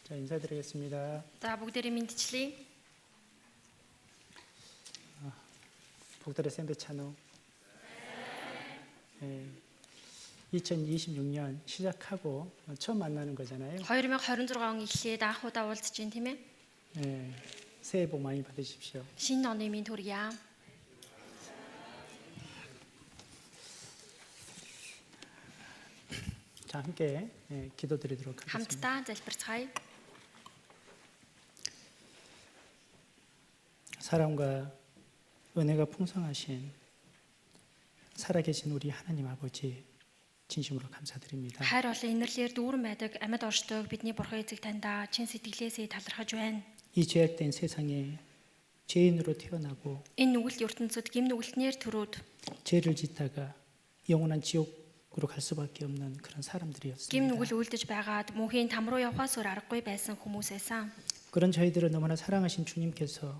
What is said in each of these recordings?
자, 인사드리겠습니다. За бүгдээрээ мэдчлээ. 복달의 샌드 찬호. 2026년 시작하고 처음 만나는 거잖아요. 2026 он эхлээд анх удаа уулзж байна тийм ээ. 새해 복 많이 받으십시오. Шинэ оны минь төргийа. 자, 함께 기도드리도록 하겠습니다. Хамтдаа залбирцгаая. 사랑과 은혜가 풍성하신 살아계신 우리 하나님 아버지 진심으로 감사드립니다. Хайр олон инэрлэр дүүрэн байдаг амьд оршдог бидний бурхан эзэг таньда чин сэтгэлээсээ талархаж байна. 이 죄악된 세상에 죄인으로 태어나고 Энэ нүгэлт ертөнцид гим нүгэлтнээр төрөөд 죄를 짓다가 영원한 지옥으로 갈 수밖에 없는 그런 гим 사람들이었습니다. нүгэл үйлдэж байгаад мөнхийн там руу явахаас өөр аргагүй байсан хүмүүс байсан. 그런 저희들을 너무나 사랑하신 주님께서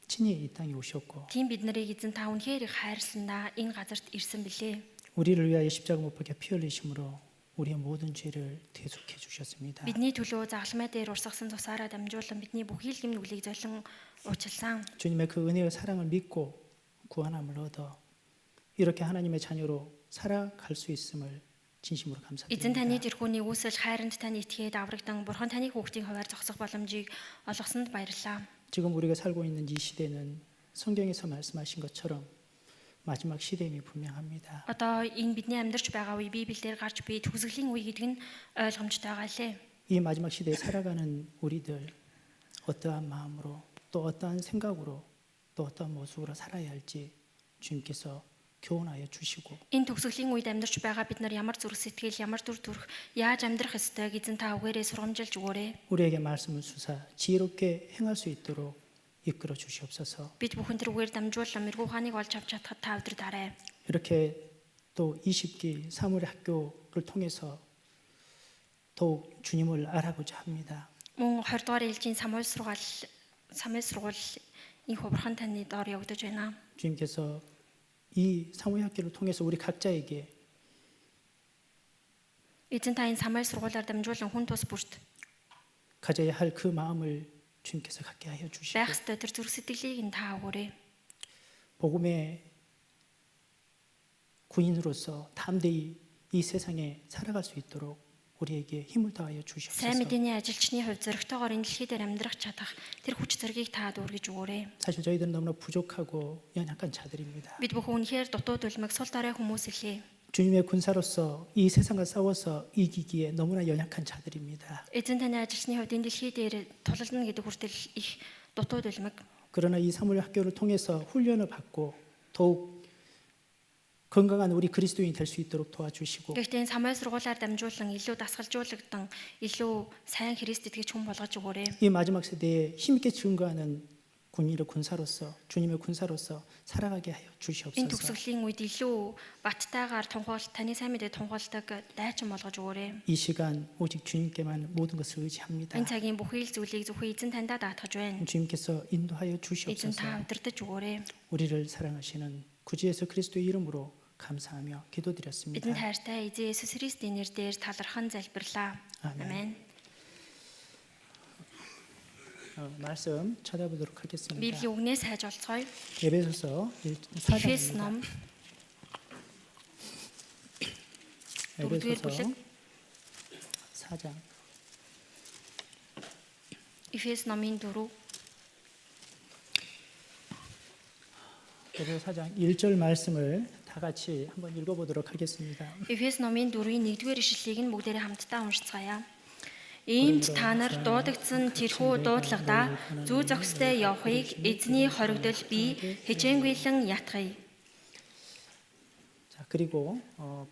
친히 이 땅에 오셨고 Тийм бид нарыг эзэн та үнэхээр их хайрласандаа энэ газарт ирсэн билээ. 우리를 위하여 십자가 못 박혀 피 흘리심으로 우리의 모든 죄를 대속해 주셨습니다. Бидний төлөө загалмай дээр урсгасан тусаараа дамжуулан бидний бүхий л гим нүглийг золин уучлсан. 주님의 그 은혜와 사랑을 믿고 구원함을 얻어 이렇게 하나님의 자녀로 살아갈 수 있음을 진심으로 Эзэн таны 감사드립니다. тэрхүүний үүсэл хайранд тань итгээд аврагдан бурхан таны хүүхдийн хуваар зогсох боломжийг олгосонд баярлалаа. 지금 우리가 살고 있는 이 시대는 성경에서 말씀하신 것처럼 마지막 시대임이 분명합니다. Одоо энэ бидний амьдарч байгаа үе Библиэлд гарч буй төгсгөлийн үе гэдэг нь ойлгомжтойгаа лээ. 이 마지막 시대에 살아가는 우리들 어떠한 마음으로 또 어떠한 생각으로 또 어떠한 모습으로 살아야 할지 주님께서 교훈하여 주시고 Энэ төгсгөлийн үед амьдарч байгаа бид нар ямар зүрх сэтгэл, ямар дүр төрх, яаж амьдрах ёстойг эзэн та үгээрээ сургамжилж өгөөрэй. 우리에게 말씀을 주사 지혜롭게 행할 수 있도록 이끌어 주시옵소서. Бид бүхэн тэр үгээр дамжуулан мэрэгүү хааныг олж авч чадхад та өдөр дарай. 이렇게 또 20기 사무엘 학교를 통해서 더욱 주님을 알아보자 합니다. Мөн 20 дугаар ээлжийн Самуэль сургууль энэ хурхан таны доор явагдаж байна. 주님께서 이 사무엘 학교를 통해서 우리 각자에게 Эзэн та энэ Самуэль сургуулиар дамжуулан хүн тус бүрт 가져야 할 그 마음을 주님께서 갖게 하여 주시고 байх ёстой тэр зүрх сэтгэлийг нь та өгөөрэй. 복음의 군인으로서 담대히 이 세상에 살아갈 수 있도록 우리에게 힘을 더하여 Сайн 주시옵소서. мэдээний ажилчны хувь зоригтойгоор энэ дэлхий дээр амьдрах чадах тэр хүч зэргийг та дүүргэж өгөөрэй. 사실 저희들은 너무나 부족하고 연약한 자들입니다. Бид бүхэн үнэхээр дутууд үлмэг сул дорой хүмүүс илээ. 주님의 군사로서 이 세상과 싸워서 이기기에 너무나 연약한 자들입니다. Эзэн таны ажилчны хувьд энэ дэлхий дээр тулална гэдэг хүртэл их дутууд үлмэг. 그러나 이 사무엘 학교를 통해서 훈련을 받고 더욱 건강한 우리 그리스도인이 될 수 있도록 도와주시고 Гэхдээ энэ Самуэль сургуулиар дамжуулан илүү дасгалжуулагдсан илүү сайн Христ итгэж хүн болгож өгөөрэй. 이 마지막 세대에 힘있게 증거하는 군사로서 주님의 군사로서 살아가게 하여 Энэ 주시옵소서. төгсгөлийн үед илүү баттайгаар таны сайн мэдээ тунхаглдаг дайчин болгож өгөөрэй. 이 시간 오직 주님께만 모든 것을 의지합니다. Энэ цагийн бүхий л зүйлийг зөвхөн эзэн таньдаа даатгаж байна. 주님께서 인도하여 Эзэн 주시옵소서. та удирдах өгөөрэй. 우리를 사랑하시는 구주 예수 그리스도의 이름으로 감사하며 기도드렸습니다. Эзэн хайртай эзэн Есүс Христийн нэрээр талархан залбирлаа. 아멘. Амен. 말씀 찾아보도록 하겠습니다. Библийн үгнээс хайж олцгоё. 에베소서 Эфес 4장입니다. ном дөрөвдүгээр 에베소서 бүлэг 4장 Эфес номын 4 에베소 4장 1절 말씀을 다 같이 한번 읽어보도록 하겠습니다. Эфес номын 4-ийн 1-р ишлэлийг нь бүгдээрээ хамтдаа уншицгаая. Иймд та нар дуудагдсан тэрхүү дуудлагадаа зүү зохистой явахыг эзний хоригдол би хичээнгүйлэн ятгая. 자, 그리고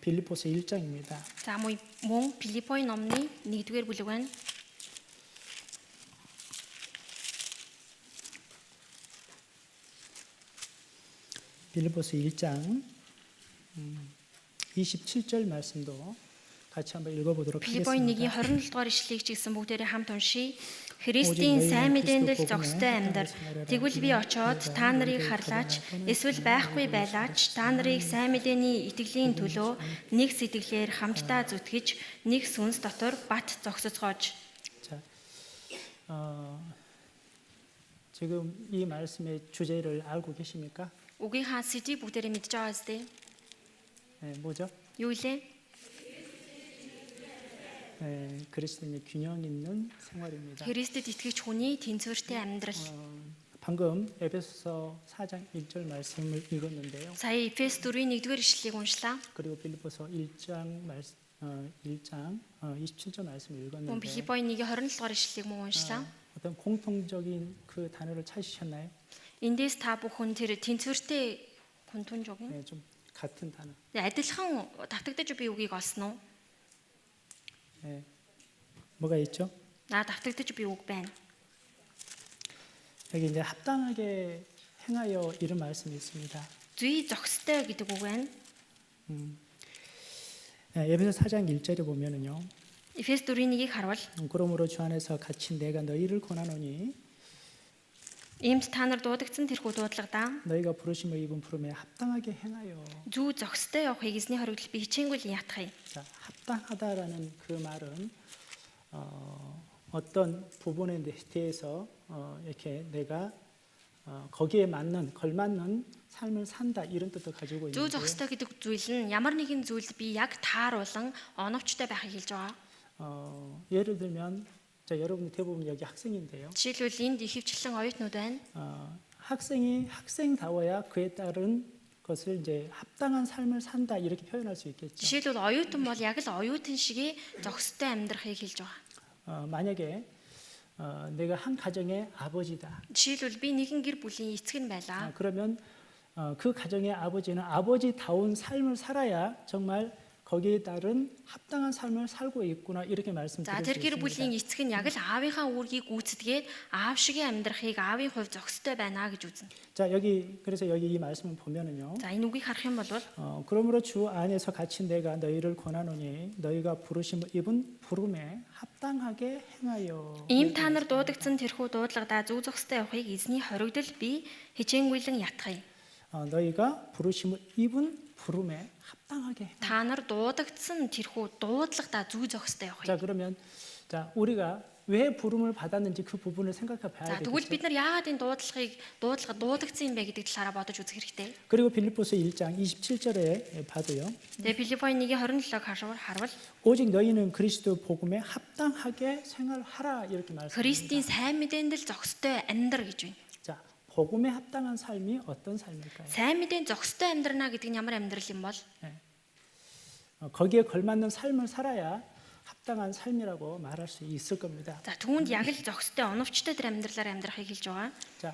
빌립보서 1장입니다. За мөн Филиппой номны 1-р бүлэг байна. 빌립보서 1장 27절 말씀도 같이 한번 읽어보도록 Филиппой 하겠습니다. 1-ийн 27 дугаар ишлэлийг ч гэсэн бүгдээрээ хамт уншийе. Христийн сайн мэдээнд л зохистой амьдар. Тэгвэл би очоод та нарыг харлаач, эсвэл байхгүй байлаач, та нарыг сайн мэдээний итгэлийн төлөө нэг сэтгэлээр хамтдаа зүтгэж, нэг сүнс дотор бат зогсоцгоож. 자, 지금 이 말씀의 주제를 알고 계십니까? Үгийнхаа сэдвийг бүгдээрээ мэдж байгаа зү? 네, 뭐죠? Юу лээ? 네, 그리스도인의 균형 있는 생활입니다. Христэд итгэж хүний тэнцвэртэй амьдрал. 방금 에베소서 4장 1절 말씀을 읽었는데요. Сая Эфес 4-ийн 1-р ишлэлийг уншлаа. 그리고 빌립보서 1장 27절 말씀 Мөн 읽었는데 Филиппогийн 1-27-р ишлэлийг мөн уншлаа. 어떤 공통적인 그 단어를 찾으셨나요? Эндээс та бүхэн тэр тэнцвэртэй контунжог нь 네, 좀 같은 단어. адилхан давтагдаж буй үгийг олсон уу? 네. 뭐가 있죠? Давтагдаж буй үг байна. 여기 이제 합당하게 행하여 이런 말씀이 있습니다. Зүй зохистой гэдэг үг байна. 에베소 4장 1절에 보면은요. Эфес 4-ийн 1-ийг харвал 그러므로 주 안에서 갇힌 내가 너희를 권하노니 иймд та нар дуудагдсан тэрхүү дуудлагадаа 너희가 부르심을 입은 부름에 합당하게 행하여. зүү зохистой явахыг эзний хоригдол би хичээнгүйл ятхыг. 자, 합당하다라는 그 말은 어떤 부분에 대해서 이렇게 내가 거기에 맞는 걸맞는 삶을 산다 이런 뜻을 가지고 Зүү 있는데요. зохистой гэдэг зүйл нь ямар нэгэн зүйл би яг тааруулан оновчтой байхыг хэлж байгаа. 예를 들면 자, 여러분 대부분 여기 학생인데요. Жишээлбэл энд ихэвчлэн оюутнууд байна. 학생이 학생다워야 그에 따른 것을 이제 합당한 삶을 산다 이렇게 표현할 수 있겠죠. Жишээлбэл оюутан бол яг л оюутан шигээ зохистой амьдрахыг хэлж байгаа. 만약에 내가 한 가정의 아버지다. Жишээлбэл би нэгэн гэр бүлийн эцэг нь байлаа. 그러면 그 가정의 아버지는 아버지다운 삶을 살아야 정말 거기에 따른 합당한 삶을 살고 있구나 이렇게 За 말씀드릴 수 тэр гэр бүлийн 있습니다. эцэг нь яг л аавынхаа үүргийг гүйцэтгээд аав шигээ амьдрахыг аавын хувь зохистой байна гэж үзнэ. 자 여기 그래서 여기 이 말씀을 보면은요. За энэ үгийг харах юм бол 그러므로 주 안에서 갇힌 내가 너희를 권하노니 너희가 부르심을 입은 부름에 합당하게 행하여. ийм та нар дуудагдсан тэрхүү дуудлагадаа зүү зохистой явахыг эзний хоригдол би хичээнгүйлэн ятхыг. 너희가 부르심을 입은 부름에 합당하게. Та нар дуудагдсан тэрхүү дуудлагадаа зүү зохистой 자 явахыг. 그러면 자 우리가 왜 부름을 받았는지 그 부분을 생각해 За 봐야 тэгвэл 되겠죠. бид нар яагаад энэ дуудагдсан юм бэ гэдэг талаараа бодож үзэх хэрэгтэй. 그리고 빌립보서 1장 27절에 봐도요. Тэгээ Филиппогийн 1-27-г харвал 오직 너희는 그리스도 복음에 합당하게 생활하라 이렇게 말씀합니다. Христийн сайн мэдээнд л зохистой амьдр гэж байна. 자, 복음에 합당한 삶이 어떤 삶일까요? Сайн мэдээнд зохистой амьдрна гэдэг нь ямар амьдрал юм бол 거기에 걸맞는 삶을 살아야 합당한 삶이라고 말할 수 있을 겁니다. за түүнд яг л зохистой оновчтой тэр амьдралаар амьдрахыг хэлж байгаа. 자,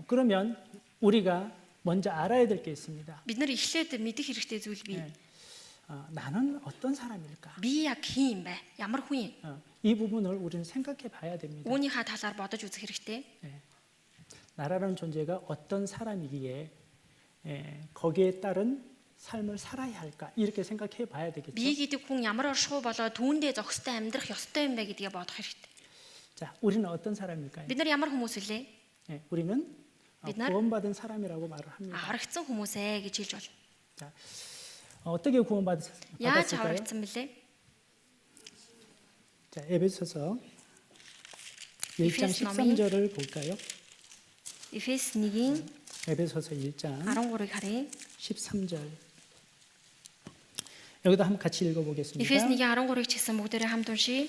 그러면 우리가 먼저 알아야 될 게 있습니다. Бид нар эхлээд мэдэх хэрэгтэй зүйл бий. 나는 어떤 사람일까? Би яг хин юм бэ? Ямар хүн юм? 이 부분을 우리는 생각해 봐야 됩니다. Үүнийхээ талаар бодож үзэх хэрэгтэй. 나라는 존재가 어떤 사람이기에 거기에 따른 삶을 살아야 할까 이렇게 생각해 봐야 되겠죠. Би гэдэг хүн ямар оршихуй болоо түүндээ зохистой амьдрах ёстой юм бэ гэдгээ бодох хэрэгтэй. 자, 우리는 어떤 사람일까요? Бид нар ямар хүмүүс вэ? 우리는 믿나? 구원받은 사람이라고 말을 합니다. Аврагдсан хүмүүс ээ гэж хэлж болно. 자, 어떻게 Яаж 구원받았을까요? аврагдсан бэлээ? 자, 에베소서 1장 에베소 номын 13절을 볼까요? Эфес 1-ийн 에베소서 1장 13-ыг харъя. 13절. 여기도 한번 같이 읽어보겠습니다. Эфес 1-13-ыг ч гэсэн бүгдээрээ хамт уншийе.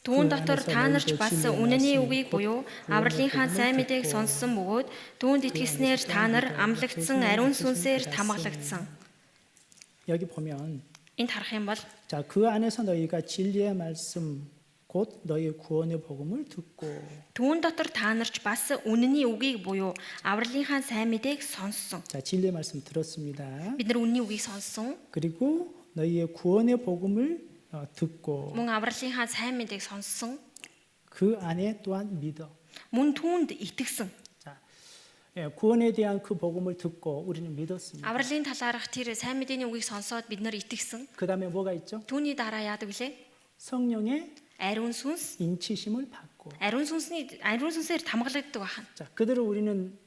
Түүн дотор та нарч бас үнэний үгийг буюу авралынхаа сайн мэдээг сонссон бөгөөд түүнд итгэснээр та нар амлагдсан ариун сүнсээр тамгалагдсан. 여기 보면 Энд харах юм бол 자, 그 안에서 너희가 진리의 말씀 곧 너희의 구원의 복음을 듣고 түүн дотор та нарч бас үнэний үгийг буюу авралынхаа сайн мэдээг сонссон. 자, 진리의 말씀 들었습니다. Бид нар үнэний үгийг сонссон. 그리고 너희의 구원의 복음을 듣고 Мөн авралынхаа сайн мэдээг сонссон. 그 안에 또한 믿어. Мөн түүнд итгэсэн. 자, 구원에 대한 그 복음을 듣고 우리는 믿었습니다. Авралын талаарх тэр сайн мэдээний үгийг сонсоод бид нар итгэсэн. 그 다음에 뭐가 있죠? Түүний дараа яадаг вүлээ? 성령의 Ариун сүнс. 인치심을 받고. Ариун сүнсээр тамгалагддаг байна. 자, 그들을 우리는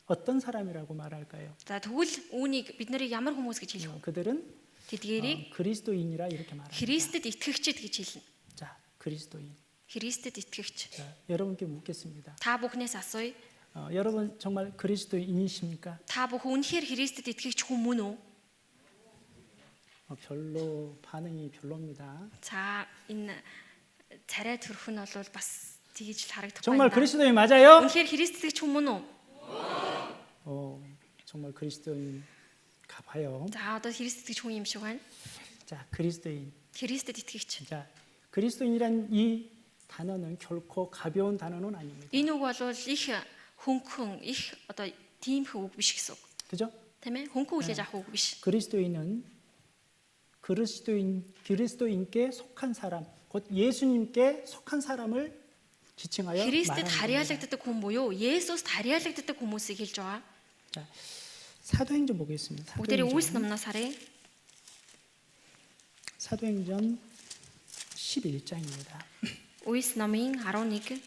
어떤 사람이라고 말할까요? За тэгвэл үүнийг бид нарыг ямар хүмүүс гэж хэлэх вэ? 그들은 Тэдгээрийг 그리스도인이라 이렇게 말합니다. Христэд итгэгчид гэж хэлнэ. 자, 그리스도인. Христэд итгэгч. 자, 여러분께 묻겠습니다. Та бүхнээс асууя. 여러분 정말 그리스도인이십니까? Та бүхэн үнэхээр Христэд итгэгч хүмүүс үү? 별로 반응이 별로입니다. За энэ царай төрөх нь бол бас тгийж л харагдахгүй 정말 байна. 그리스도인 맞아요? Үнэхээр Христэд итгэгч хүмүүс үү? 정말 그리스도인가 봐요. За одоо Христэд итгэгч хүн юм шиг байна. 자, 그리스도인. Христэд итгэгч. 자, 그리스도인이란 이 단어는 결코 가벼운 단어는 아닙니다. Энэ үг бол их хөнгөн, их одоо тиймхэн үг биш гэсэн үг. 그죠? Тийм ээ? Хөнгөн хүлээж авах үг биш. 그리스도인은 그리스도인께 속한 사람, 곧 예수님께 속한 사람을 지칭하여 Христэд 말하는 겁니다. харьяалагддаг хүн буюу Есүст харьяалагддаг хүмүүсийг хэлж байгаа. 자, 사도행전 보겠습니다. Бүгдээрээ Үлс номноос харъя. 사도행전 11장입니다. Үлс номын 11.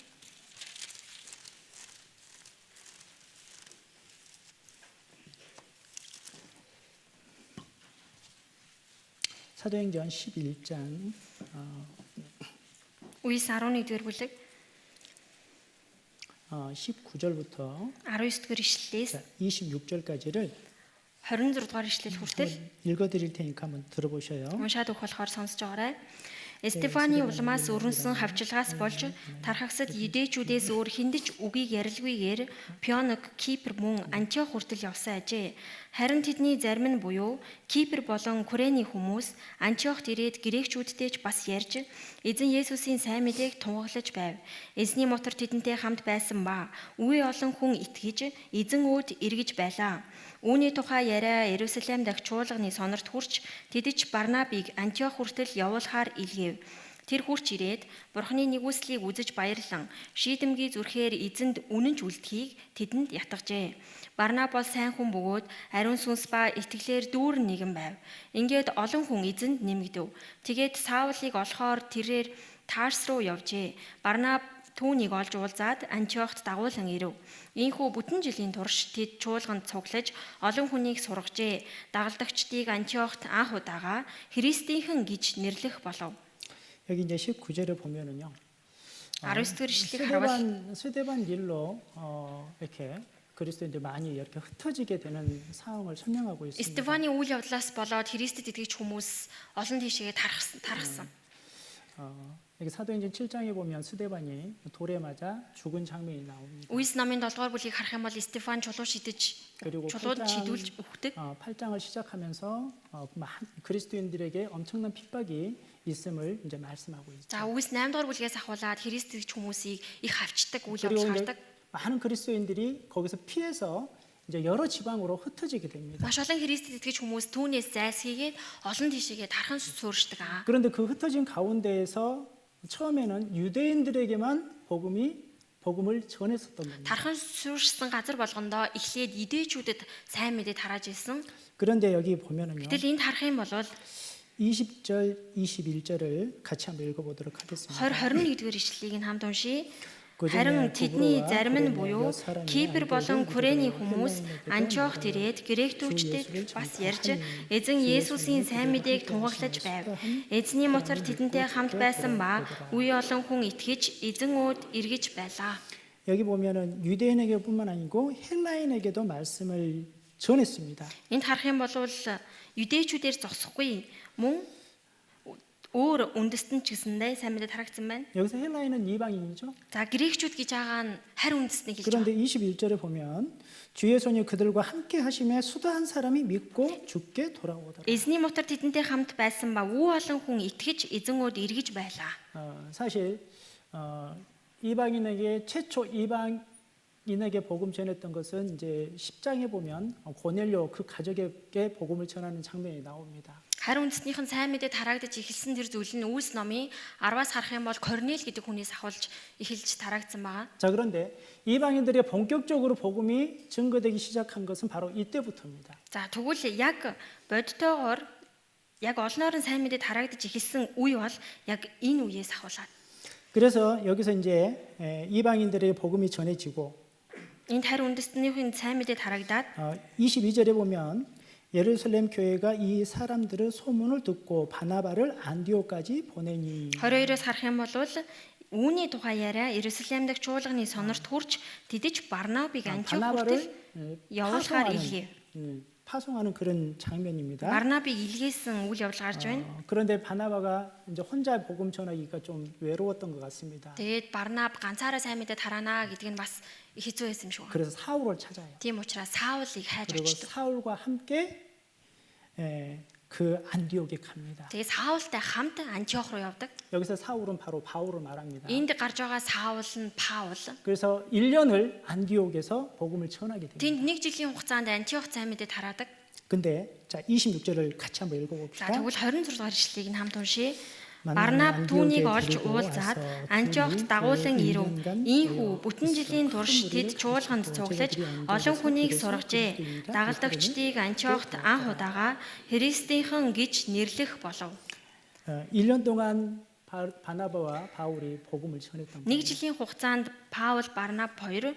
사도행전 11장 Үлс 11-р бүлэг 19절부터 19-р ишлэлээс 26절까지를 26-р ишлэл хүртэл 읽어드릴 테니까 한번 들어보셔요. уншаад өгөх болохоор сонсож байгаарай. Стефаны улмаас өрнсөн хавчлагаас болж тархагсад юдэчүүдээс өөр хиндэж үгийг ярилгүйгээр Пионок, Кипр мөн Антиох хүртэл явсан ажээ. Харин тэдний зарим нь буюу Кипр болон Курэний хүмүүс Антиохт ирээд грекчүүдтэй ч бас ярьж эзэн Есүсийн сайн мэдээг тунгаглаж байв. Эзний мотор тэдэнтэй хамт байсан ба үе олон хүн итгэж эзэн өөд эргэж байлаа. Үүний тухай яриа Иерусалим дахь чуулганы сонорт хүрч тэдэж Барнабыг Антиох хүртэл явуулахаар илгээв. Тэр хурч ирээд Бурхны нэгүслийг үзэж баярлан шийдэмгий зүрхээр эзэнд үнэнч үлдэхийг тэдэнд ятгажээ. Барнаб бол сайн хүн бөгөөд ариун сүнс ба итгэлээр дүүрэн нэгэн байв. Ингээд олон хүн эзэнд нэмэгдэв. Тэгээд Саулыг олохоор тэрээр Тарс руу явжээ. Барнаб түүнийг олж уулзаад Антиохт дагуулan ирэв. Ийхүү бүтэн жилийн турш тэд чуулганд цуглаж олон хүнийг сургажээ. Дагалдагчдыг Антиохт анх удаага Христийнхэн гэж нэрлэх болов. 여기 이제 19절에 보면은요. 19-р ишлэгийг харвал 스데반 일로 이렇게 그리스도인들 많이 이렇게 흩어지게 되는 상황을 설명하고 있습니다. Стефаны үйл явдлаас болоод Христэд итгэж хүмүүс олон тийшээ тархсан. 여기 사도행전 7장에 보면 스데반이 돌에 맞아 죽은 장면이 나옵니다. Үлс номын 7-р бүлгийг харах юм бол Стефан чулуу шидэж 그리고 чулууд шидүүлж өгдөг. 8장을 시작하면서 그리스도인들에게 엄청난 핍박이 있음을 이제 말씀하고 있죠. За Үлс 8-р бүлгээс ахуулаад Христ итгэж хүмүүсийг их хавчдаг үйл 그리고 явдал 이제 гардаг. 많은 그리스도인들이 거기서 피해서 이제 여러 지방으로 흩어지게 됩니다. Маш олон Христэд итгэж хүмүүс түүнээс зайлсхийгээд олон тийшээгээ тархан сууршдаг аа. 그런데 그 흩어진 가운데에서 처음에는 유대인들에게만 복음을 전했었던 겁니다. Тархан сууршсан газар болгондоо эхлээд идээчүүдэд сайн мэдээ тарааж ирсэн. 그런데 여기 보면은요. Гэтэл энд харах юм бол 20절, 21절을 같이 한번 읽어보도록 하겠습니다. 20-21-р ишлэлийг нь хамт уншийе. 그중에 Харин тэдний 구브로와 зарим нь 구레네 буюу 몇 사람이 Кипр болон антиохид Курэний 유대인에게도 хүмүүс Антиохт ирээд гректүүчдэд бас ярьж эзэн Есүсийн сайн мэдээг тунгаглаж байв. Эзний мотор тэдэнтэй хамт байсан ба үе олон хүн итгэж эзэн өөд эргэж байлаа. 여기 보면은 유대인에게뿐만 아니고 헬라인에게도 말씀을 전했습니다. Энд харах юм бол юдэчүүдээр зогсохгүй мөн өөр үндэстэн ч гэсэндээ сайн мэдээ тарагдсан байна. 여기서 헬라인은 이방인이죠. За грекчүүд гэж байгаа нь харь үндэстнийг хэлж 그런데 байгаа. 21절에 보면 주의 손이 그들과 함께 하심에 수도 한 사람이 믿고 죽게 돌아오더라. Эзний мотор тэдэнтэй хамт байсан ба үе олон хүн итгэж эзэн өөд эргэж байлаа. 사실 이방인에게 최초 이방인에게 복음 전했던 것은 이제 10장에 보면 고넬료 그 가족에게 복음을 전하는 장면이 나옵니다. Харин үндэснийхэн сайн мэдээ тараагдаж эхэлсэн тэр зүйл нь Үлс номын 10-аас харах юм бол Корнел гэдэг хүнээс ахуулж эхэлж тараагдсан байгаа. 자, 그런데 이방인들의 본격적으로 복음이 증거되기 시작한 것은 바로 이때부터입니다. За тэгвэл яг бодтойгоор яг олноорын сайн мэдээ тараагдаж эхэлсэн үе бол яг энэ үеэс ахуулаад. 그래서 여기서 이제 이방인들의 복음이 전해지고 Энд харин үндэстнийхэн сайн мэдээ тараагдаад 22절에 보면 예루살렘 교회가 이 사람들의 소문을 듣고 바나바를 안디옥까지 보내니 22-оос харах юм бол Үүний тухай яриа Иерусалим дахь чуулганы сонорт хүрч тэдэж Барнабыг Антиох хүртэл явуулахаар илгээв. 파송하는 그런 장면입니다. Барнабыг илгээсэн үйл явдал гарч байна. 그런데 바나바가 이제 혼자 복음 전하기가 좀 외로웠던 것 같습니다. Тэгээд Барнаб ганцаараа сайн мэдээ тараана гэдэг нь бас их хэцүү байсан юм шиг байна. 그래서 사울을 찾아요. Тийм учраас Саулыг хайж 그리고 очдог. 사울과 함께 그 안디옥에 갑니다. Тэгээд Саултай хамт Антиох руу явдаг. 여기서 사울은 바로 바울을 말합니다. Энд гарч байгаа Саул нь Паул. 그래서 1년을 안디옥에서 복음을 전하게 됩니다. Тэнд нэг жилийн хугацаанд Антиох сайн мэдээ тараадаг. 근데 자 26절을 같이 한번 За 읽어봅시다. тэгвэл 26 дугаар ишлэлийг нь хамт уншийе. Барнаб түүнийг олж уулзаад Антиохт дагуулan ирэв. Ийхүү бүтэн жилийн турш тэд чуулганд цуглаж олон хүнийг сургажээ. Дагалдагчдыг Антиохт анх удаага Христийнхэн гэж нэрлэх болов. 1년 동안 바나바와 바울이 복음을 전했던 Нэг 거예요. жилийн хугацаанд Паул, Барнаб хоёр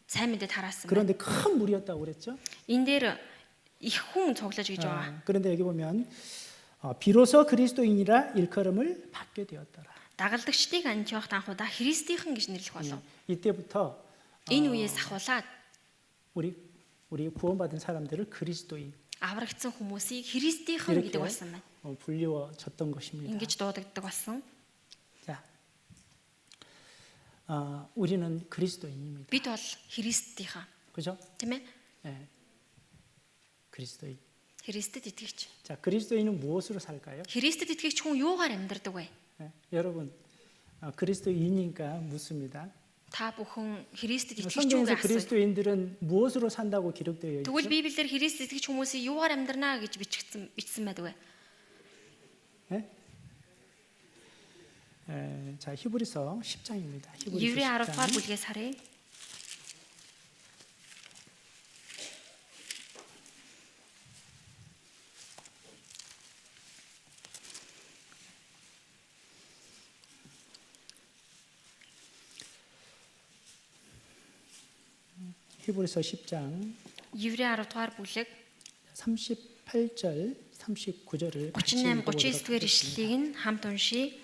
сайн мэдээ тараасан байна. 그런데 큰 무리였다고 그랬죠. Энэ дээр их хүн цуглаж гэж байгаа. 그런데 여기 보면 비로소 그리스도인이라 일컬음을 받게 되었더라. Дагалдагчдыг Антиохт анхудаа Христийнхэн гэж нэрлэх болов. 이때부터 Энэ үеэс ахуулаад 우리 구원받은 사람들을 그리스도인 аврагдсан хүмүүсийг Христийнхэн гэдэг болсон байна. 불리워졌던 것입니다. Ингэж дуудагддаг болсон. 자, 우리는 그리스도인입니다. Бид бол Христийнхэн. 그죠? Тийм ээ? 네. 그리스도인. Христэд итгэгч. 자, 그리스도인은 무엇으로 살까요? Христэд итгэгч хүн юугаар амьдардаг вэ? 네, 여러분, 그리스도인이니까 묻습니다. Та бүхэн Христэд итгэгч 성경에서 үгээ асууя. 그리스도인들은 무엇으로 산다고 기록되어 있죠? Тэгвэл Библиэр Христэд итгэгч хүмүүсийг юугаар амьдрнаа гэж бичсэн байдаг вэ? 네? 자, 히브리서 10장입니다. Еврей 10 дугаар бүлгээс харъя. 히브리서 10장 Еврей 10 дугаар бүлэг 38절, 39절을 같이 38 읽어보도록 39-р 하겠습니다. ишлэлийг нь хамт уншийе.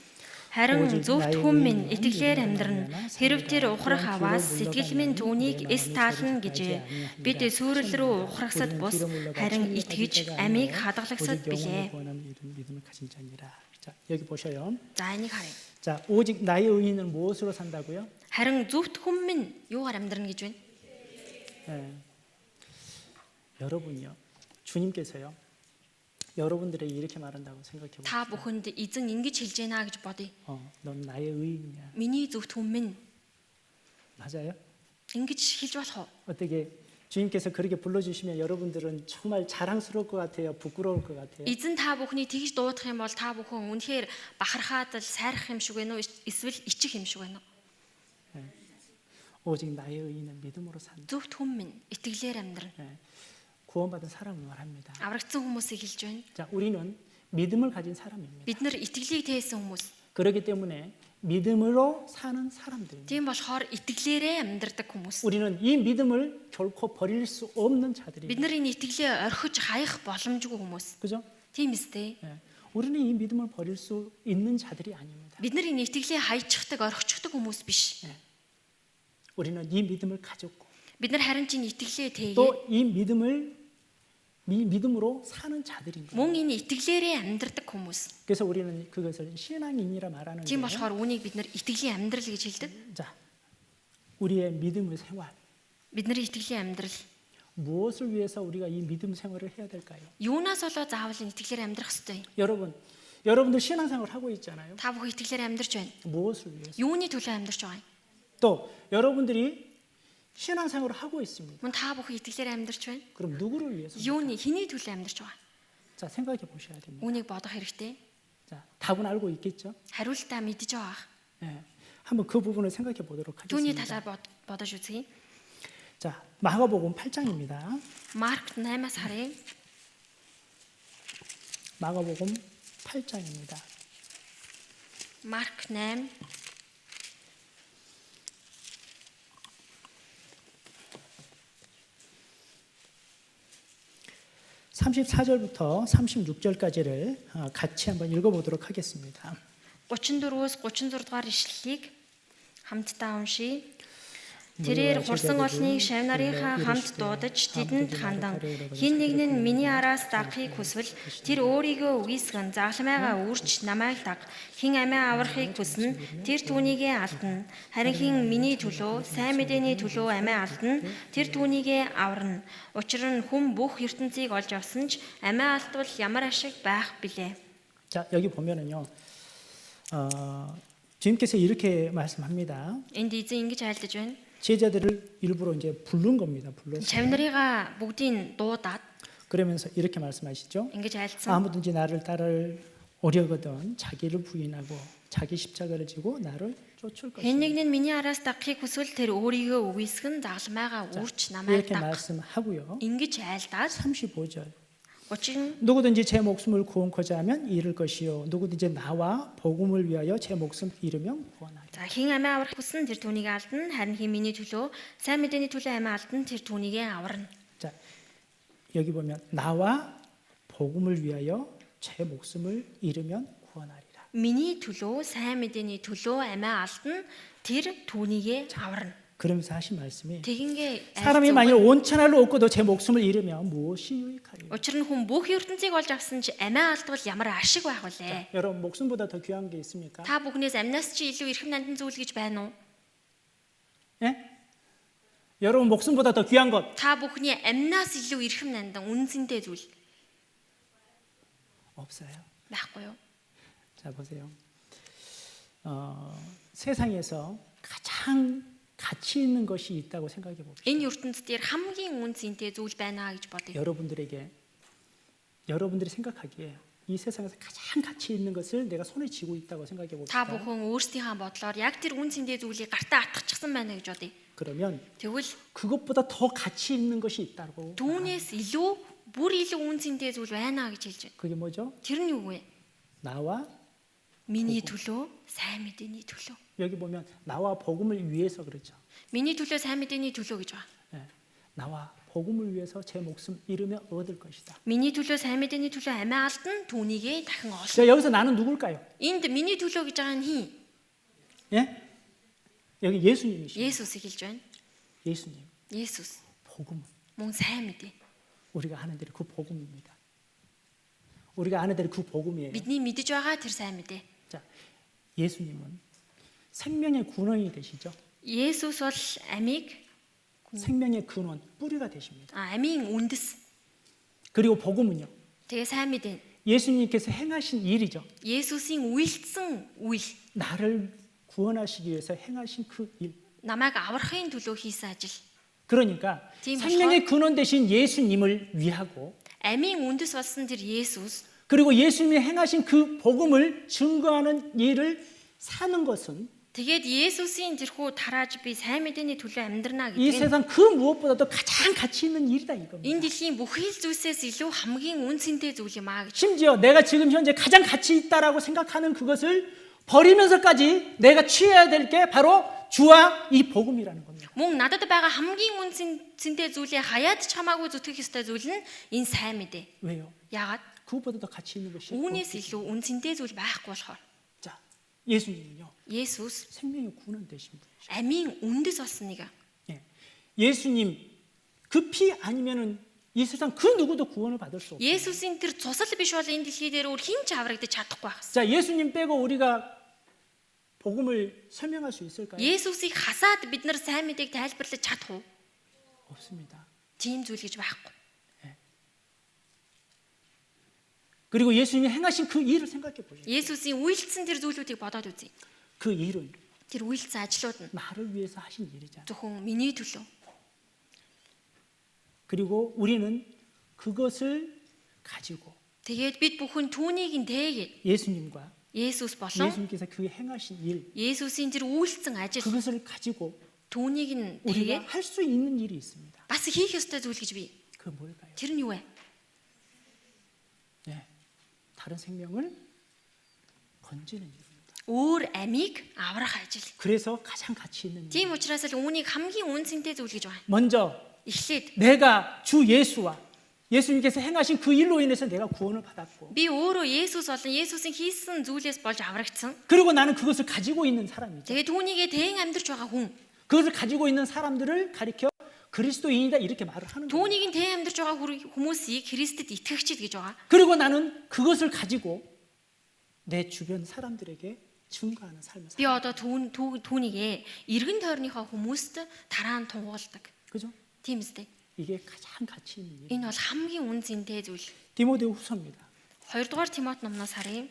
Харин зөвхт хүн минь итгэлээр амьдрна. Хэрв тэр ухрах аваас сэтгэл минь түүнийг эс таална гэжээ. Бид сүрэл рүү ухрахсад бус харин итгэж амийг хадгалагсад билээ. 믿음을 가진 자니라. 자, 여기 보셔요. За энийг харъя. 자, 오직 나의 의인은 무엇으로 산다고요? Харин зөвхт хүн минь юугаар амьдрна гэж байна? 네. 여러분요. 주님께서요. 여러분들에게 이렇게 말한다고 생각해 보세요. Та бүхэнд эзэн ингэж хэлж байна гэж бодъё. 넌 나의 의인이야. Миний зөвхт хүн минь 맞아요? ингэж хэлж болох уу? 어떻게 주님께서 그렇게 불러주시면 여러분들은 정말 자랑스러울 것 같아요. 부끄러울 것 같아요. Эзэн та бүхний тэгж дуудах юм бол та бүхэн үнэхээр бахархаад сайрах юм шиг байна уу? Эсвэл ичих юм шиг байна уу? 오직 나의 의인은 믿음으로 산다. Зөвхт хүн минь итгэлээр амьдрна. 구원받은 사람을 말합니다. Аврагдсан хүмүүсийг хэлж байна. 자, 우리는 믿음을 가진 사람입니다. Бид нар итгэлийг тээсэн хүмүүс. 그렇기 때문에 믿음으로 사는 사람들입니다. Тийм болохоор итгэлээрээ амьдрдаг хүмүүс. 우리는 이 믿음을 결코 버릴 수 없는 Бид 자들입니다. нар энэ итгэлээ орхиж хаях боломжгүй хүмүүс. 그죠? Тийм үстэй. 우리는 이 믿음을 버릴 수 있는 자들이 아닙니다. Бид нар энэ итгэлээ хайчихдаг, орхичихдаг хүмүүс биш. 우리는 이 믿음을 가졌고 Бид нар харин чинь итгэлээ тээгээд 또 이 믿음으로 사는 자들인 거예요. мөн энэ итгэлээрээ амьдрдаг хүмүүс. 그래서 우리는 그것을 신앙인이라 말하는 Тийм 거예요. болохоор үүнийг бид нар итгэлийн амьдрал гэж хэлдэг. 자, 우리의 믿음의 생활 Бидний итгэлийн амьдрал 무엇을 위해서 우리가 이 믿음 생활을 해야 될까요? юунаас болоо заавал энэ итгэлээр амьдрах ёстой юм? 여러분들 신앙생활 하고 있잖아요. Та бүхэн итгэлээр амьдрч байна. 무엇을 위해서? Юуны төлөө амьдрч байгаа юм? 또 여러분들이 신앙생활을 하고 있습니다. Мөн та бүхэн итгэлээр амьдрч байна. 그럼 누구를 위해서? Юуны хэний төлөө амьдрч байгаа? 자, 생각해 보셔야 됩니다. Үүнийг бодох хэрэгтэй. 자, 답은 알고 있겠죠? Хариултаа мэдж байгаа. 한번 그 부분을 생각해 보도록 Түүний 하겠습니다. талаар бодож үзье. 자, 마가복음 8장입니다. Марк 8-аас харъя. 마가복음 8장입니다. Марк 8 34절부터 36절까지를 같이 한번 읽어보도록 하겠습니다. 34-өөс 36 дугаар ишлэлийг хамтдаа уншийе. Тэрээр хурсан олныг шав нарынхаа хамт дуудаж тэдэнд хандан хин нэг нь миний араас дагахыг хүсвэл тэр өөрийгөө үгүйсгэн загламайгаа үрч намайг даг. Хин амиа аврахыг хүснэ тэр түүнийгээ алдна. Харин хин миний төлөө сайн мэдээний төлөө амиа алдна тэр түүнийгээ аварна. Учир нь хүн бүх ертөнцийг олж авсан ч амиа алдвал ямар ашиг байх билээ. 자, 여기 보면은요. 주님께서 이렇게 말씀합니다. Энд эзэн ингэж айлдаж байна. 제자들을 일부러 이제 부른 겁니다. 불러서. Чавнарыгаа бүгдийг дуудаад 그러면서 이렇게 말씀하시죠. ингэж айлдсан. 아무든지 나를 따를 오려거든 자기를 부인하고 자기 십자가를 지고 나를 쫓을 것이다. Хэн нэгэн миний араас дагахыг хүсвэл тэр өөрийгөө үгүйсгэн загламайгаа үрч намайг 이렇게 даг. 말씀하고요. Ингэж айлдаад 35절. учир нь 누구든지 제 목숨을 구원코자 하면 잃을 것이요 누구든지 나와 복음을 위하여 제 목숨 잃으면 구원하리라. за хин амиа аврах хүснэ тэр түүнийг алдна. Харин хин миний төлөө сайн мэдээний төлөө амиа алдна тэр түүнийгээ аварна. 자, 여기 보면 나와 복음을 위하여 제 목숨을 잃으면 구원하리라. Миний төлөө сайн мэдээний төлөө амиа алдна тэр түүнийгээ аварна. 그러면서 하신 말씀이 Тэгингээ 사람이 만일 온 천하를 얻고도 제 목숨을 잃으면 무엇이 유익하리요? учир нь хүн бүх ертөнцийг олж авсан ч амиа алдвал ямар ашиг байх вүлээ? 여러분 목숨보다 더 귀한 게 있습니까? Та бүхнээс амнаас чи илүү эрхэм нандин зүйл гэж байна уу? 예? 여러분 목숨보다 더 귀한 것 Та бүхний амнаас илүү эрхэм нандин үнцэнтэй зүйл 없어요. байхгүй юу? 자 보세요. 세상에서 가장 가치 있는 것이 있다고 생각해 봅시다. Энэ ертөнцид дээр хамгийн үнцэнтэй зүйл байна гэж бодъё. 여러분들이 생각하기에 이 세상에서 가장 가치 있는 것을 내가 손에 쥐고 있다고 생각해 Та 봅시다. бүхэн өөрсдийнхээ бодлоор яг тэр үнцэнтэй зүйлийг гартаа атгачихсан байна гэж бодъё. 그러면 Тэгвэл 그것보다 더 가치 있는 것이 있다고. түүнээс илүү бүр илүү үнцэнтэй зүйл байна гэж хэлж байна. 그게 뭐죠? Тэр нь юу вэ? 나와 Миний төлөө сайн мэдээний төлөө. 여기 보면 나와 복음을 위해서 그렇죠. Миний төлөө сайн мэдээний төлөө гэж байна. 예. 나와 복음을 위해서 제 목숨 잃으면 얻을 것이다. Миний төлөө сайн мэдээний төлөө амиа алдна түүнийгээ дахин олно. 자, 여기서 나는 누굴까요? Энд миний төлөө гэж байгаа нь хин? 예? 여기 예수님이시죠. Есүс хэлж байна. 예수님. Есүс 복음. мөн сайн мэдээ. 우리가 아는 대로 그 복음입니다. 우리가 아는 대로 그 복음이에요. Бидний мэдэж байгаа тэр сайн мэдээ. 자, 예수님은 생명의 근원이 되시죠. Есүс бол амийг 생명의 근원, 뿌리가 되십니다. амийн үндэс. 그리고 복음은요. Тэгээ сайн мэдээ. 예수님께서 행하신 일이죠. Есүсийн үйлдсэн үйл. 나를 구원하시기 위해서 행하신 그 일. Намайг аврахын төлөө хийсэн ажил. 그러니까 Тийм 생명의 근원 되신 예수님을 위하고 Амийн үндэс болсон тэр Есүс 그리고 예수님이 행하신 그 복음을 증거하는 일을 사는 것은 тэгээд Есүсийн тэрхүү тарааж би сайн мэдээний төлөө амьдрна 이 гэдэг нь 세상 그 무엇보다도 가장 가치 있는 일이다 이겁니다. энэ дэлхийн бүхий л зүйлсээс илүү хамгийн үнцэнтэй зүйл юм аа гэж. 심지어 내가 지금 현재 가장 가치 있다라고 생각하는 그것을 버리면서까지 내가 취해야 될 게 바로 주와 이 복음이라는 겁니다. Мөн надад байгаа хамгийн үнцэнтэй зүйлээ хаяад ч хамаагүй зүтгэх ёстой зүйл нь энэ сайн мэдээ. 왜요? Яагаад? 그것보다 더 가치 있는 것이 Үүнээс илүү үнцэнтэй зүйл байхгүй болохоор. 자, 예수님은요. Есүс 생명의 구원 되신 분이죠. амийн үндэс болсон нэг. 예. 예수님 그 피 아니면은 이 세상 그 누구도 구원을 받을 수 없어요. Есүсийн тэр цусал биш бол энэ дэлхий дээр өөр хэн ч аврагдаж чадахгүй байх. 자, 예수님 빼고 우리가 복음을 설명할 수 있을까요? Есүсийг хасаад бид нар сайн мэдээг тайлбарлаж чадах уу? 없습니다. Тийм зүйл гэж байхгүй. 그리고 예수님이 행하신 그 일을 생각해 보세요. Есүсийн үйлдэлсэн тэр зүйлүүдийг бодоод үзье. 그 일은 Тэр үйлдэлсэн ажлууд нь 나를 위해서 하신 일이잖아요. зөвхөн миний төлөө. 그리고 우리는 그것을 가지고 Тэгээд бид бүхэн түүнийг нь дээгээд 예수님과 Есүс болон 예수님께서 그 행하신 일 Есүсийн тэр үйлдэлсэн ажил 그것을 가지고 түүнийг нь 우리가 тэгээд 할 수 있는 일이 있습니다. бас хийх ёстой зүйл гэж би. 그 뭘까요? Тэр нь юу вэ? 네, 다른 생명을 건지는 일입니다. Өөр амийг аврах ажил. 그래서 가장 가치 있는 일. Тийм учраас л үүнийг хамгийн үнцэнтэй зүйл гэж байна. 먼저 Эхлээд 내가 주 예수와 예수님께서 행하신 그 일로 인해서 내가 구원을 받았고, Би өөрөө Есүс болон Есүсийн хийсэн зүйлээс болж аврагдсан. 그리고 나는 그것을 가지고 있는 사람이죠. Тэгээ түүнийгээ 대эн амьдрч байгаа хүн. 그것을 가지고 있는 사람들을 가리켜 그리스도인이다 이렇게 말을 하는 거예요. Түүнийг 대эн амьдрч байгаа хүмүүсийг Христэд итгэгчид гэж байгаа. 그리고 나는 그것을 가지고 내 주변 사람들에게 증거하는 삶을 Би 살아요. одоо түүнийгээ эргэн тойрныхоо хүмүүст тараа нь тунгаалдаг. 그죠? Тийм үстэй. 이게 가장 가치 있는 일. Энэ бол хамгийн үн цэнтэй зүйл. 디모데 후서입니다. 2 дугаар Тимот номноос харъя.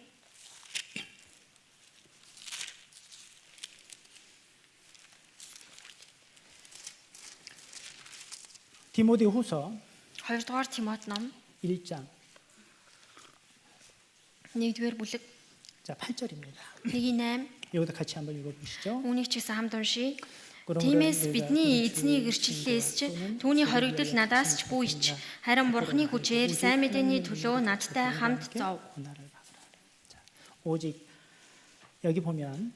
디모데 후서 2 дугаар Тимот ном 1장 1-р бүлэг 자 8절입니다. 1-8. 여기다 같이 한번 읽어보시죠. Үүнийг ч гэсэн хамт уншия. 그러므로 Тиймээс 내가 бидний 그리스도의 эзний гэрчлэлээс ч 또는 түүний 주를 хоригдол 위하여 надаас ч 갇힌 бүйч 자들과 харин бурхны хүчээр 오직 сайн мэдээний 하나님의 төлөө надтай 이름으로 хамт 함께 зов. 고난을 받으라. 자, 오직 여기 보면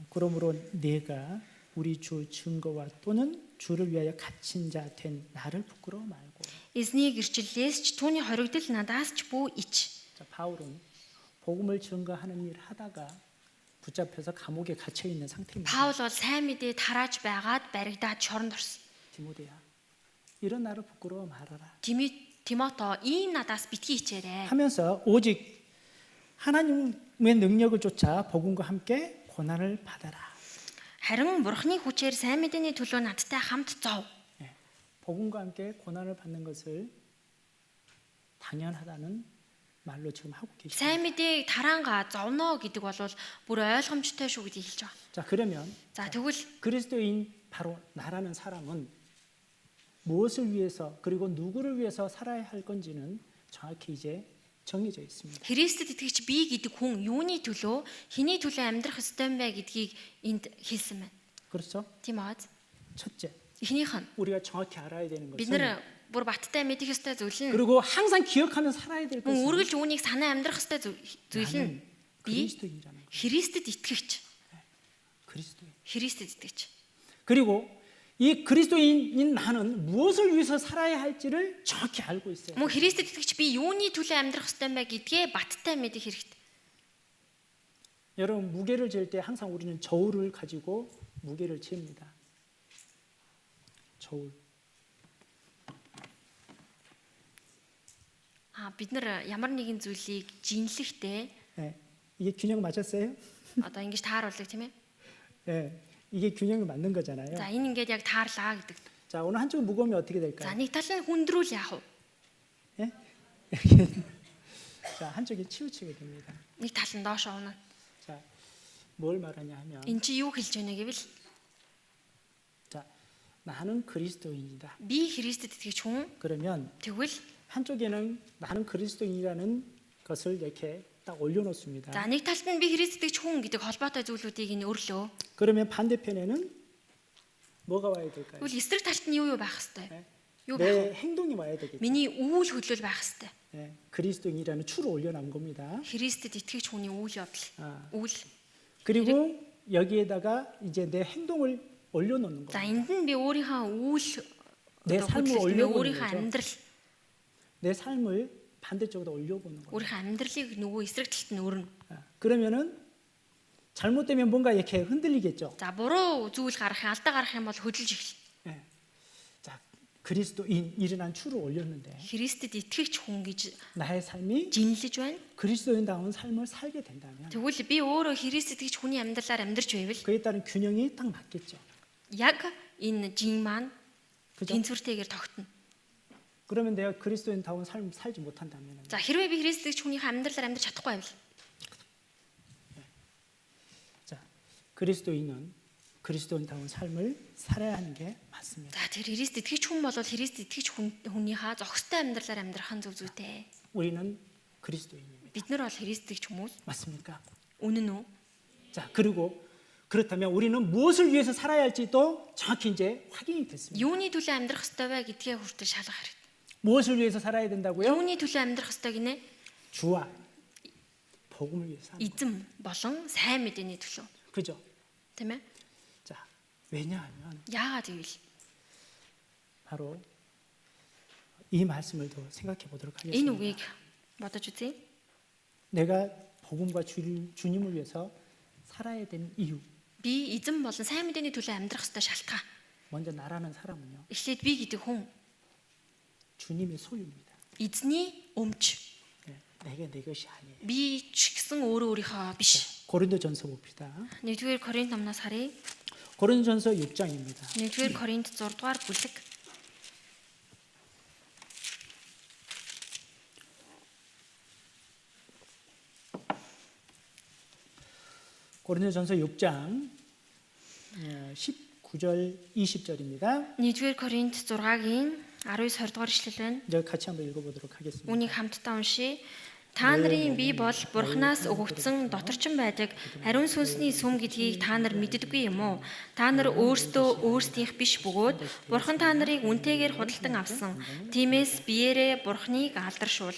그러므로 내가 우리 주 증거와 또는 주를 위하여 갇힌 자 된 나를 부끄러워 말고. Эзний гэрчлэлээс ч түүний хоригдол надаас ч бүү ич. 자, 바울은 복음을 증거하는 일 하다가 붙잡혀서 감옥에 갇혀 있는 상태입니다. Паул бол сайн мэдээ тарааж байгаад баригдаад шоронд орсон. 디모데야, 이런 나를 부끄러워 말아라. Тимото ийм надаас битгий хичээрэй. 하면서 오직 하나님의 능력을 쫓아 복음과 함께 고난을 받아라. Харин бурхны хүчээр сайн мэдээний төлөө надтай хамт зов. 예, 복음과 함께 고난을 받는 것을 당연하다는 말로 지금 하고 계십니다. Сайн мэдээг тараанга зовно гэдэг бол бүр ойлгомжтой шүү гэдгийг хэлж байгаа. 자, 그러면 За тэгвэл 그리스도인 바로 나라는 사람은 무엇을 위해서 그리고 누구를 위해서 살아야 할 건지는 정확히 이제 정해져 있습니다. Христэд итгэгч би гэдэг хүн юуны төлөө, хэний төлөө амьдрах ёстой юм бэ гэдгийг энд хэлсэн байна. 그렇죠? Тийм үү? 첫째, Эхнийх нь 우리가 정확히 알아야 되는 бид 것은 нэр бүр баттай мэдэх ёстой зүйл нь 그리고 항상 기억하며 살아야 될 мөн 것은 үргэлж үүнийг санаа амьдрах ёстой зүйл нь 나는 би 그리스도인이라는 거. Христэд итгэгч. 그리스도인. Христэд итгэгч. 그리고 이 그리스도인인 나는 무엇을 위해서 살아야 할지를 정확히 알고 있어요. Мөн Христэд итгэгч би юуны төлөө амьдрах ёстой юм бэ гэдгээ баттай мэдэх хэрэгтэй. 여러분 무게를 잴 때 항상 우리는 저울을 가지고 무게를 잽니다. 저울. Бид нар ямар нэгэн зүйлийг жинлэхдээ 예, 이게 균형 맞았어요? одоо ингэж тааруулдаг тийм ээ. 예, 이게 균형이 맞는 거잖아요. За энэ ингээд яг таарлаа гэдэг. 자, 오늘 한쪽 무거우면 어떻게 За 될까요? нэг тал нь хүндрүүл яах вэ? 예? 자, 한쪽이 치우치게 됩니다. Нэг тал нь доош овно. 자, 뭘 말하냐 하면, Энд чи юу хэлж байна гэвэл 자, 나는 그리스도인이다. би Христэд итгэж хүн 그러면 тэгвэл 한쪽에는 나는 그리스도인이라는 것을 이렇게 딱 올려놓습니다. за нэг талд нь би Христэд итгэж хүн гэдэг холбоотой зүйлүүдийг нь өрлөө. 그러면 반대편에는 뭐가 와야 될까요? Тэгвэл эсрэг талд нь юу байх хэвтэй? 네. Юу байх вэ? 내 행동이 와야 되겠죠. Миний үйл хөдлөл байх хэвтэй. 예, 그리스도인이라는 추를 올려놓은 겁니다. Христэд итгэж хүний үйл явдал. 아, Үйл. 그리고 여기에다가 이제 내 행동을 올려놓는 За 겁니다. энд нь би өөрийнхөө үйл 내 삶을 올려보는 өөрийнхөө 거죠. амьдрал, 내 삶을 반대쪽으로 올려보는 겁니다. өөрийнхөө амьдралыг нөгөө эсрэг талд нь өрнө. 아, 그러면은 잘못되면 뭔가 이렇게 흔들리겠죠. За буруу зүйл гарах, алдаа гарах юм бол хөдөлж эхэлнэ. 예. 자, 그리스도인 일어난 추를 올렸는데 Христэд итгэгч хүн гэж 나의 삶이 жинлэж байна. 그리스도인다운 삶을 살게 된다면 Тэгвэл би өөрөө Христэд итгэж хүний амьдралаар амьдарч байвал 그에 따른 균형이 딱 맞겠죠. яг энэ жин маань 그죠? тэнцвэртэйгээр тогтно. 그러면 내가 그리스도인다운 삶을 살지 못한다면 За хэрвээ би Христэд итгэж хүнийхээ амьдралаар амьдарч чадахгүй байвал 자, 그리스도인은 그리스도인다운 삶을 살아야 하는 게 맞습니다. за тэр Христэд итгэж хүн бол Христэд итгэж хүнийхээ зохистой амьдралаар амьдрах нь зөв зүйтэй. 우리는 그리스도인입니다. Бид нар бол Христэд итгэж хүмүүс. 맞습니까? Үнэн үү? 자, 그리고 그렇다면 우리는 무엇을 위해서 살아야 할지도 정확히 이제 확인이 됐습니다. Юуны төлөө амьдрах ёстой вэ гэдгээ хүртэл шалгах хэрэгтэй. 무엇을 위해서 살아야 된다고요? Юуны төлөө амьдрах ёстой гинэ? 주와 복음을 위해서. Эзэм болон сайн мэдээний төлөө. 그죠? Тийм ээ? 자, 왜냐하면 Яагаад гэвэл 바로 이 말씀을 더 생각해 보도록 Энэ 하겠습니다. үгийг бодож үзье. 내가 복음과 주님을 위해서 살아야 되는 이유. Би эзэн болон сайн мэдээний төлөө амьдрах ёстой шалтгаан. 먼저 나라는 사람은요. Эхлээд би гэдэг хүн 주님의 소유입니다. эзний өмч. 네, 내게 내 것이 아니에요. Би ч гэсэн өөрийнхөө биш. 고린도전서 봅시다. 1-р Коринт номноос харъя. 고린도전서 6장입니다. 1-р Коринт 6-р бүлэг. 고린도전서 6장 19절 20절입니다. 1-р Коринт 6-гийн 19-20 дугаар ишлэл байна. 제가 같이 한번 읽어보도록 하겠습니다. Үүнийг хамтдаа уншия. Та нарын бие бол Бурханаас өгөгдсөн доторчин байдаг ариун сүнсний сүм гэдгийг та нар мэддэггүй юм уу? Та нар өөрсдөө өөрсдийнх биш бөгөөд Бурхан та нарыг үнтэйгээр худалдан авсан. Тиймээс биеэрээ Бурханыг алдаршуул.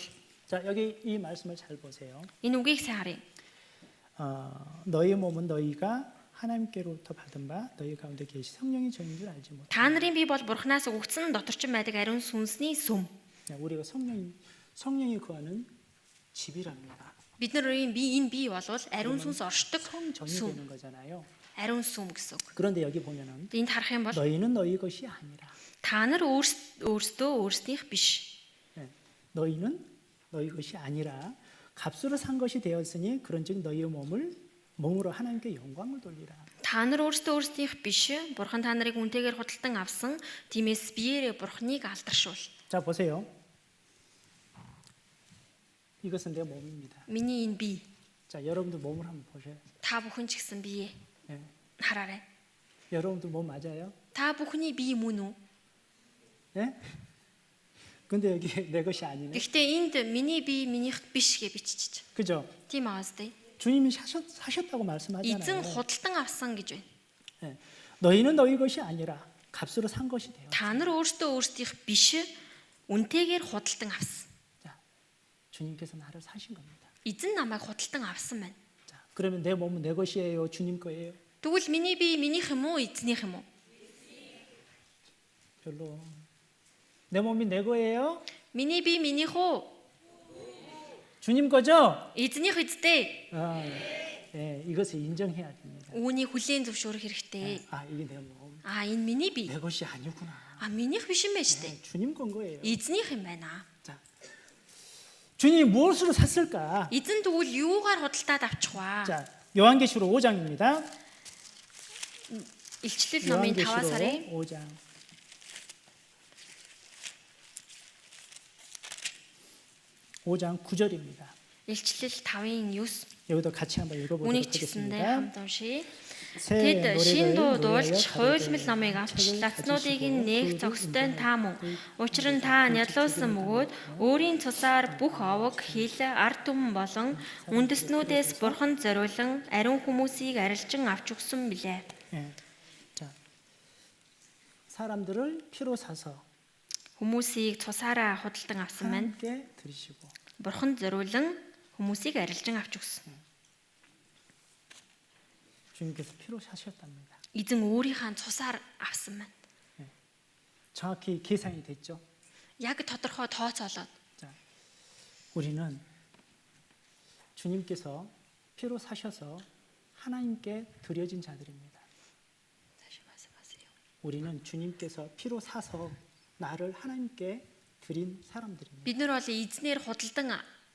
자, 여기 이 말씀을 잘 보세요. Энэ үгийг сайн харъя. 너희 몸은 너희가 하나님께로부터 받은 바 너희 가운데 계시 성령이 저인 줄 알지 못해. Та нарын бие бол Бурханаас өгөгдсөн доторчин байдаг ариун сүнсний сүм. 우리가 성령이 거하는 집이랍니다. Бидний энэ бие бол ариун сүнс оршдог 성전이 сүм. 되는 거잖아요. Ариун сүм гэсэн үг. 그런데 여기 보면은 Энд харах юм бол 너희는 너희 것이 아니라. та нар өөрсдөө өөрсдийнх биш. 네, 너희는 너희 것이 아니라 값으로 산 것이 되었으니 그런즉 너희의 몸으로 하나님께 영광을 돌리라. Та нар өөрсдөө өөрсдийнх биш. Бурхан та нарыг үнтэйгээр худалдан авсан. Тиймээс биеэрээ Бурханыг алдаршуул. 자, 보세요. 이것은 내 몸입니다. Миний энэ бие. 자, 여러분들 몸을 한번 보셔요. Та бүхэн ч гэсэн бие. 네. Хараарай. 여러분들 몸 맞아요? Та бүхний бие мөн үү? 네? 근데 여기 내 것이 아니네. Гэхдээ энд миний бие минийх биш гэж бичиж. 그죠? Тийм ааз дээ. 주님이 사셨다고 말씀하잖아요. Эзэн худалдан авсан гэж байна. 네. 너희는 너희 것이 아니라 값으로 산 것이 돼요. Та нар өөрсдөө өөрсдийнх биш. Үнтэйгээр худалдан авсан. 자, 주님께서 나를 사신 겁니다. Эзэн намайг худалдан авсан байна. 자, 그러면 내 몸은 내 것이에요, 주님 거예요? Тэгвэл миний бие минийх юм уу, эзнийх юм уу? 별로. 내 몸이 내 거예요? Миний бие минийх үү? 주님 거죠? Эзнийх үсттэй. 네, 이것을 인정해야 됩니다. Үүнийг хүлээн зөвшөөрөх хэрэгтэй. 이게 내 몸, Энэ миний бие. 내 것이 아니구나. Минийх биш юм байна шүү дээ. 네, 주님 건 거예요. Эзнийх юм байна. 자, 주님이 무엇으로 샀을까? Эзэн тэгвэл юугаар худалдаад авчих вэ? 자, 요한계시록 5장입니다. Илчлэл номын 5-аас харъя. 5장. (5장) 9절입니다. Илчлэл 5-ын 9. 여기도 같이 한번 읽어보도록 Үнийг ч гэсэндээ 하겠습니다. хамт уншия. 새 Тэд шин дуу 노래를 дуулж хуйлмал номыг авч лацнуудыг нээх зохистой нь та мөн. Учир нь та нялуусан мөгөөд өөрийн цусаар бүх овог, хил, ард түмэн болон үндэснүүдээс бурхан зориулан ариун хүмүүсийг арилжин авч өгсөн билээ. 예. 자, 사람들을 피로 사서 Хүмүүсийг цусаараа худалдан авсан байна. 함께 들이시고 Бурхан зориулан хүмүүсийг арилжин авч өгсөн. 주님께서 피로 사셨답니다. Эзэн өөрийнхөө цусаар авсан байна. 정확히 계산이 됐죠. Яг тодорхой тооцоолоод 자, 우리는 주님께서 피로 사셔서 하나님께 드려진 자들입니다. 다시 말씀하세요. 우리는 주님께서 피로 사서 나를 하나님께 드린 사람들입니다. Бид нар бол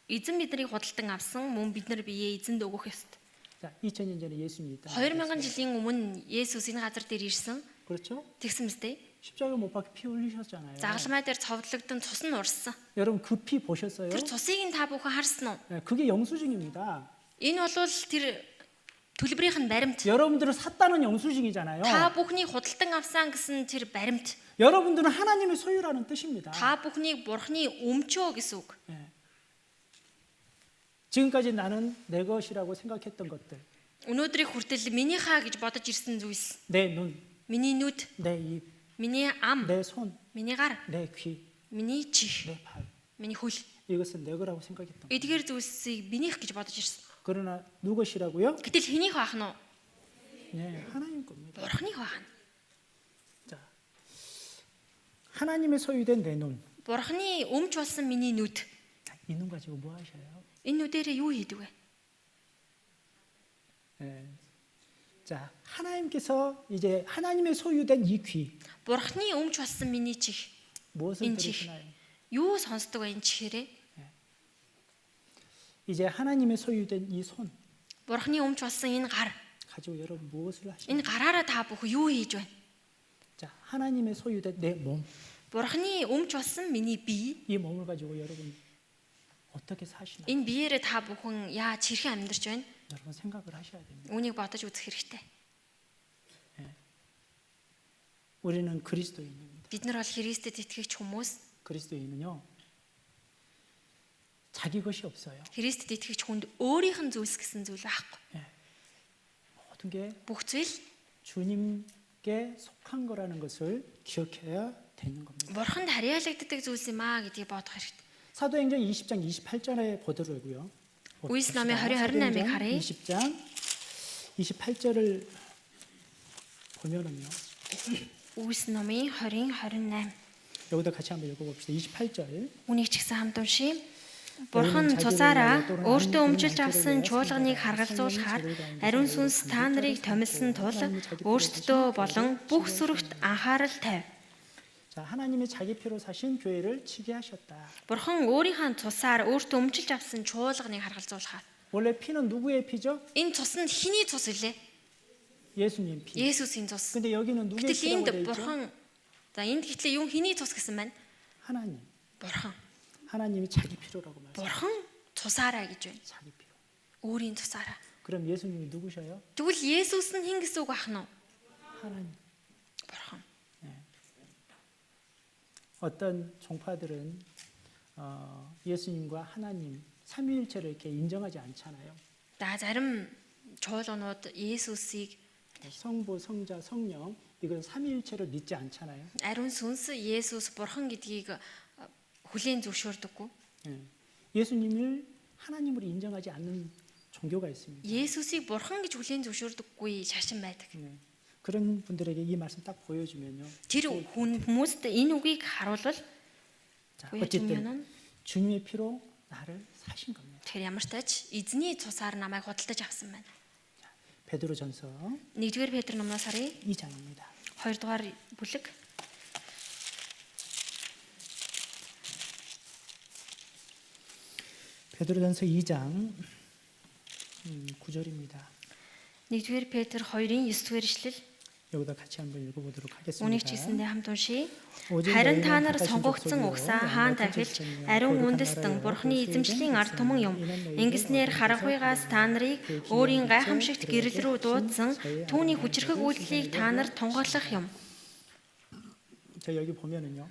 эзэн биднийг худалдан авсан мөн бид нар биеэ эзэнд өгөх ёстой. 자, 2000년 전에 예수님이 이 땅에 2000 жилийн өмнө Есүс энэ газар дээр ирсэн. 그렇죠? Тэгсэн мэт. 십자가 못 박혀 피 흘리셨잖아요. Загалмай дээр цовдлогдсон цус нь урссан. 여러분 그 피 보셨어요? Тэр цусыг нь та бүхэн харсан уу? 네, 그게 영수증입니다. Энэ бол тэр төлбөрийнх нь баримт. 여러분들을 샀다는 영수증이잖아요. Та бүхнийг худалдан авсан гэсэн тэр баримт. 여러분들은 하나님의 소유라는 뜻입니다. Та бүхнийг Бурхны өмчөө гэсэн үг. 네. 지금까지 나는 내 것이라고 생각했던 것들, Өнөөдрийг хүртэл минийхаа гэж бодож ирсэн зүйлс. 내 눈, Миний нүд, 내 입, миний ам, 내 손, миний гар, 내 귀, миний чих, 내 발, миний хөл. 이것은 내 거라고 생각했던 거예요. Эдгээр зүйлсийг минийх гэж бодож ирсэн. 그러나 누구 것이라고요? Гэтэл хэнийх байх нь вэ? 네, 하나님 겁니다. Бурхных байх нь. 자, 하나님의 소유된 내 눈, Бурхны өмч болсон миний нүд. 이 눈 가지고 뭐 하셔요? Энэ нүдэрээ юу хийдэг вэ? 예. 자, 하나님께서 이제 하나님의 소유된 이 귀 Бурхны өмч болсон миний чих. 무엇을 인 чих. 들으시나요? Юу сонсдог вэ энэ чихээрээ? 이제 하나님의 소유된 이 손 Бурхны өмч болсон энэ гар. 가지고 여러분 무엇을 하시나요? Энэ гараараа та бүхэн юу хийж байна? 자, 하나님의 소유된 내 몸, Бурхны өмч болсон миний бие. 이 몸을 가지고 여러분 어떻게 사시나요? Энэ биеэрээ та бүхэн яаж хэрхэн амьдарч байна? 여러분 생각을 하셔야 됩니다. Үүнийг бодож үзэх хэрэгтэй. 우리는 그리스도인입니다. Бид нар бол Христэд итгэгч хүмүүс. 그리스도인은요 자기 것이 없어요. Христэд итгэгч хүнд өөрийнх нь зүйлс гэсэн зүйл байхгүй. 모든 게 Бүх зүйл 주님께 속한 거라는 것을 기억해야 되는 겁니다. Бурханд харьяалагддаг зүйлс юм аа гэдгийг бодох хэрэгтэй. 사도행전 20장 28절에 보더라고요. Үйлс номын 20-28-ыг харъя. 20장 28절을 보면은요. Үйлс номын 20-28. 여기다 같이 한번 읽어봅시다. 28절. Үнийг ч гэсэн хамт уншийе. Бурхан цусаараа өөртөө өмжилж авсан чуулганыг харгалзуулахаар ариун сүнс та нарыг томилсон тул өөртөө болон бүх сүрэгт анхаарал тавь. 자, 하나님의 자기 피로 사신 교회를 치게 하셨다. Бурхан өөрийнхөө цусаар өөртөө өмжилж авсан чуулганыг харгалзуулахаар. 원래 피는 누구의 피죠? Энэ цус нь хиний цус илээ? 예수님 피. Есүсийн цус. 근데 여기는 누구의 Гэтэл 피라고 энд 돼 있죠? бурхан за энд гэтэл юу хиний цус гэсэн байна? 하나님. Бурхан. 하나님이 자기 피로라고 말해요. Бурхан цусаараа гэж байна. 자기 피로. Өөрийн цусаараа. 그럼 예수님이 누구셔요? Тэгвэл Есүс нь хэн гэсэн үг ах нь вэ? 하나님. Бурхан. 어떤 종파들은 예수님과 하나님 삼위일체를 이렇게 인정하지 않잖아요. За зарим чуулганууд Есүсийг 성부, 성자, 성령 이건 삼위일체를 믿지 않잖아요. ариун сүнс Есүс бурхан гэдгийг хүлээн зөвшөөрдөггүй. 예수님을 하나님으로 인정하지 않는 종교가 있습니다. Есүсийг бурхан гэж хүлээн зөвшөөрдөггүй шашин байдаг. 그런 분들에게 이 말씀 딱 보여주면요. Тэр хүмүүст энэ үгийг харуулбал 자, 보여주면은 어쨌든 주님의 피로 나를 사신 겁니다. тэр ямар ч тач эзний цусаар намайг худалдаж авсан байна. 베드로전서 1-р Петр номноос харъя. 2장입니다. 2-р бүлэг. 베드로전서 2장 9절입니다. 1-р Петр 2-ын 9-р ишлэл. 여기다 같이 한번 읽어보도록 Үнийг ч 하겠습니다. гэсэндээ хамт уншийе. 오직 Харин та 너희는 нар 택하신 сонгогдсон 족속이요, угсаа хаан 양날의 тахилж 족속이요, ариун 거룩한 үндэстэн 나라요, бурхны 그리스도의 эзэмшлийн ард түмэн юм. 이는 너희를 Ингэснээр харахуйгаас та нарыг өөрийн гайхамшигт гэрэл рүү дуудсан түүний хүчрхэг үйлдэлийг та нар тунгаглах юм. 자, 여기 보면은요.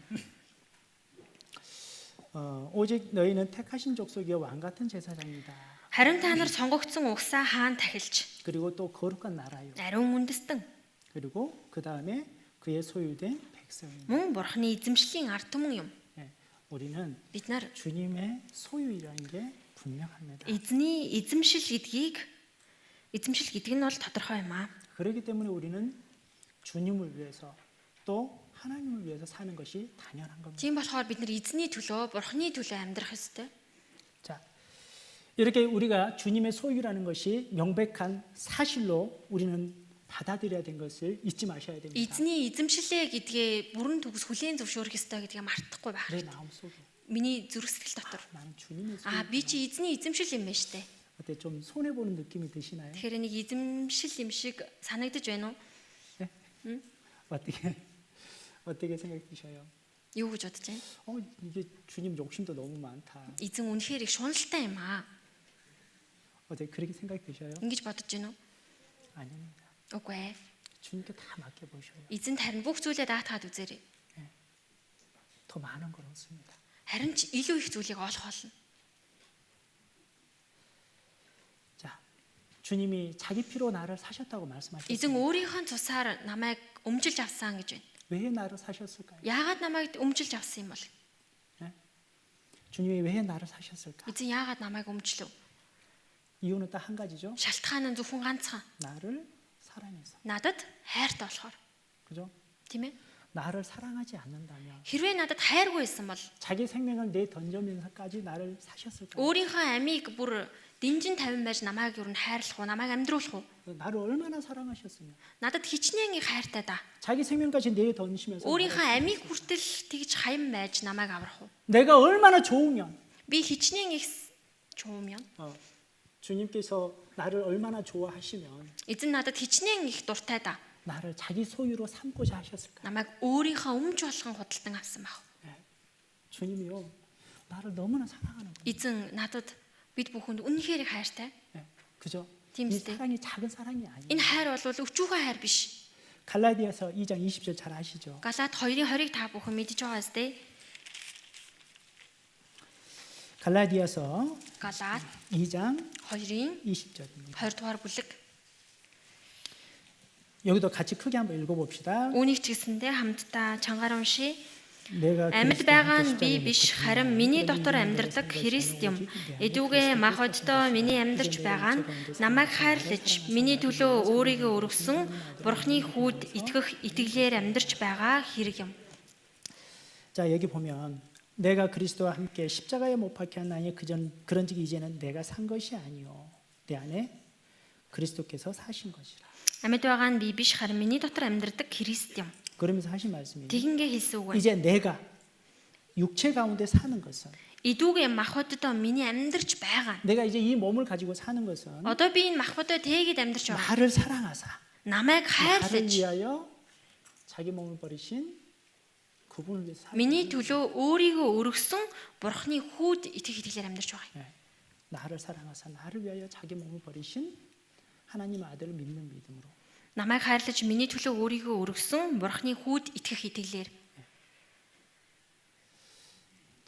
오직 너희는 택하신 족속이요 왕 같은 제사장이다. Харин та нар сонгогдсон угсаа хаан тахилж 그리고 또 거룩한 나라요. ариун үндэстэн 그리고 그 다음에 그의 소유된 백성입니다. мөн бурхны эзэмшлийн ард түмэн юм. 우리는 Бид нар 주님의 소유이라는 게 분명합니다. эзний эзэмшил гэдэг нь бол тодорхой юм аа. 그렇기 때문에 우리는 주님을 위해서 또 하나님을 위해서 사는 것이 당연한 겁니다. Тийм болохоор бид нар эзний төлөө, бурхны төлөө амьдрах ёстой. 자, 이렇게 우리가 주님의 소유라는 것이 명백한 사실로 우리는 받아들여야 된 것을 잊지 마셔야 됩니다. Эзний эзэмшлээ гэдгээ бүрэн төгс хүлээн зөвшөөрөх ёстой гэдгийг мартахгүй байх. 내 마음속에 Миний зүрх сэтгэл дотор. 나는 주님의 소유. Би чи эзний эзэмшил юм байна штэ. 어때 좀 손해 보는 느낌이 드시나요? Тэгэхээр нэг эзэмшил юм шиг санагдаж байна уу? 어떻게 생각 드셔요? Юу гэж бодож байна? 이게 주님 욕심도 너무 많다. Эзэн үнэхээр их шуналтай юм аа. 어떻게 그렇게 생각 드셔요? Ингэж бодож байна уу? 아닙니다. Үгүй ээ. 주님께 다 맡겨 보셔요. Эзэн харин бүх зүйлээ даатгаад үзээрэй. 더 많은 걸 얻습니다. Харин ч илүү их зүйлийг олох болно. 자, 주님이 자기 피로 나를 사셨다고 말씀하셨어요. Эзэн өөрийнхөө цусаар намайг өмжилж авсан гэж байна. 왜 나를 사셨을까요? Яагаад намайг өмжилж авсан юм бол? 주님이 왜 나를 사셨을까? Эзэн яагаад намайг өмчлөв? 이유는 딱 한 가지죠. Шалтгаан нь зөвхөн ганцхан. 나를 사랑해서. Надад хайртай болохоор. 그죠? Тийм ээ? 나를 사랑하지 않는다면 хэрвээ надад хайргүй байсан бол 자기 생명을 내 던져면서까지 나를 사셨을까요? өөрийнхөө амийг бүр дэнжин тавин байж намайг юу н хайрлах уу, намайг амьдруулах уу? 나를 얼마나 사랑하셨으면 Надад хичнээн их хайртай да. 자기 생명까지 내 던지시면서 өөрийнхөө амийг хүртэл тэгж хаян байж намайг аврах уу? 내가 얼마나 좋으면 Би хичнээн их чуумyan. 주님께서 나를 얼마나 좋아하시면 Эзэн надад хичнээн их дуртай да. 나를 자기 소유로 삼고자 하셨을까? Намайг өөрийнхөө өмч болгон худалдан авсан баг. 주님이요, 나를 너무나 사랑하는 거예요. Эзэн надад бид бүхэнд үнэхээр их хайртай. 그죠? Тийм 이 үстэй. 사랑이 작은 사랑이 아니에요. Энэ хайр бол өчүүхэн хайр биш. 갈라디아서 2장 20절 잘 아시죠? Галаат 2-ын 20-ыг та бүхэн мэдж байгаа зү? 갈라디아서 Галаат 2장 2-ын 20절입니다. 20 дугаар бүлэг. 여기도 같이 크게 한번 읽어봅시다. Үүнийг ч гэсэндээ хамтдаа чангаар уншия. 내가 Амьд 그리스도 байгаа нь 함께 би 십자가에 биш, 못 харин 박히나 миний 그런 дотор 일을 амьдардаг 생각하지 Христ юм. 않으면 Эдүүгээ мах оддоо миний амьдарч байгаа нь намайг хайрлаж, миний төлөө өөрийгөө өргөсөн Бурхны хүүд итгэх итгэлээр амьдарч байгаа хэрэг юм. 자, 여기 보면 내가 그리스도와 함께 십자가에 못 박혔나니 그런즉 이제는 내가 산 것이 아니요 내 안에 그리스도께서 사신 것이라. Амьд байгаа нь би биш, харин миний дотор амьдардаг Христ юм. 그러면서 하신 말씀이 Тэгингээ хэлсэн үг. 이제 내가 육체 가운데 사는 것은 Эдүүгээ мах оддоо миний амьдарч байгаа. 내가 이제 이 몸을 가지고 사는 것은 Одоо би энэ мах оддоо тэгээд амьдарч байгаа. 나를 사랑하사 Намайг 나를 хайрлаж, 위하여 자기 몸을 버리신 그분을 위해서 사는 миний төлөө өөрийгөө өргөсөн Бурхны хүүд итгэх итгэлээр амьдарч байгаа. 나를 사랑하사 나를 위하여 자기 몸을 버리신 하나님 아들을 믿는 믿음으로 Намайг хайрлаж миний төлөө өөрийгөө өргөсөн Бурхны хүүд итгэх итгэлээр.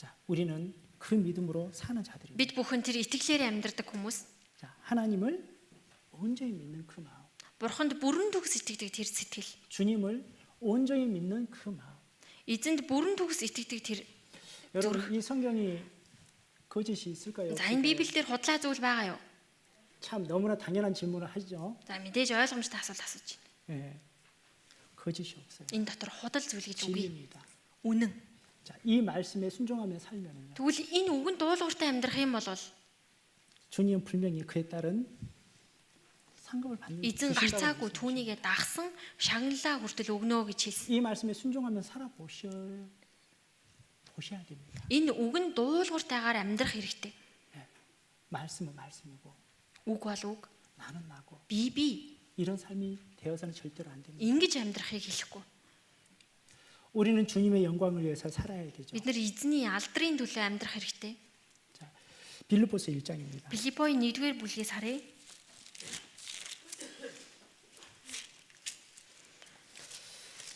자, 우리는 그 믿음으로 사는 자들입니다. Бид бүхэн тэр итгэлээр амьдардаг хүмүүс. 자, 하나님을 온전히 믿는 그 마음, Бурханд бүрэн төгс итгэдэг тэр сэтгэл. 주님을 온전히 믿는 그 마음. Эзэнд бүрэн төгс итгэдэг тэр. 여러분, 이 성경이 거짓이 있을까요? За энэ Библиэлд худлаа зүйл байгаа юу? 참 너무나 당연한 질문을 하죠. За мэдээж ойлгомжтой асуулт асууж байна. 예, 거짓이 없어요. Энэ дотор худал зүйл гэж үгүй. 진리입니다. Үнэн. 자, 이 말씀에 순종하며 살면은요, Тэгвэл энэ үгэнд дуулууртай амьдрах юм бол 주님은 분명히 그에 따른 상급을 받는 эзэн 주신다고 гарцаагүй 말씀하셨어요. түүнийгээ дагсан шагналаа хүртэл өгнө гэж хэлсэн. 이 말씀에 순종하며 살아보셔야 됩니다. Энэ үгэнд дуулууртайгаар амьдрах хэрэгтэй. 말씀은 말씀이고 Үг бол үг. 나는 나고 Би 이런 삶이 되어서는 절대로 안 됩니다. ингэж амьдрахыг хэлэхгүй. 우리는 주님의 영광을 위해서 살아야 되죠. Бид нар эзний алдрын төлөө амьдрах хэрэгтэй. 자, 빌립보서 1장입니다. Филиппои 1-р бүлгээс харъя.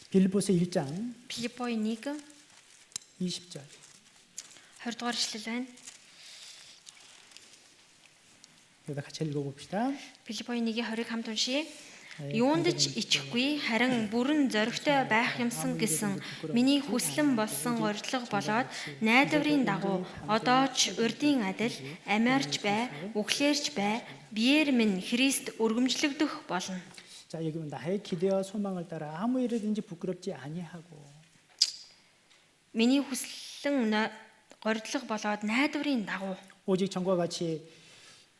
빌립보서 1장 Филиппои 1 20절. 20 дугаар эшлэл байна. 여기다 같이 읽어봅시다. Филиппои 1-20-ыг хамт уншия. Юунд ч ичихгүй, харин бүрэн зоригтой байх юмсан гэсэн миний хүслэн болсон урилга болоод найдварын дагуу одоо ч урдын адил амиарч бай, үхлээрч бай, биеэр минь Христ өргөмжлөгдөх болно. 자, 여기 보면 나의 기대와 소망을 따라 아무 일이든지 부끄럽지 아니하고 Миний хүслэн гордлого болоод найдварын дагуу 오직 전과 같이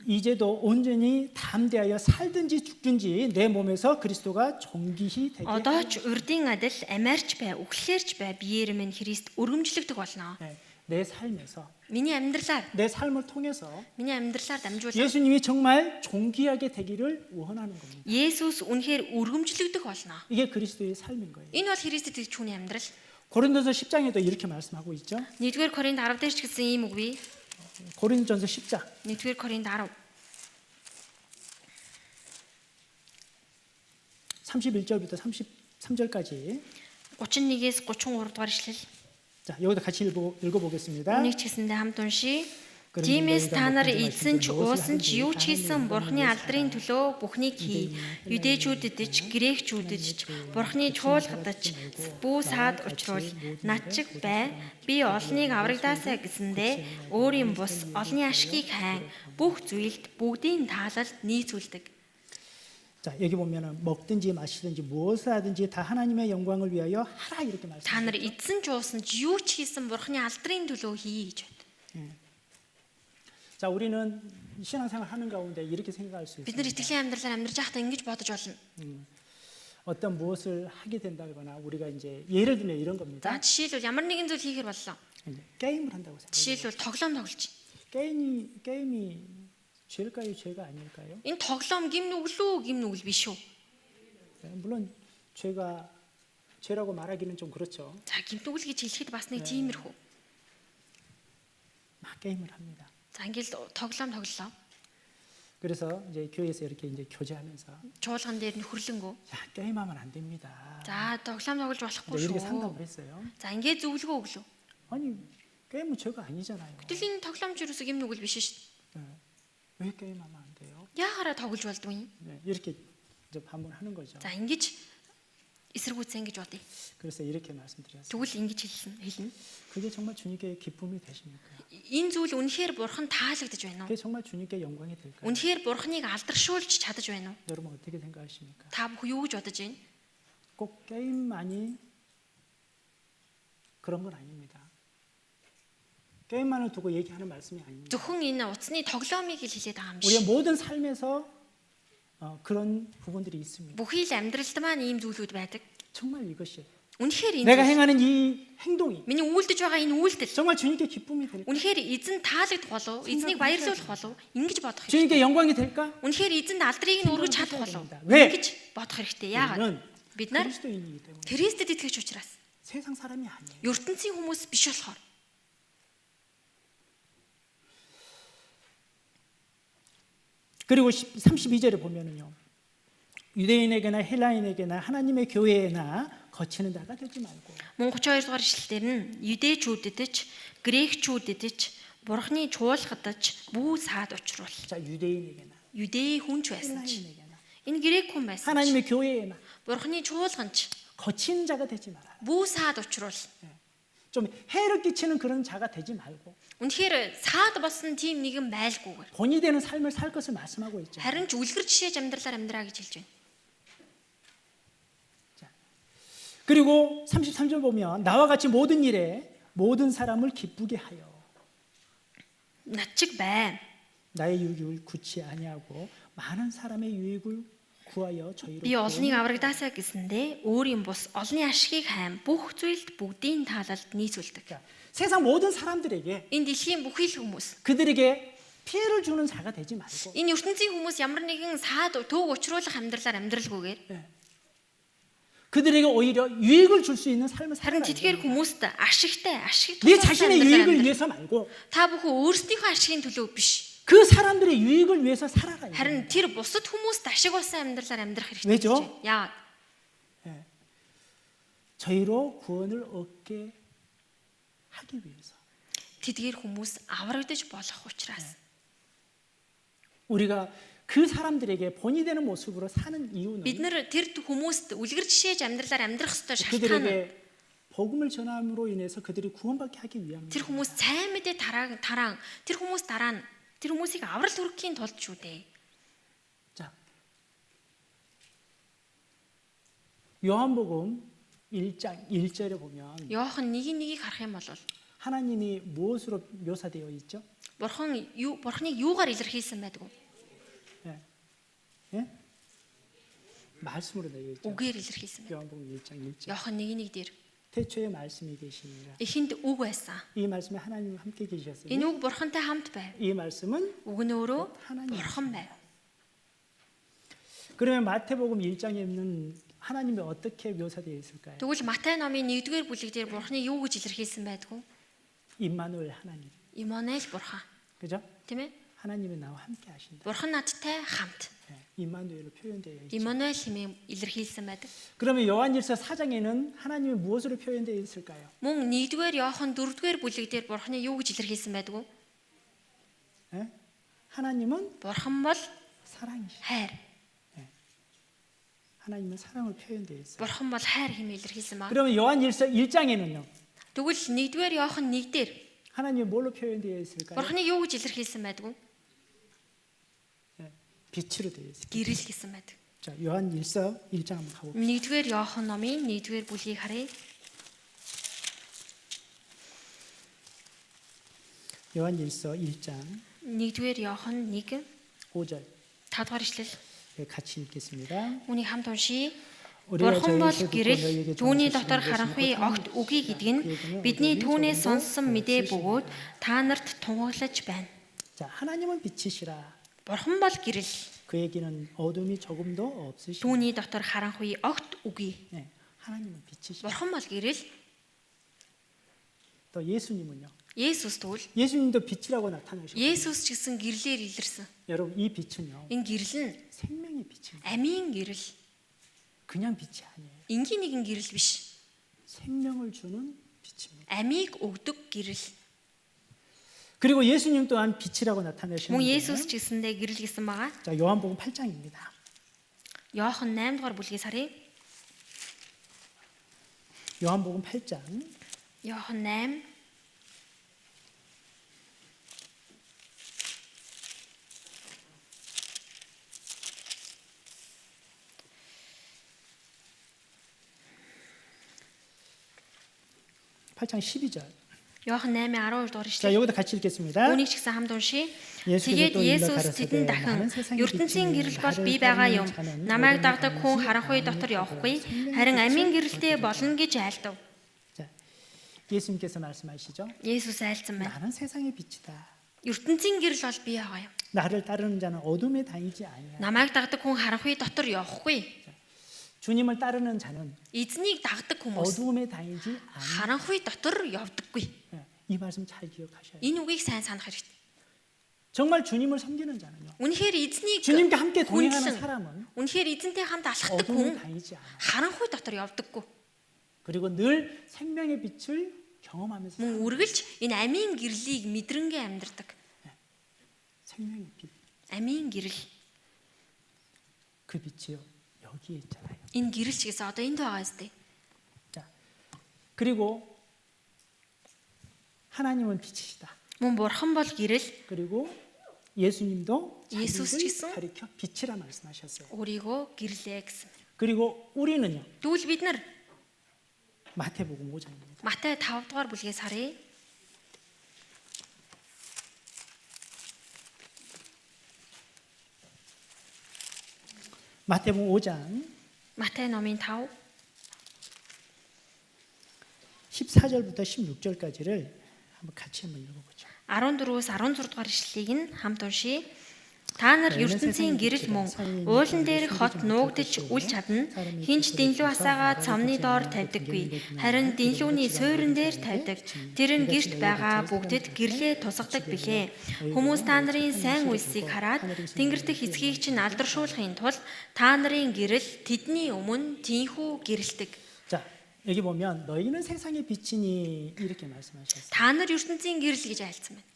이제도 온전히 담대하여 살든지 죽든지 내 몸에서 그리스도가 존귀히 되게 одоо ч урдын адил амиарч бай, үхлээрч бай, биеэр минь Христ өргөмжлөгдөх болно. 내 삶에서 Миний амьдралаар 내 삶을 통해서 дамжуулаад 예수님이 정말 존귀하게 되기를 원하는 겁니다. Есүс үнэхээр өргөмжлөгдөх болно. 이게 그리스도의 삶인 거예요. Энэ бол Христэд итгэж хүний амьдрал. 고린도서 10장에도 이렇게 말씀하고 있죠. 1-р Коринт 10 дээр ч гэсэн ийм үг бий. 고린도전서 10장 1-р Коринт 10 31절부터 33절까지 31-ээс 33 дугаар ишлэл. 자, 여기도 같이 읽어보겠습니다. Үнийг ч гэсэндээ хамт уншия. Тиймээс та нар эзэн ч уусан ч юу ч хийсэн Бурхны алдрын төлөө бүхнийг хий. Юдэчүүдэд ч грекчүүдэд ч Бурхны чуулгадад ч бүү саад учруул. Над чиг бай. Би олныг аврагдаасаа гэсэндээ өөрийн бус олны ашгийг хайн. Бүх зүйлд бүгдийн таалал нийцүүлдэг. 자, 여기 보면은 먹든지 마시든지 무엇을 하든지 다 하나님의 영광을 위하여 하라 이렇게 Та нар 말씀합니다. эзэн жуусан ч юу ч хийсэн бурхны алдрын төлөө хий гэж байна. 자, 우리는 신앙생활 하는 가운데 이렇게 생각할 수 Бид нар 있습니다. итгэлийн амьдралаар амьдарч байхдаа ингэж бодож болно. 어떤 무엇을 하게 된다거나 우리가 이제 예를 들면 이런 За 겁니다. жишээлбэл ямар нэгэн зүйл хийхэр боллоо. 이제 게임을 한다고 생각해요. Жишээлбэл тоглоом тоглож байна. 게임이 죄일까요, 죄가 아닐까요? Энэ тоглоом гим нүглүү, гим нүгэл биш үү? 물론 죄라고 말하기는 좀 그렇죠. За гим нүгэл гэж хэлэхэд бас нэг тиймэрхүү. 막 게임을 합니다. За ингээл тоглоом тоглолоо. 그래서 이제 교회에서 이렇게 이제 교제하면서 Чуулган дээр нөхөрлөнгөө. 야, 게임하면 안 됩니다. За тоглоом тоглож болохгүй 이제 이렇게 шүү. 상담을 했어요. За ингээд зөвлөгөө өглөө. 아니 게임은 죄가 아니잖아요. Гэтэл энэ тоглоомч юусоо гим нүгэл биш шүү. 네. 왜 게임하면 안 돼요? Яагараа тоглож болдгүй юм? 네, 이렇게 이제 반문하는 거죠. За ингэж эсэргүүцэн гэж бодъё. 그래서 이렇게 말씀드렸어요. Тэгвэл ингэж хэлнэ. 그게 정말 주님께 기쁨이 되십니까? Энэ зүйл үнэхээр бурхан таалагдж байна уу? 그게 정말 주님께 영광이 될까요? Үнэхээр бурханыг алдаршуулж чадаж байна уу? 여러분 어떻게 생각하십니까? Та бүхэн юу гэж бодож байна? 꼭 게임만이 그런 건 아닙니다. 게임만을 두고 얘기하는 말씀이 아닙니다. Зөвхөн энэ утасны тоглоомыг л хэлээд байгаа юм 우리의 биш. 모든 삶에서 그런 부분들이 있습니다. Бүхий л амьдралд маань ийм зүйлүүд байдаг. 정말 이것이 Үнэхээр энэ 내가 зүйл- 행하는 이 행동이 миний үйлдэж байгаа энэ үйлдэл 정말 주님께 기쁨이 될까? үнэхээр эзэн таалагдах болов? Эзнийг баярлуулах болов? Ингэж бодох хэрэгтэй. 주님께 영광이 될까? Үнэхээр эзэнд алдрыг нь өргөж чадах болов? 왜? Ингэж бодох хэрэгтэй. Яагаад? 우리는 Бид нар 그리스도인이기 때문에 Христэд итгэж учраас 세상 사람이 아니에요. ертөнцийн хүмүүс биш болохоор. 그리고 32절에 보면은요. 유대인에게나 헬라인에게나 하나님의 교회에나 거치는 자가 되지 말고 Мөн 32 дугаар ишлэлээр нь юдэчүүдэд ч, грекчүүдэд ч, бурхны чуулгадч бүү саад учруул. 자 유대인에게나 Юдэ хүнч байсан ч, 헬라인에게나 энэ грек хүн байсан ч, 하나님의 교회에나 бурхны чуулганч 거치는 자가 되지 말아라. бүү саад учруул. 좀 해를 끼치는 그런 자가 되지 말고 Үнэхээр саад болсон тийм нэгэн байлгүйгээр. 본이 되는 삶을 살 것을 말씀하고 있죠. Харин ч үлгэр жишээж амьдралаар амьдраа гэж хэлж байна. 그리고 33절 보면 나와 같이 모든 일에 모든 사람을 기쁘게 하여 Над чиг бай. 나의 유익을 구치 아니하고 많은 사람의 유익을 구하여 저희로 Би олныг аврагдаасаа гэсэндээ өөрийн бус олны ашигыг хайм бүх зүйлд бүгдийн таалалд нийцүүлдэг. 자, 세상 모든 사람들에게 Энэ дэлхийн бүхий л хүмүүс. 그들에게 피해를 주는 자가 되지 말고 Энэ ертөнцийн хүмүүс ямар нэгэн саад төөг учруулах амьдралаар амьдралгүйгээр 그들에게 오히려 유익을 줄 수 있는 삶을 харин 살아라. тэдгээр хүмүүст ашиг 네 тусгасан 자신의 амьдралаар 유익을 амьдрал. 위해서 말고 Та бүхэн өөрсдийнхөө ашигын төлөө биш. 그 사람들의 유익을 위해서 살아라. Харин тэр бусад хүмүүст ашиг болсон амьдралаар амьдрах хэрэгтэй. 왜죠? гэж байна. Яагаад? 저희로 구원을 얻게 하기 위해서 Тэдгээр хүмүүс аврагдаж болох учраас. 우리가 그 사람들에게 본이 되는 모습으로 사는 이유는 Бид нар тэр хүмүүст үлгэр жишээж амьдралаар амьдрах ёстой шалтгаан нь 그들에게 복음을 전함으로 인해서 그들이 구원받게 하기 위함입니다. тэр хүмүүс сайн мэдээ тарaan тэр хүмүүсийг аврал хүргэхийн тулд шүү дээ. 자, 요한복음 1장 1절에 보면 Йохан нэгийг харах юм бол 하나님이 무엇으로 묘사되어 있죠? бурхныг юугаар илэрхийлсэн байдгүй? 예? 예? 말씀으로 되어 있죠. Үгээр илэрхийлсэн байд. 요한복음 1장 1절. Йохан 1:1 дээр 태초에 말씀이 계시니라. эхэнд үг байсан. 이 말씀에 하나님과 함께 계셨으니 Энэ үг бурхантай хамт байв. 이 말씀은 Үг нь өөрөө 하나님. бурхан байв. 그러면 마태복음 1장에 있는 하나님이 어떻게 묘사되어 있을까요? Тэгвэл Матай номын 1-р бүлэг дээр бурханы юу гэж илэрхийлсэн байдгүй? 임마누엘 하나님. Иммануэл бурхан. 그죠? Тийм ээ? 하나님이 나와 함께 하신다. Бурхан надтай хамт. 임마누엘로 표현되어 있죠. Иммануэл хэмээн илэрхийлсэн байдаг. 그러면 요한일서 4장에는 하나님이 무엇으로 표현되어 있을까요? Мөн 1-р Йохан 4-р бүлэг дээр бурханы юу гэж илэрхийлсэн байдгүй? 예? 하나님은 Бурхан бол 사랑이시. хайр. 하나님은 사랑을 표현되어 있어요. Бурхан бол хайр хэмээн илэрхийлсэн ба. 그러면 요한일서 1장에는요. Тэгвэл 1-р Йохан 1 дээр 하나님이 뭘로 표현되어 있을까요? бурханы юу гэж илэрхийлсэн байдгүй? 빛으로 되어 있어요. Гэрэл гэсэн байдаг. 자, 요한일서 1장 한번 가볼게요. 1-р Иохан номын 1-р бүлгийг харъя. 요한일서 1장 1-р Иохан 1 5절 5-р ишлэл. 같이 읽겠습니다. Үүнийг хамт уншийе. 우리가 Бурхан бол 저희에게 듣고 гэрэл 너희에게 түүний 전하시는 дотор 것은 харанхуй 곧 огт үгүй гэдэг нь бидний түүнээс сонссон мэдээ бөгөөд та нарт тунгаглаж байна. 자, 하나님은 빛이시라. Бурхан бол гэрэл. 그에게는 어둠이 조금도 없으시라. Түүний дотор харанхуй огт үгүй. 네, 하나님은 빛이시라. Бурхан бол гэрэл. 또 예수님은요. Есүс тэгвэл 예수님도 빛이라고 나타나셨어요. Есүс ч гэсэн гэрлээр илэрсэн. 여러분, 이 빛은요. Энэ гэрэл нь 생명의 빛입니다. амийн гэрэл. 그냥 빛이 아니에요. Энгийн нэгэн гэрэл биш. 생명을 주는 빛입니다. Амийг өгдөг гэрэл. 그리고 예수님 또한 빛이라고 Мөн 나타내셨는데. Есүс ч гэсэндээ гэрэл гэсэн байгаа. 자, 요한복음 8장입니다. Иохан 8 дугаар бүлгээс харъя. 요한복음 8장 Иохан 8 8장 12절. Иохан 8:12 дугаар 자, ишлэл. 여기도 같이 읽겠습니다. Үүнийг ч гэсэн хамт уншийе. 예수께서 Тэгээд 또 일러 Есүс 가라사대 тэдэнд дахин 나는 세상의 ертөнцийн 빛이니 гэрэл бол 나를 би байгаа 따르는 юм. 자는 Намайг 어둠에 дагдаг хүн 가지 харанхуй 아니하고 дотор явахгүй. 생명의 Харин 빛을 амийн гэрэлтэй 가지리라. болно гэж айлдав. 자, 예수님께서 말씀하시죠. Есүс айлцсан байна. 나는 세상의 빛이다. ертөнцийн гэрэл бол би байгаа юм. 나를 따르는 자는 어둠에 다니지 아니하. Намайг дагдаг хүн харанхуй дотор явахгүй. 주님을 따르는 자는 Эзнийг дагдаг хүмүүс 어둠에 다니지 않아. харанхуй дотор явдаггүй. 이 말씀 잘 기억하셔야 돼요. Энэ үгийг сайн санах хэрэгтэй. 정말 주님을 섬기는 자는요. Үнэхээр эзнийг 주님과 함께 동행하는 хүндлэн, 사람은 үнэхээр эзэнтэй хамт алхдаг 어둠에 хүн 다니지 않아. харанхуй дотор явдаггүй. 그리고 늘 생명의 빛을 경험하면서 Мөн үргэлж энэ амийн гэрлийг мэдрэнгээ амьдардаг. 생명의 빛. Амийн гэрэл. 그 빛이요. 여기에 있잖아요. Энэ гэрэл ч гэсэн одоо энд байгаа зү. 자, 그리고 하나님은 빛이시다. Мөн бурхан бол гэрэл. 그리고 예수님도 예수스 자기를 지금? 가리켜 빛이라 말씀하셨어요. Өөрийгөө гэрлээ гэсэн. 그리고 우리는요. Тэгвэл бид нар 마태복음 5장입니다. Матай 5 дугаар бүлгээс харъя. 마태복음 5장 Матай номын 5 14절부터 16절까지를 같이 한번 읽어보죠. 14-өөс 16 дугаар ишлэлийг нь хамт уншийе. Та нар ертөнцийн гэрэл мөн уулан дээрх хот нуугдж үл чадна. Хинч дэнлүү асаагаа цамны доор тавьдаггүй. Харин дэнлүүний суурин дээр тавьдаг. Тэр нь гэрт байгаа бүгдэд гэрлээ тусгадаг билээ. Хүмүүс та нарын сайн үйлсийг хараад тэнгэр дэх эцгийг чинь алдаршуулахын тулд та нарын гэрэл тэдний өмнө тийхүү гэрэлдэг. 자, 여기 보면 너희는 세상의 빛이니 이렇게 말씀하셨어요. Та нар ертөнцийн гэрэл гэж айлцсан байна.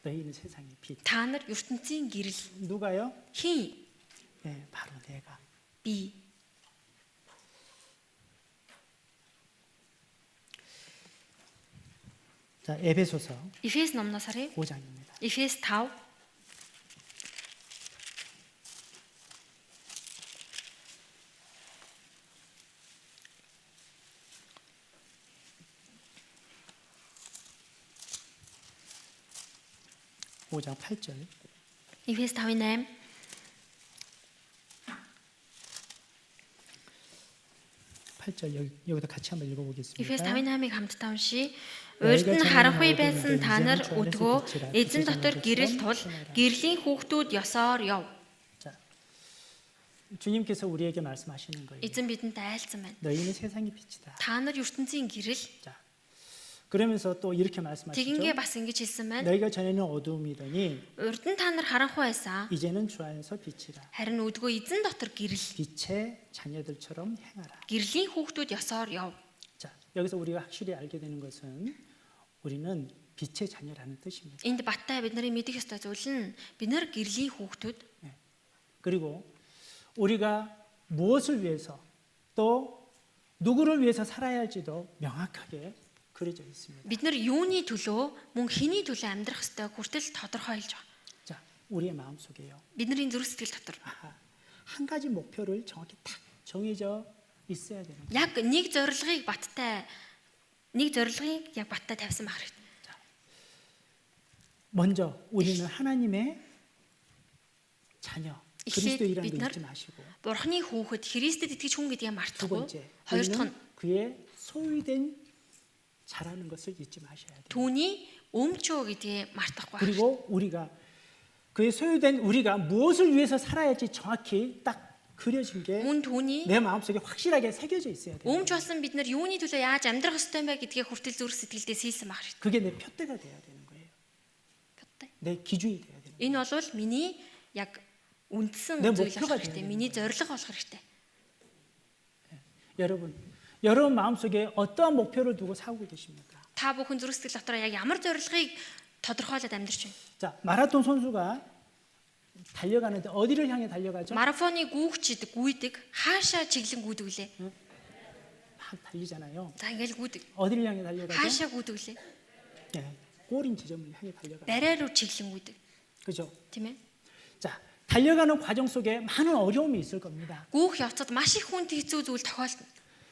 너희는 세상의 빛. Та нар ертөнцийн гэрэл. 누가요? Хин 네, 바로 내가. би. 자, 에베소서 Эфес номноос харъя. 5장입니다. Эфес 5 5장 8절. Эфес 5:8 8절 여기도 같이 한번 읽어보겠습니다. Эфес 5:8-ыг хамтдаа уншийе. Урд нь харанхуй байсан та нар өдгөө эзэн дотор гэрэл тул гэрлийн хүүхдүүд ёсоор яв. 자, 주님께서 우리에게 말씀하시는 거예요. Эзэн бидэнд айлцсан байна. 너희는 세상의 빛이다. Та нар ертөнцийн гэрэл. 자, 그러면서 또 이렇게 말씀하시죠. Тэгингээ бас ингэж хэлсэн байна. 너희가 전에는 어두움이더니 Урд нь та нар харанхуй байсан. 이제는 주 안에서 빛이라. Харин өдгөө эзэн дотор гэрэл. 빛의 자녀들처럼 행하라. Гэрлийн хүүхдүүд ёсоор яв. 자, 여기서 우리가 확실히 알게 되는 것은 우리는 빛의 자녀라는 뜻입니다. Энд баттай бид нарын мэдэх ёстой зүйл нь бид нар гэрлийн хүүхдүүд. 그리고 우리가 무엇을 위해서 또 누구를 위해서 살아야 할지도 명확하게 그려져 있습니다. Бид нар юуны төлөө мөн хэний төлөө амьдрах ёстойг хүртэл тодорхойлж байгаа. 자, 우리의 마음 속에요. бидний зүрх сэтгэл дотор 한 가지 목표를 정확히 딱 정해져 있어야 되는 거예요. яг нэг зорилгыг яг баттай тавьсан байх хэрэгтэй. 먼저 우리는 하나님의 자녀, эхлээд 그리스도이라는 бид 걸 нар 잊지 마시고 Бурхны хүүхэд Христэд итгэж хүн гэдгийг 두 мартахгүй. 번째, Хоёр дахь 우리는 нь 그의 소유된 자라는 것을 잊지 마셔야 돼요. түүний өмчөө гэдгийг мартахгүй. 그리고 우리가 그의 소유된 우리가 무엇을 위해서 살아야지 정확히 딱 그려진 게 Мөн түүний 내 마음속에 확실하게 새겨져 있어야 돼요. өмч болсон бид нар юуны төлөө яаж амьдрах ёстой юм бэ гэдгийг хүртэл зүрх сэтгэлдээ хийсэн байх хэрэгтэй. 그게 내 표대가 돼야 되는 거예요. 내 기준이 돼야 되는 거예요. Энэ бол миний яг үндсэн 내 зүйл 목표가 болох хэрэгтэй. 돼야 Миний зорилго болох хэрэгтэй. 여러분 마음속에 어떠한 목표를 두고 살고 계십니까? Та бүхэн зүрх сэтгэл дотор яг ямар зорилгыг тодорхойлоод амьдарч байна. 자, 마라톤 선수가 달려가는데 어디를 향해 달려가죠? Марафоны гүйгчид гүйдэг хаашаа чиглэн гүйдэг лээ. 막 달리잖아요. За ингээл гүйдэг. 어디를 향해 달려가죠? Хаашаа гүйдэг лээ. 예, 꼬린 지점을 향해 달려가요. Барай руу чиглэн гүйдэг. 그죠? Тийм ээ. 자, 달려가는 과정 속에 많은 어려움이 있을 겁니다. Гүйх явцад маш их хүнд хэцүү зүйл тохиолдно.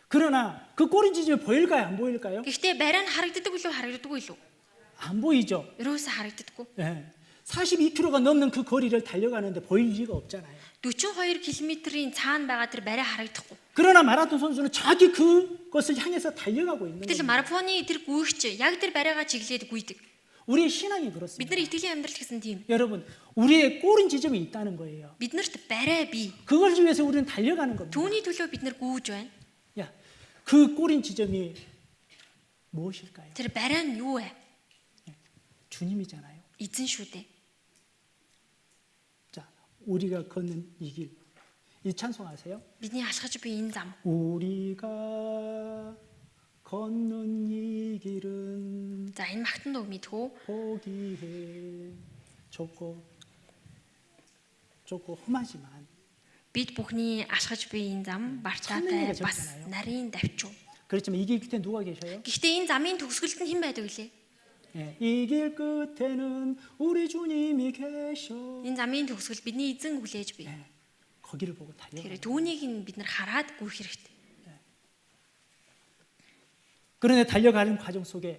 그러나 그 꼬린 지점이 보일까요? 안 보일까요? Гэхдээ барай нь харагддаг үлээ харагддаггүй юу? 안 보이죠. Ерөөсөө харагддаггүй. 예, 42km가 넘는 그 거리를 달려가는데 보일 리가 없잖아요. 42 км-ийн цаана байгаа тэр барай харагдахгүй. 그러나 마라톤 선수는 정확히 그것을 향해서 달려가고 있는 Гэтэл 거예요. марафоны тэр гүйгч яг тэр барайгаа чиглээд гүйдэг. 우리의 신앙이 Бид 그렇습니다. нар итгэлийн амьдрал гэсэн тийм. 여러분, 우리의 꼬린 지점이 있다는 거예요. Биднэрт барай бий. 그걸 위해서 우리는 달려가는 겁니다. Түүний төлөө бид нар гүйж байна. 야, 그 꼬린 지점이 무엇일까요? Тэр барай нь юу вэ? 주님이잖아요. Эзэн шүү дээ. 자, 우리가 걷는 이 길, 이 찬송 아세요? Бидний алхаж буй энэ зам. 우리가 걷는 이 길은 За энэ магтан дуу мэдхүү. 보기에 좁고 험하지만 Бид бүхний алхаж буй энэ зам Санаагаа бартаатай бас 적잖아요. нарийн давчуу. 그렇지만 이 길 끝에 누가 계셔요? Гэхдээ энэ замын төгсгөлд нь хэн байдаг вүлээ? 예, 이 길 끝에는 우리 주님이 계셔. Энэ замын төгсгөл бидний эзэн хүлээж бий. 예, 거기를 보고 달려. Тэгэхээр түүнийг нь бид нар хараад гүйх хэрэгтэй. 그런데 달려가는 과정 속에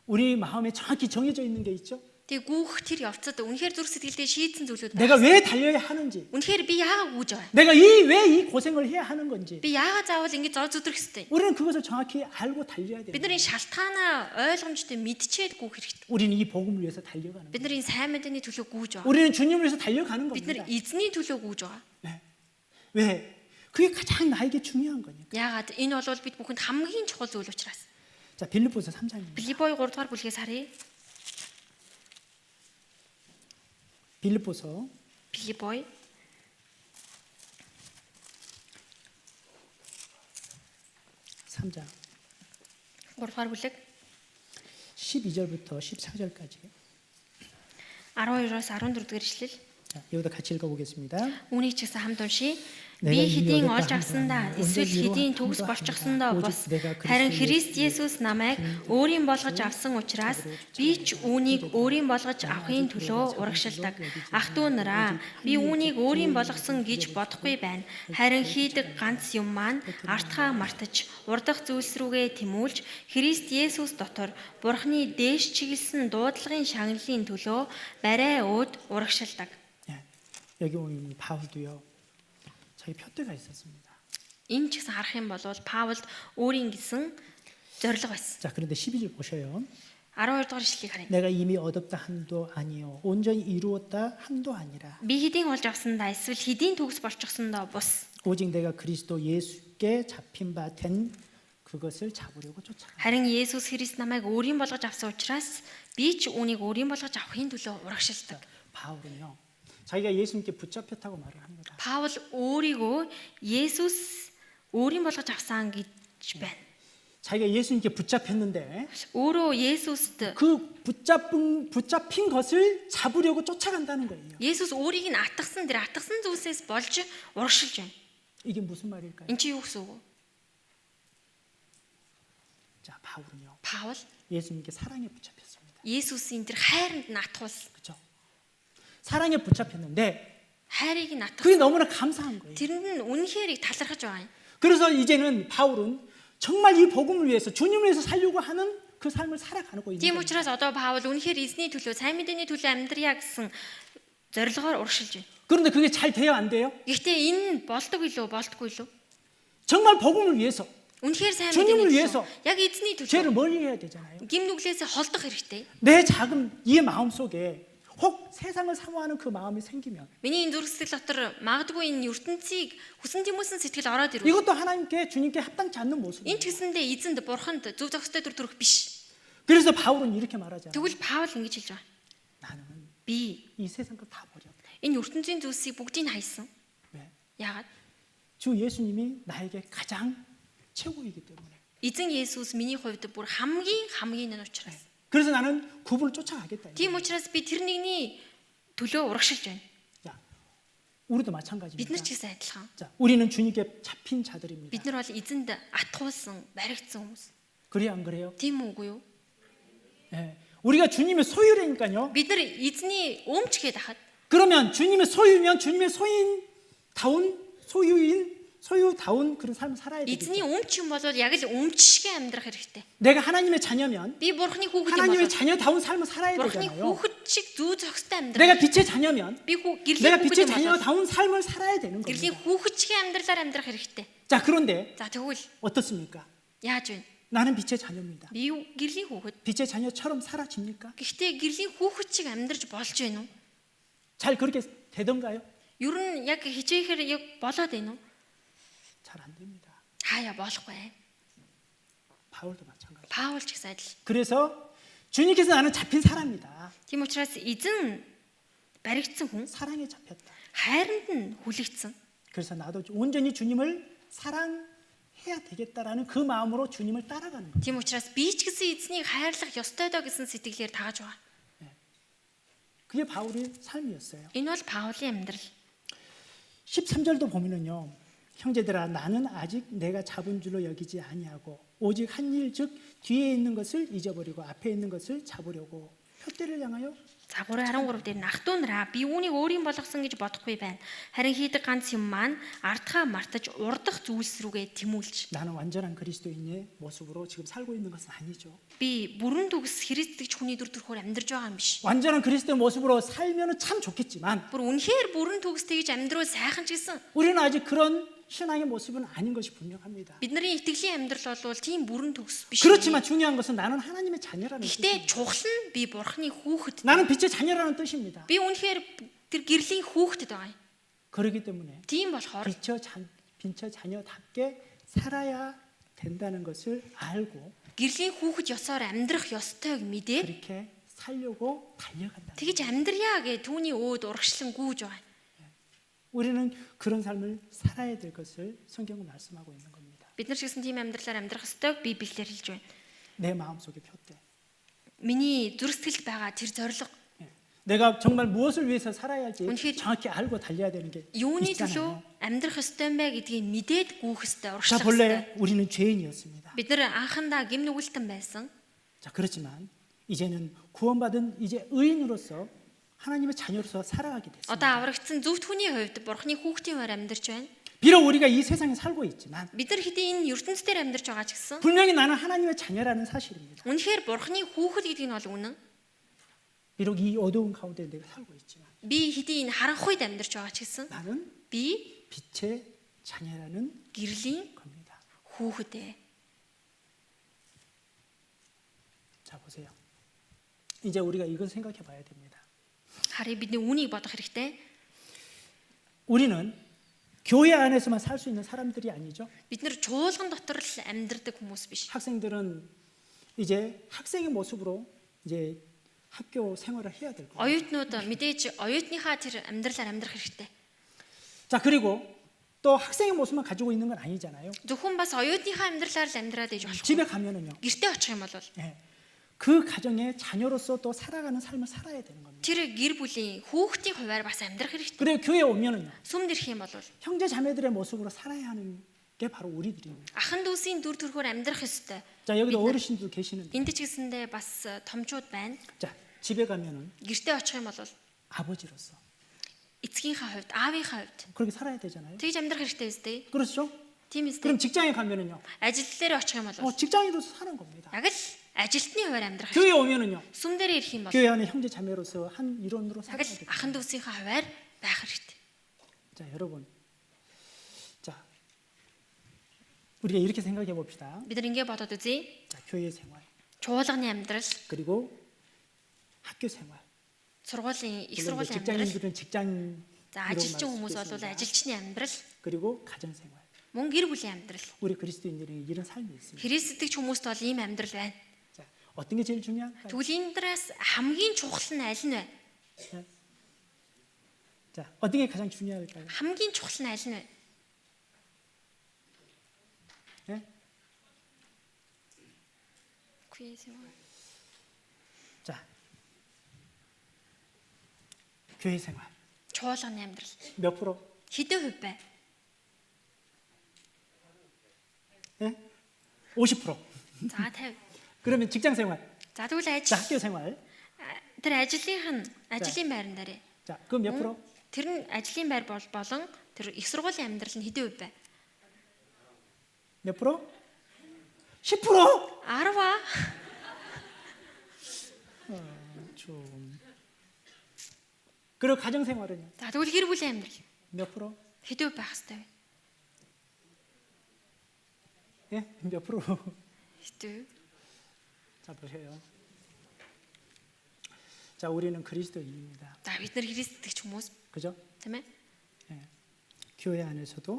우리 마음에 정확히 정해져 있는 게 있죠. Тэгээ гүйх тэр явцад үнэхээр зүрх сэтгэлдээ шийдсэн зүйлүүд 내가 байна. 왜 달려야 하는지, Үнэхээр би яагаад гүйж байгаа? 내가 왜 이 고생을 해야 하는 건지, Би яагаад заавал ингэж зоо зүдрэх ёстой? 우리는 그것을 정확히 알고 달려야 돼요. Бидний шалтгаанаа ойлгомжтой мэдчихэд гүйх хэрэгтэй. 우리는 이 복음을 위해서 달려가는 거예요. Бидний сайн мэдээний төлөө гүйж байгаа. 우리는 주님을 위해서 달려가는 Бид нар 겁니다. эзний төлөө гүйж байгаа. 네. 왜? 그게 가장 나에게 중요한 거니까. Яагаад энэ бол бид бүхэнд хамгийн чухал зүйл учраас. 자, 빌립보서 3장입니다. Филиппой 3 дугаар бүлгээс харъя. 빌립보서 Филиппой 3장 3 дугаар бүлэг 12절부터 14절까지. 12-оос 14 дугаар ишлэл. 자, 여기다 같이 읽어보겠습니다. Үүнийг ч гэсэн хамт уншия. 내가 Би 이 хэдийн 어렵다 олж авсандаа 함도 эсвэл 온전히 хэдийн 이루어 төгс 함도 болчихсондоо 함도 бус 내가 харин 그리스도 Христ Есүс намайг өөрийн болгож авсан учраас би ч үүнийг өөрийн болгож авахын төлөө урагшилдаг. Ах トゥ нараа би үүнийг өөрийн болгосон гэж бодохгүй байна. Харин хийдэг ганц юм маань артхаа мартаж урдах зүйлс рүүгээ тэмүүлж Христ Есүс дотор Бурхны дээш чиглэсэн дуудлагын шагналын төлөө барай өөд урагшилдаг. 예, 여기 보면 바울도요. 자기 표대가 있었습니다. Энэ ч гэсэн харах юм бол Паулд өөрийн гэсэн зорилго байсан. 자, 그런데 12절 보셔요. 12 дугаар ишлэгийг харъя. 내가 이미 얻었다 함도 아니요 온전히 이루었다 함도 아니라 Би хэдийн олж авсандаа эсвэл хэдийн төгс болчихсондоо бус. 오직 내가 그리스도 예수께 잡힌 바 된 그것을 잡으려고 쫓아가. Харин Есүс Христ намайг өөрийн болгож авсан учраас би ч үүнийг өөрийн болгож авахын төлөө урагшилдаг. 바울은요. 자기가 예수님께 붙잡혔다고 말을 합니다. Паул өөрийгөө Есүс өөрийн болгож авсан гэж байна. 자기가 예수님께 붙잡혔는데 Өөрөө Есүст 그 붙잡힌 것을 잡으려고 쫓아간다는 거예요. Есүс өөрийг нь атгсан тэр атгсан зүйлсээс болж урагшилж байна. 이게 무슨 말일까요? Энд чи юу гэсэн үг вэ? 자, 바울은요. Паул 예수님께 사랑에 붙잡혔습니다. Есүсийн тэр хайранд натхуулсан. 그렇죠? 사랑에 붙잡혔는데 хайрыг нь 그게 атгах. 너무나 감사한 거예요. Тэрэнд нь үнэхээр их талархаж байгаа юм. 그래서 이제는 바울은 정말 이 복음을 위해서 주님을 위해서 살려고 하는 그 삶을 살아가고 있는 Тийм 거예요. учраас одоо Паул үнэхээр эзний төлөө, сайн мэдээний төлөө амьдрья гэсэн зорилгоор урагшилж байна. 그런데 그게 잘 돼요, 안 돼요? Гэхдээ энэ болдог илүү, болдгүй илүү? 정말 복음을 위해서 Үнэхээр сайн 주님을 мэдээний 위해서 төлөө, яг эзний 죄를 төлөө 멀리 해야 되잖아요. гим нүглээсээ холдох хэрэгтэй. 내 작은 이 마음 속에 혹 세상을 사모하는 그 마음이 생기면 Миний энэ зүрх сэтгэл дотор магадгүй энэ ертөнцийг хүсэн тэмүүлсэн сэтгэл ороод ирвэл 이것도 하나님께 주님께 합당치 않는 모습이에요. энэ ч гэсэндээ эзэнд бурханд зөв зохистой дүр төрөх биш. 그래서 바울은 이렇게 말하잖아요. Тэгвэл Паул ингэж хэлж байгаа. 나는 Би 이 세상 걸 다 버렸다. энэ ертөнцийн зүйлсийг бүгдийг хайсан. 왜? Яагаад? 주 예수님이 나에게 가장 최고이기 때문에. Эзэн Есүс миний хувьд бүр хамгийн энэ учраас. 그래서 나는 그분을 쫓아가겠다. Тийм учраас би тэр нэгний төлөө урагшилж байна. 자, 우리도 Бид 마찬가지입니다. нар ч гэсэн адилхан. 자, 우리는 주님께 잡힌 자들입니다. Бид нар бол эзэнд атгуулсан, баригдсан хүмүүс. 그래요, 안 그래요? Тийм үгүй юу? 예. 우리가 주님의 소유라니까요. Бид нар эзний өмч гээд хахад 그러면 주님의 소유면 주님의 소유다운 그런 삶을 살아야 эзний 되겠죠. өмч юм бол яг л өмч шиг амьдрах хэрэгтэй. 내가 하나님의 자녀면 Би бурхны хүүхэд юм бол 하나님의 자녀다운 삶을 살아야 бурхны 되잖아요. хүүхэд шиг зүү зохистой амьдрах. 내가 빛의 자녀면 Би 내가 гэрлийн 빛의 хүүхэд юм бол 자녀다운 삶을 살아야 되는 гэрлийн 겁니다. хүүхэд шиг амьдралаар амьдрах хэрэгтэй. 자, 그런데 За тэгвэл 어떻습니까? яаж вэ? 나는 빛의 자녀입니다. Би юу гэрлийн хүүхэд. 빛의 자녀처럼 살아집니까? Гэхдээ гэрлийн хүүхэд шиг амьдрж болж байна уу? 잘 그렇게 되던가요? Ер нь яг хичээхээр яг болоод байна уу? 잘 안 됩니다. Хаяа болохгүй. 바울도 마찬가지. Паул ч гэсэн адил. 그래서 주님께서 나는 잡힌 사람이다. Тийм учраас эзэн баригдсан хүн 사랑에 잡혔다. хайранд нь хүлэгдсэн. 그래서 나도 온전히 주님을 사랑해야 되겠다라는 그 마음으로 주님을 따라가는 거예요. Тийм учраас би ч гэсэн эзнийг хайрлах ёстой доо гэсэн сэтгэлээр тааж байгаа. 그게 바울의 삶이었어요. Энэ бол Паулийн амьдрал. 13절도 보면은요. 형제들아 나는 아직 내가 잡은 줄로 여기지 아니하고 오직 한 일 즉 뒤에 있는 것을 잊어버리고 앞에 있는 것을 잡으려고 표대를 향하여 За 3:13 дээр ах トゥ нараа би үүнийг өөрийн болгосон гэж бодохгүй байна. Харин хийдэг ганц юм маань ардхаа мартаж урдах зүйлс рүүгээ тэмүүлж. 나는 완전한 그리스도인의 모습으로 지금 살고 있는 것은 아니죠. Би бүрэн төгс христэгч хүний дүр төрхөөр амьдарч байгаа юм биш. 완전한 그리스도의 모습으로 살면은 참 좋겠지만 Бүр үнэхээр бүрэн төгс тэгж амьдрал сайхан ч гэсэн 우리는 아직 그런 신앙의 모습은 아닌 것이 분명합니다. бидний итгэлийн амьдрал бол тийм бүрэн төгс биш. 그렇지만 중요한 것은 나는 하나님의 자녀라는 뜻입니다. Гэхдээ чухал нь би бурхны хүүхэд. 나는 빛의 자녀라는 뜻입니다. Би үнэхээр тэр гэрлийн хүүхэдэд байгаа юм. 그렇기 때문에 Тийм болохоор 빛의 자녀답게 살아야 된다는 것을 알고 гэрлийн хүүхэд ёсоор амьдрах ёстойг мэдээд 그렇게 살려고 달려간다. тэгж амьдрья гэ түүний өөд урагшлан гүйж байгаа. 우리는 그런 삶을 살아야 될 것을 성경은 말씀하고 있는 겁니다. Бид нар ч гэсэн тийм амьдралаар амьдрах ёстойг Библиэр хэлж байна. 내 마음속에 표대. Миний зүрх сэтгэлд байгаа тэр зориг 내가 정말 무엇을 위해서 살아야 할지 үнэхээр 정확히 알고 달려야 되는 게 юуны 있잖아요. төлөө амьдрах ёстой юм бэ гэдгийг мэдээд гүйх ёстой, 자, урагшлах ёстой. 본래 우리는 죄인이었습니다. Бид нар анхандаа гим нүгэлтэн байсан. 자, 그렇지만 이제는 구원받은 이제 의인으로서 하나님의 자녀로서 살아가게 됐습니다. Одоо аврагдсан зөвхт хүний хувьд бурхны хүүхдийн хуваар амьдарч байна. 비록 우리가 이 세상에 살고 있지만 Бид нар хэдийн энэ ертөнцийн амьдарч байгаа ч гэсэн 분명히 나는 하나님의 자녀라는 사실입니다. үнэхээр бурхны хүүхэд гэдэг нь бол үнэн. 비록 이 어두운 가운데 내가 살고 있지만 Би хэдийн энэ харанхуйд амьдарч байгаа ч гэсэн 나는 би 빛의 자녀라는 гэрлийн 겁니다. хүүхэд. 자, 보세요. 이제 우리가 이걸 생각해 봐야 됩니다. Харин бидний үнийг бодох хэрэгтэй. 우리는 교회 안에서만 살 수 있는 사람들이 아니죠. Бид нар чуулган дотор л амьдардаг хүмүүс биш. 학생들은 이제 학생의 모습으로 이제 학교 생활을 해야 될 거예요. Оюутнууд мэдээж оюутныхаа тэр амьдралаар амьдрах хэрэгтэй. 자, 그리고 또 학생의 모습만 가지고 있는 건 아니잖아요. Зөвхөн бас оюутныхаа амьдралаар л амьдраад иж болох. 집에 가면은요. Гэртээ очих юм бол 예, 그 가정의 자녀로서 또 살아가는 삶을 살아야 되는 겁니다. тэр гэр бүлийн хүүхдийн хуваар бас амьдрах хэрэгтэй. 그리고 교회에 오면은요. Сүмд ирэх юм бол 형제 자매들의 모습으로 살아야 하는 게 바로 우리들입니다. ахан дүүсийн дүр төрхөөр амьдрах ёстой. 자, 여기도 어르신들 계시는데. Энд ч гэсэндээ бас томчууд байна. 자, 집에 가면은 Гэртээ очих юм бол 아버지로서 эцгийнхаа хувьд, аавынхаа хувьд 그렇게 살아야 되잖아요. тэгж амьдрах хэрэгтэй үстэй. 그렇죠? Тийм үстэй. 그럼 직장에 가면은요. Ажил дээр очих юм бол 직장인으로서 사는 겁니다. яг л ажилтны хуваар амьдрах. 교회 오면은요. Сүм дээр ирэх юм бол 교회 안에 형제 자매로서 한 일원으로 яг 살아야 л 돼요. ахын дүүсийнхаа хуваар байх хэрэгтэй. 자, 여러분. 자, 우리가 이렇게 생각해 봅시다. Бид нар ингэ бодоод үзье. 자, 교회 생활 Чуулганы амьдрал, 그리고 학교 생활. сургуулийн, их 물론 сургуулийн 이제 амьдрал, 직장인들은 직장 за ажилчин хүмүүс бол ажилчны амьдрал, 그리고 가정 생활. мөн гэр бүлийн амьдрал. 우리 그리스도인들이 이런 삶이 있습니다. Христэдэгч хүмүүст бол ийм амьдрал байна. 자, 어떤 게 제일 중요할까요? Тэгвэл энэ дээрээс хамгийн чухал нь аль нь вэ? 자, 어떤 게 가장 중요할까요? Хамгийн чухал нь аль нь вэ? 예? 자, 교회 생활 Чуулганы амьдрал. 몇 프로? Хэдэн хувь бай? 예? 50%. За 50. 그러면 직장 생활, За тэгвэл 자, ажил. 학교 생활, Тэр ажлын байран дээр. 자, 그럼 몇 프로? Тэр нь ажлын байр болон тэр их сургуулийн амьдрал нь хэдэн хувь бай? 몇 프로? 10%. 10. 좀. 그리고 가정 생활은요? За тэгвэл гэр бүлийн амьдрал 몇 프로? хэдэн хувь байх хэвээр вэ? 예? 몇 프로? Хэдэн? 자, 보세요. 자, 우리는 그리스도인입니다. За бид нар Христэдэгч хүмүүс 그죠? тийм ээ? 예. 교회 안에서도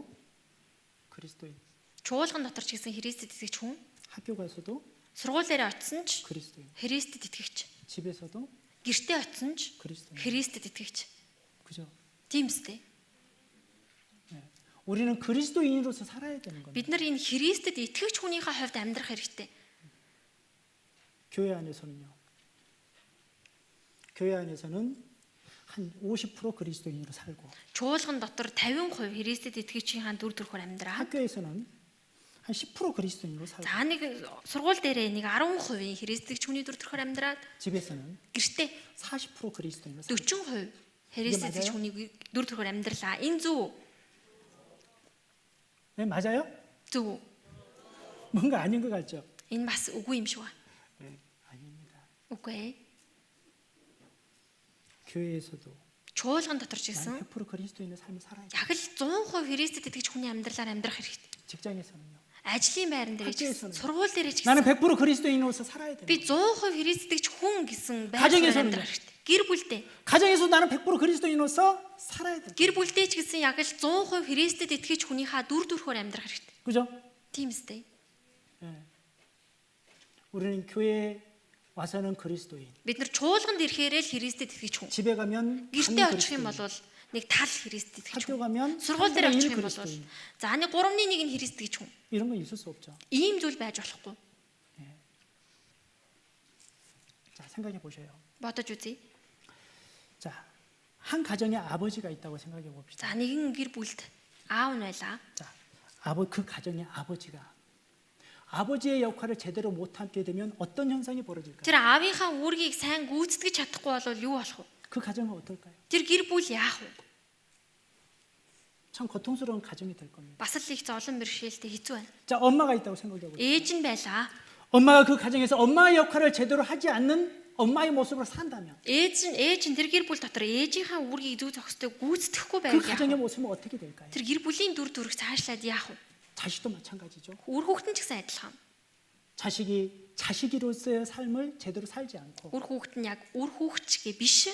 그리스도인, Чуулган дотор ч гэсэн Христэд итгэгч хүн, 학교 가서도 сургуулиараа очисон ч 그리스도인, Христэд итгэгч, 집에서도 гэртээ очисон ч 그리스도인. Христэд итгэгч. 그죠? Тийм үстэй. 예. 우리는 그리스도인으로서 살아야 되는 겁니다. Бид нар энэ Христэд итгэгч хүнийхээ хувьд амьдрах хэрэгтэй. 교회 안에서는요. 교회 안에서는 한 50% 그리스도인으로 살고 Чуулган дотор 50% Христэд итгэгчийн дүр төрхөөр амьдраа. 학교에서는 한 10% 그리스도인으로 살고 За нэг сургууль дээрээ нэг 10% Христэдэгч хүний дүр төрхөөр амьдраад 집에서는 гэртээ 40% 그리스도인으로 살고 40% Христэдэгч хүний дүр төрхөөр амьдралаа. Энэ зөв. 네, 맞아요? Зөв. 뭔가 아닌 것 같죠? Энэ бас үгүй юм шиг байна. 네, 아닙니다. Үгүй ээ. 교회에서도 Чуулган дотор ч 한 гэсэн 100% 그리스도인의 삶을 살아야 돼요. яг л 100% Христэд итгэж хүний амьдралаар амьдрах хэрэгтэй. 직장에서는요. Ажлын байран дээр ч 학교에서는. гэсэн, сургууль дээр ч 나는 гэсэн 100% 그리스도인으로서 살아야 돼요. би 100% Христэдэгч хүн гэсэн 가정에서는요. байдлаар амьдрах хэрэгтэй. Гэр бүлдээ. 가정에서 나는 100% 그리스도인으로서 살아야 돼요. Гэр бүлдээ ч гэсэн яг л 100% Христэд итгэж хүнийхээ дүр төрхөөр амьдрах хэрэгтэй. 그죠? Тийм үстэй. 예. 우리는 교회에 와서는 그리스도인, Бид нар чуулганд ирэхээрээ л Христэд итгэж хүн. 집에 가면 Гэртээ 반 очих юм 그리스도인, бол нэг тал Христэд итгэж 학교 хүн. 가면 Сургууль дээр 3분의 очих 1 юм бол 그리스도인. за нэг 3-ны 1 нь Христ гэж хүн. 이런 건 있을 수 없죠. Ийм зүйл байж болохгүй. 자, 생각해 보셔요. Бодож үзье. 자, 한 가정에 아버지가 있다고 생각해 봅시다. За нэгэн гэр бүлд аав нь байлаа. 자, 그 가정의 아버지가 아버지의 역할을 제대로 못하게 되면 어떤 현상이 벌어질까요? Тэр аавынхаа үүргийг сайн гүйцэтгэж чадахгүй бол юу болох вэ? 그 가정은 어떨까요? Тэр гэр бүл яах вэ? 참 고통스러운 가정이 될 겁니다. Бас л их зовлон бэрхшээлтэй хэцүү байна. 자, 엄마가 있다고 생각해 보세요. Ээж нь байлаа. 엄마가 그 가정에서 엄마의 역할을 제대로 하지 않는 엄마의 모습으로 산다면 Ээж нь тэр гэр бүл дотор ээжийнхаа үүргийг зүү зохистой гүйцэтгэхгүй 그 байвал 가정의 яах вэ? 모습은 어떻게 될까요? Тэр гэр бүлийн дүр төрх цаашлаад яах вэ? 자식도 마찬가지죠. Үр хүүхэд нь ч гэсэн адилхан. 자식이 자식이로서의 삶을 제대로 살지 않고 Үр хүүхэд нь яг үр хүүхэдчгээ биш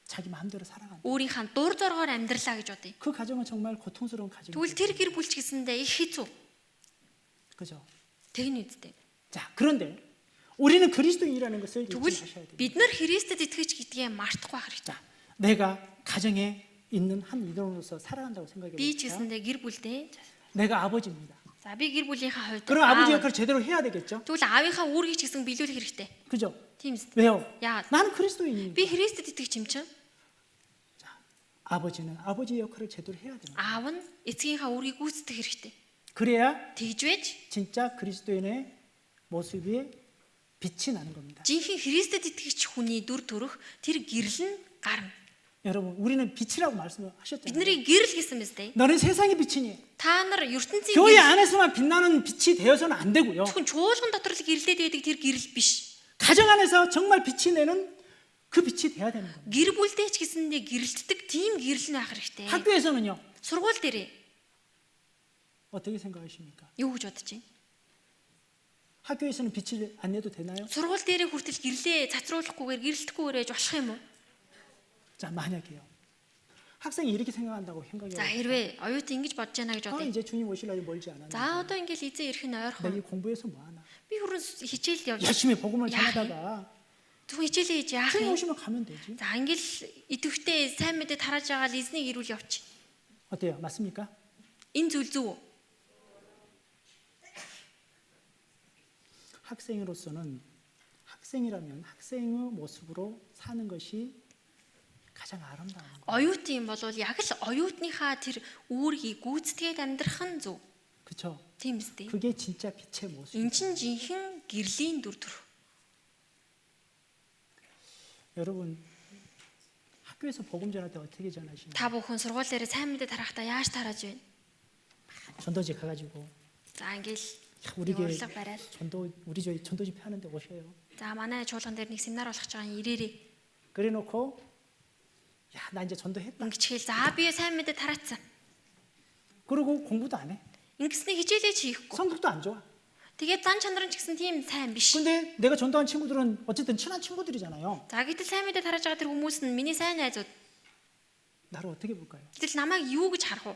자기 마음대로 살아간다. өөрийнхөө дур зоргоор амьдралаа гэж бодъё. 그 가정은 정말 고통스러운 가정이죠. Тэгвэл тэр гэр бүл ч гэсэндээ их хэцүү. 그죠? Тэгнэ үсттэй. 자, 그런데 우리는 그리스도인이라는 것을 잊지 Тэгвэл 마셔야 됩니다. бид нар Христэд итгэж гэдгээ мартахгүй байх хэрэгтэй. 자, 내가 가정에 있는 한 일원으로서 살아간다고 생각해 Би ч 봅시다. гэсэндээ гэр бүлдээ 내가 아버지입니다. за би гэр бүлийнхаа хувьд 그럼 아버지 аав. 역할을 제대로 해야 되겠죠? Тэгвэл аавынхаа үүргийг ч гэсэн биелүүлэх хэрэгтэй. 그죠? Тийм үст. 왜요? Яагаад? 나는 그리스도인이니까. Би Христэд итгэж юм чинь 아버지는 아버지의 역할을 제대로 해야 됩니다. аав нь эцгийнхаа үүргийг гүйцэтгэх хэрэгтэй. 그래야 Тэгж байж 진짜 그리스도인의 모습이 빛이 나는 겁니다. жинхэнэ Христэд итгэж хүний дүр төрх тэр гэрэл нь гарна. 여러분, 우리는 빛이라고 Бид 말씀하셨잖아요. нарыг гэрэл гэсэн мэт дээ. 너는 세상의 빛이니. Та нар ертөнцийн 교회 гэрэл. 안에서만 빛나는 빛이 되어서는 안 되고요. Зөвхөн чуулган дотор л гэрэлдээд байдаг тэр гэрэл биш. 가정 안에서 정말 빛이 내는 그 빛이 돼야 되는 겁니다. Гэр бүлдээ ч гэсэндээ гэрэлтдэг тийм гэрэл нь байх хэрэгтэй. 학교에서는요. Сургууль дээрээ 어떻게 생각하십니까? юу гэж бодож байна? 학교에서는 빛을 안 내도 되나요? Сургууль дээрээ хүртэл гэрлээ цацруулахгүйгээр гэрэлтэхгүйгээр яж болох юм уу? 자, 만약에요. 학생이 이렇게 생각한다고 생각해요. За хэрвээ оюут ингэж бодож байна гэж бодъё. 이제 주님 오실 날이 멀지 않았는데 За одоо ингээл эзэн ирэх нь 내가 ойрхон. 이 공부해서 뭐 하나? Би хүрэн хичээлд явж 열심히 복음을 야해. 전하다가 зөвхөн хичээлээ хийж яах 주님 юм? 오시면 가면 되지. За ингээл идэвхтэй сайн мэдээ тарааж байгаа л эзнийг ирүүл явчих. 어때요? 맞습니까? Энэ зүйл зөв үү? 학생으로서는 학생이라면 학생의 모습으로 사는 것이 가장 아름다운 거예요. Оюутын бол яг л оюутныхаа тэр үүргийг гүйцэтгээд амьдрах нь зөв. 그렇죠? Тийм үстэй. 그게 진짜 빛의 모습. Эн чин жинхэнэ гэрлийн дүр төрх. 여러분 학교에서 복음 전할 때 어떻게 전하시나요? Та бүхэн сургууль дээр сайн мэдээ тарахдаа яаж тарааж байна? 전도지 가가지고 За ингээл 우리 교회 урлаг барайл. 우리 교회 전도 집회 하는데 오셔요. За манай чуулган дээр нэг семинар болох гэж байгаа юм ирээрээ. 그래놓고 야, 나 이제 전도했다. Ингэчгээл за би сайн мэдээ тараацсан. 그러고 공부도 안 해. Ингэснэ хичээлээ ч хийхгүй. 성격도 안 좋아. Тэгээд зан чанар нь ч гэсэн тийм сайн биш. 근데 내가 전도한 친구들은 어쨌든 친한 친구들이잖아요. За гэтэл сайн мэдээ тарааж байгаа тэр хүмүүс нь миний сайн найзууд. 나를 어떻게 볼까요? Гэтэл намайг юу гэж харах вэ?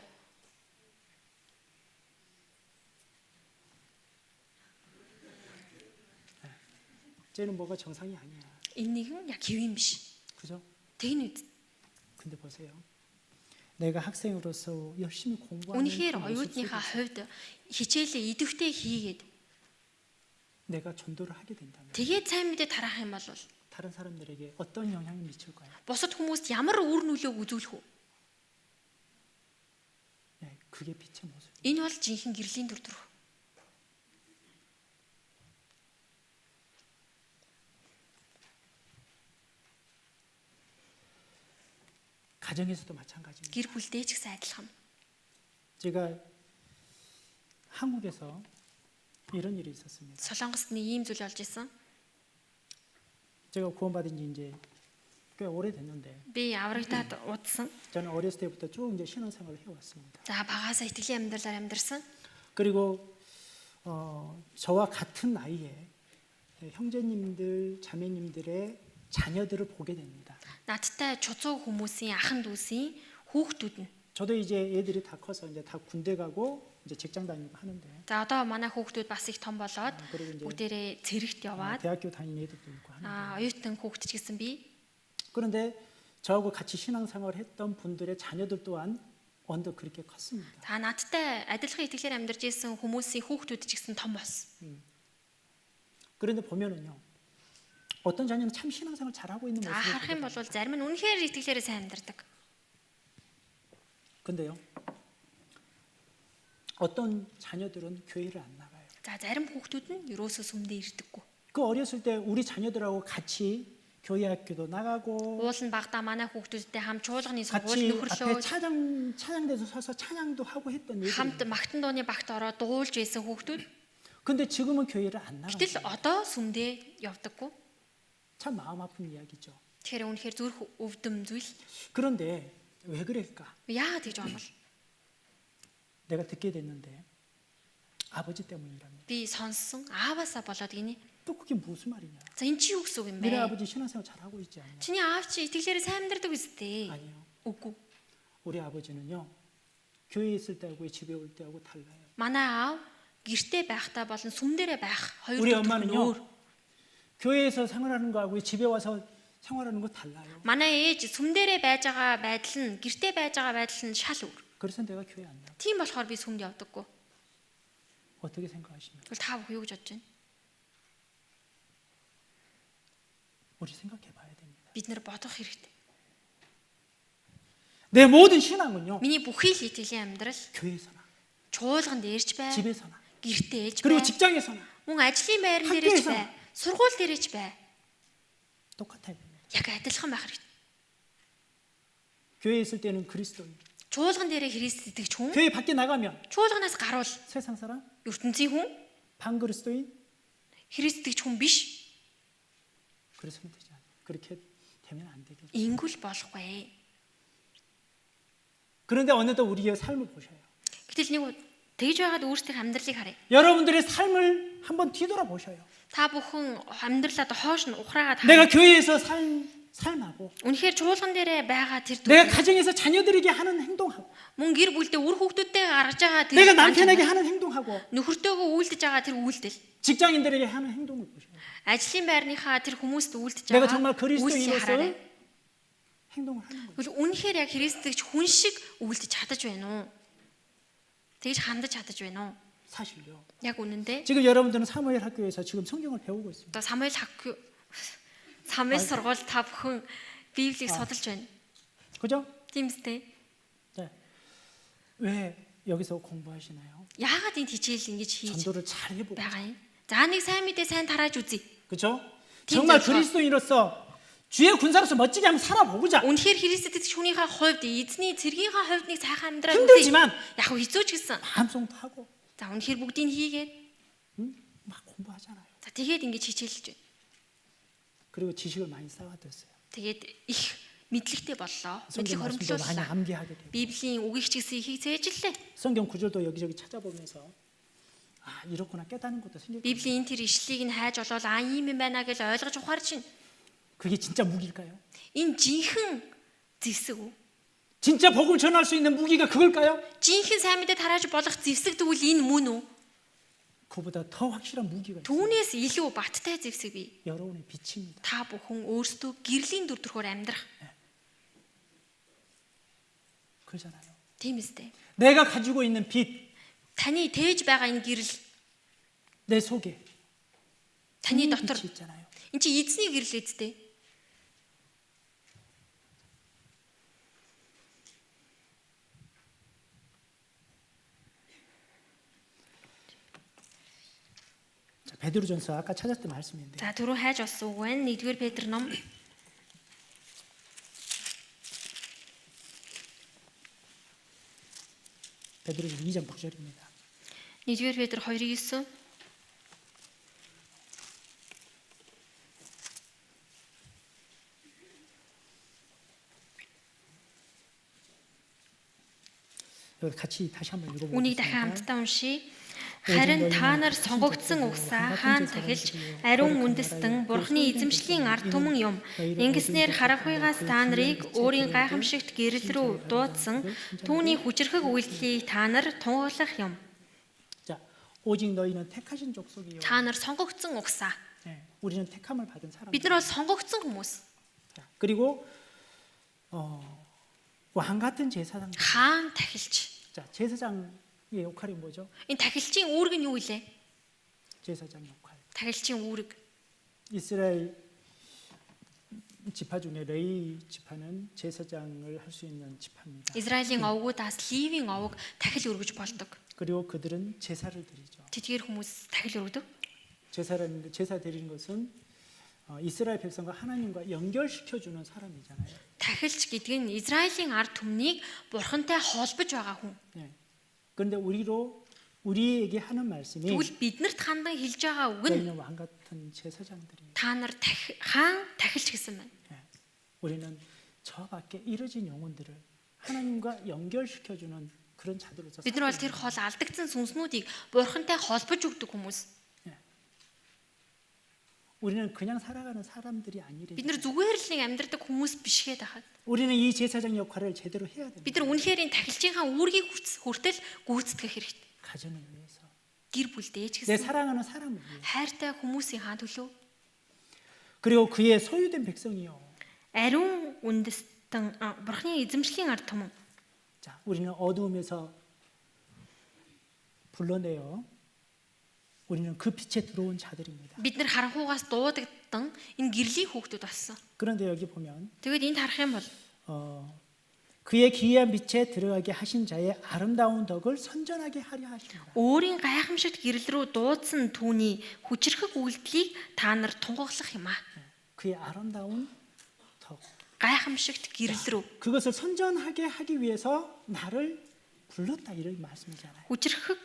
쟤는 뭐가 정상이 아니야. Энэ нэгэн яг хэв юм биш. 그죠? Тэгнэ үз. 근데 보세요. 내가 학생으로서 열심히 공부하는 Үнэхээр 그 모습 оюутныхаа 속에서 хувьд хичээлээ идэвхтэй хийгээд 내가 전도를 하게 된다면 тэгээд сайн мэдээ тараах юм бол 다른 사람들에게 어떤 영향을 미칠까요? бусад хүмүүст ямар үр нөлөөг үзүүлэх вэ? 네, 그게 빛의 모습. Энэ бол жинхэнэ гэрлийн дүр төрх. 가정에서도 마찬가지입니다. Гэр бүлдээ ч гэсэн адилхан. 제가 한국에서 이런 일이 있었습니다. Солонгост нэг ийм зүйл болж исэн. 제가 구원받은 지 이제 꽤 오래됐는데 Би аврагдаад удсан. 저는 어렸을 때부터 쭉 이제 신앙생활을 해왔습니다. За багаасаа итгэлийн амьдралаар амьдарсан. 그리고 저와 같은 나이에 형제님들, 자매님들의 자녀들을 보게 됩니다. Надтай чуцуу хүмүүсийн ахан дүүсийн хүүхдүүд нь. 저도 이제 애들이 다 커서 이제 다 군대 가고 이제 직장 다니고 하는데 За одоо манай хүүхдүүд бас их том болоод 그리고 이제 бүгдээрээ цэрэгт яваад 대학교 다니는 애들도 있고 하는데 оюутан хүүхэд ч гэсэн би. 그런데 저하고 같이 신앙생활을 했던 분들의 자녀들 또한 언더 그렇게 컸습니다. За надтай адилхан итгэлээр амьдарч исэн хүмүүсийн хүүхдүүд ч гэсэн том болсон. 그런데 보면은요. 어떤 자녀는 참 신앙생활 잘하고 있는 За 모습을 харах юм бол зарим нь үнэхээр итгэлээрээ сайн амьдардаг. 근데요. 어떤 자녀들은 교회를 안 나가요. За зарим хүүхдүүд нь ерөөсөө сүмдээ ирдэггүй. 그 어렸을 때 우리 자녀들하고 같이 교회 학교도 나가고 Уул нь багтаа манай хүүхдүүдтэй хамт чуулганы 같이 сургууль 앞에 нөхөрлөө 찬양대에서 서서 찬양도 하고 했던 хамт 애들. магтан дууны багт ороод дуулж байсан хүүхдүүд. 근데 지금은 교회를 안 나가요. Гэтэл одоо сүмдээ явдаггүй. 참 마음 아픈 이야기죠. Тэгэхээр үнэхээр зүрх өвдөм зүйл. 그런데 왜 그럴까? Яагаад гэж байна бол 내가 듣게 됐는데 아버지 때문이랍니다. би сонссон ааваасаа болоод гинэ. 또 그게 무슨 말이냐? За эн чи юу гэсэн үг юм 너네 бэ? 아버지 신앙생활 잘하고 있지 않냐? Чиний аав чи итгэлээрээ сайн амьдардаг үстэй. 아니요. Үгүй. 우리 아버지는요. 교회에 있을 때하고 집에 올 때하고 달라요. Манай аав гэртээ байхдаа болон сүмдэрээ байх хоёр 우리 төрх нь 엄마는요. өөр. 교회에서 생활하는 거하고 집에 와서 생활하는 거 달라요. Манай ээж сүмдэрээ байж байгаа байдал нь гэртээ байж байгаа байдал нь шал өөр. 그래서 내가 교회 안 나가. Тийм болохоор би сүмд явдаггүй. 어떻게 생각하십니까? Тэгвэл та бүхэн юу гэж бодож байна? 우리 생각해 봐야 됩니다. Бид нэр бодох хэрэгтэй. 내 모든 신앙은요. Миний бүхий л итгэлийн амьдрал 교회에서나 чуулганд ирж бай, 집에서나 гэртээ ээж 그리고 бай, 직장에서나 мөн ажлын байран дээр ч 학교에서. бай, сургууль дээр ч бай. 똑같아야 됩니다. Яг адилхан байх хэрэгтэй. 교회에 있을 때는 그리스도인. Чуулган дээрээ Христ итгэж хүн, 교회 밖에 나가면 чуулганаас гарвал 세상 사람, ертөнцийн хүн, 반그리스도인 Христ итгэж хүн биш. 그래서는 되지 않아요. 그렇게 되면 안 되겠죠. Ингүүл болохгүй. 그런데 어느덧 우리의 삶을 보셔요. Гэтэл нэг тэгж байгаад өөрсдийн амьдралыг харъя. 여러분들의 삶을 한번 뒤돌아 보셔요. Та бүхэн амьдралаа хоош нь ухраагаад 내가 교회에서 삶하고 үнэхээр чуулган дээрээ байгаа тэр 내가 가정에서 자녀들에게 하는 행동하고 мөн гэр бүлдээ үр хүүхдүүдтэй гаргаж байгаа тэр 내가 남편에게 하는 행동하고 нөхөртөөгөө үйлдэж байгаа тэр үйлдэл 직장인들에게 하는 행동을 보셔요. ажлын байрныхаа тэр хүмүүст үйлдэж 내가 байгаа 정말 үйлсийг хараарай. 그리스도인으로서 행동을 하는 거예요. Тэгвэл үнэхээр яг Христэгч хүн шиг үйлдэж чадаж байна уу? Тэгж хандаж чадаж байна уу? 사실요. Яг үнэндээ 지금 여러분들은 사무엘 학교에서 지금 성경을 배우고 있습니다. одоо Самуэль сургууль та бүхэн Библийг судалж байна. 그죠? Тийм үстэй. 네. 왜 여기서 공부하시나요? Яагаад энэ хичээл ингэж хийж 전도를 잘 해보고. байгаа юм? За нэг сайн мэдээ сайн тарааж үзье. 그죠? 팀 정말 전도. 그리스도인으로서 주의 군사로서 멋지게 한번 살아보고자. Үнэхээр Христэд итгэж хүнийхээ хувьд эзний цэргийнхаа хувьд нэг сайхан амьдрал 힘들지만 яг хэцүү ч гэсэн. 방송도 하고 За үнэхээр бүгдийг хийгээд 막 공부하잖아요. за тэгээд ингэж хичээлж байна. 그리고 지식을 많이 쌓아뒀어요. Тэгээд их мэдлэгтэй боллоо. 성경 мэдлэг 말씀도 많이 хоримтлууллаа. 암기하게 되고 Библийн үгийг ч гэсэн ихийг цээжлээ. 성경 구절도 여기저기 찾아보면서 아 이렇구나 깨닫는 것도 생기고 Библийн тэр ишлийг нь хайж олоод ийм юм байна гэж ойлгож ухаарч байна. 그게 진짜 무기일까요? Энэ жинхэнэ зэвсэг үү? 진짜 복음을 전할 수 있는 무기가 그걸까요? Жинхэнэ сайн мэдээ тарааж болох зэвсэг тэгвэл энэ мөн үү? 그보다 더 확실한 무기가 있어요. Түүнээс илүү баттай зэвсэг бий. 여러분의 빛입니다. Та бүхэн өөрсдөө гэрлийн дүр төрхөөр амьдрах. 그러잖아요. Тийм үстэй. 내가 가지고 있는 빛, Таны тээж байгаа энэ гэрэл 내 속에 таны 이 дотор 빛이 있잖아요. энэ чи эзний гэрэл эзтэй. 자, 베드로전서 아까 찾았던 말씀인데 За түрүү хайж олсон үг байна. 1-р Петр ном 베드로전서 2장 9절입니다. 1-р Петр 2:9 여기 같이 다시 한번 Үнийг дахин 읽어보겠습니다. хамтдаа уншийе. Харин та нар сонгогдсон угсаа хаан тахилж ариун үндэстэн бурхны эзэмшлийн ард түмэн юм. Ингэснээр харанхуйгаас та нарыг өөрийн гайхамшигт гэрэл рүү дуудсан түүний хүчрхэг үйлдэлийг та нар тунгаглах юм. 자, 오직 너희는 택하신 족속이요. Та нар сонгогдсон угсаа. 네, 우리는 택함을 받은 사람. Бид нар бол сонгогдсон хүмүүс. 자, 그리고 왕 같은 제사장. Хаан тахилж. 자, 제사장의 역할이 뭐죠? Энэ тахилчийн үүрэг нь юу вэ? 제사장 역할. Тахилчийн үүрэг. 이스라엘 지파 중에 레위 지파는 제사장을 할 수 있는 지파입니다. Израилийн овгуудаас Ливийн овг тахил өргөж болдог. 그리고 그들은 제사를 드리죠. Тэдгээр хүмүүс тахил өргөдөг. 제사 드리는 것은 이스라엘 백성과 하나님과 연결시켜 주는 사람이잖아요. Тахилч гэдэг нь Израилийн ард түмнийг бурхантай холбож байгаа хүн. 네. 그런데 우리에게 하는 말씀이 Тэгвэл биднэрт хандан хэлж байгаа үг нь 너희는 왕 같은 제사장들이. та нар хаан тахилч гэсэн байна. 네. 우리는 저 밖에 이뤄진 영혼들을 하나님과 연결시켜 주는 그런 자들로서. Бид нар бол тэр хол алдагдсан сүнснүүдийг бурхантай холбож өгдөг хүмүүс. 우리는 그냥 살아가는 사람들이 아니래. Бид нар зүгээр л нэг амьдрдаг хүмүүс бишгээд байхад. 우리는 이 제사장 역할을 제대로 해야 됩니다. Бид нар үнэхээр энэ тахилчийнхаа үүргийг хүртэл гүйцэтгэх хэрэгтэй. 가정을 위해서. Гэр бүлдээ ч 내 гэсэн 사랑하는 사람을 위해. хайртай хүмүүсийн хаан төлөө. 그리고 그의 소유된 백성이요. Ариун үндэстэн бурхны эзэмшлийн ард түмэн. 자, 우리는 어두움에서 불러내어 우리는 그 빛에 들어온 자들입니다. Бид нар харанхуугаас дуудагдсан энэ гэрлийн хүүхдүүд болсон. 그런데 여기 보면 Тэгээд энд харах юм бол 그의 기이한 빛에 들어가게 하신 자의 아름다운 덕을 선전하게 하려 하십니다. өөрийн гайхамшигт гэрэл рүү дуудсан түүний хүчрхэг үйлдэлийг та нар тунгаглах юм аа. 그의 아름다운 덕. гайхамшигт гэрэл рүү 그것을 선전하게 하기 위해서 나를 불렀다 이런 말씀이잖아요. хүчрхэг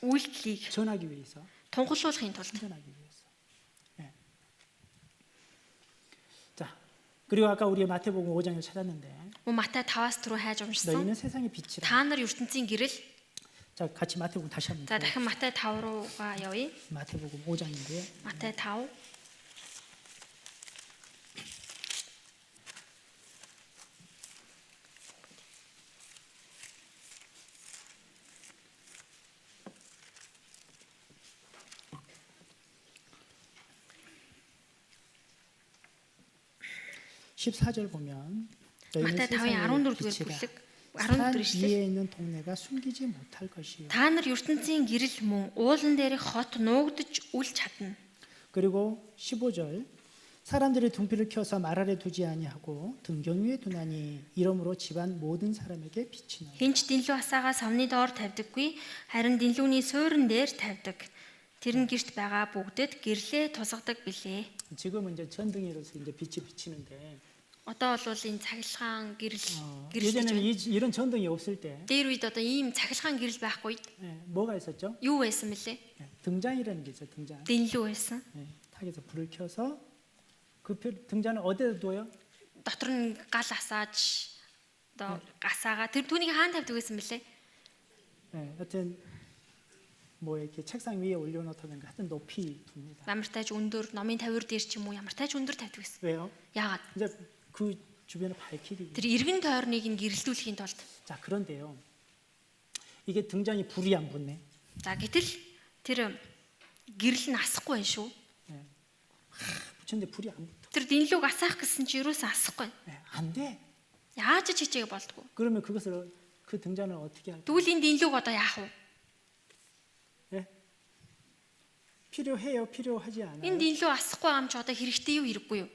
үйлдэлийг 전하기 위해서, тунхаглуулахын тулд 선전하기 위해서. 예. 자, 그리고 아까 우리 마태복음 5장을 찾았는데 Матай 5-аас түрүү хайж уншсан. 너희는 세상의 빛이라. Та нар ертөнцийн гэрэл. 자, 같이 마태복음 다시 한번. За дахин Матай 5 руугаа явъя. 마태복음 5장인데요. Матай 5. (14절) 보면 너희는 Матай 5-ын 세상의 14 дугаар 빛이라. бүлэг 산 14 ишлэл. 위에 있는 동네가 숨기지 못할 것이요. Та нар ертөнцийн гэрэл мөн уулан дээрх хот нуугдж үл чадна. 그리고 15절 사람들이 둥피를 켜서 말 아래 두지 아니하고 등경 위에 두나니 이러므로 집안 모든 사람에게 비치는. Хинч дэнлүү асаагаа совны доор тавьдаггүй, харин дэнлүүний суурин дээр тавьдаг. Тэр нь гэрт байгаа бүгдэд гэрлээ тусгадаг билээ. 지금은 이제 전등이로서 이제 빛이 비치는데 Одоо бол энэ цахилгаан гэрэл гэж 예전에는 байна. 이런 전등이 없을 때 Дээр үед одоо ийм цахилгаан гэрэл байхгүй. 뭐가 있었죠? Юу байсан мөлий? 등잔이라는 게 있어요. 등잔. Дэнлүү байсан. 탁에서 불을 켜서 그 등잔을 어디에 둬요? Дотор нь гал асааж одоо гасаага тэр түүнийг хаан тавьдаг байсан мөлий? 하여튼 뭐 이렇게 책상 위에 올려놓다든가 하여튼 높이 둡니다. Ямартайч өндөр номын тавир дээр ч юм уу ямартайч өндөр тавьдаг байсан. 왜요? Яагаад? 이제 그 주변을 밝히기 위해. Тэр эргэн тойрныг нь гэрэлтүүлэхийн тулд. 자, 그런데요. 이게 등잔이 불이 안 붙네. За гэтэл тэр гэрэл нь асахгүй байх шүү. 붙였는데 불이 안 붙어. Тэр дэнлүүг асаах гэсэн чи юусаа асахгүй. 안 돼. Яаж ч хичээг болдгоо. 그러면 그것을 그 등잔을 어떻게 할까? Тэгвэл энэ дэнлүүг одоо яах вэ? 필요해요? 필요하지 않아요? Энэ дэнлүү асахгүй байгаа юм чи одоо хэрэгтэй юу хэрэггүй юу?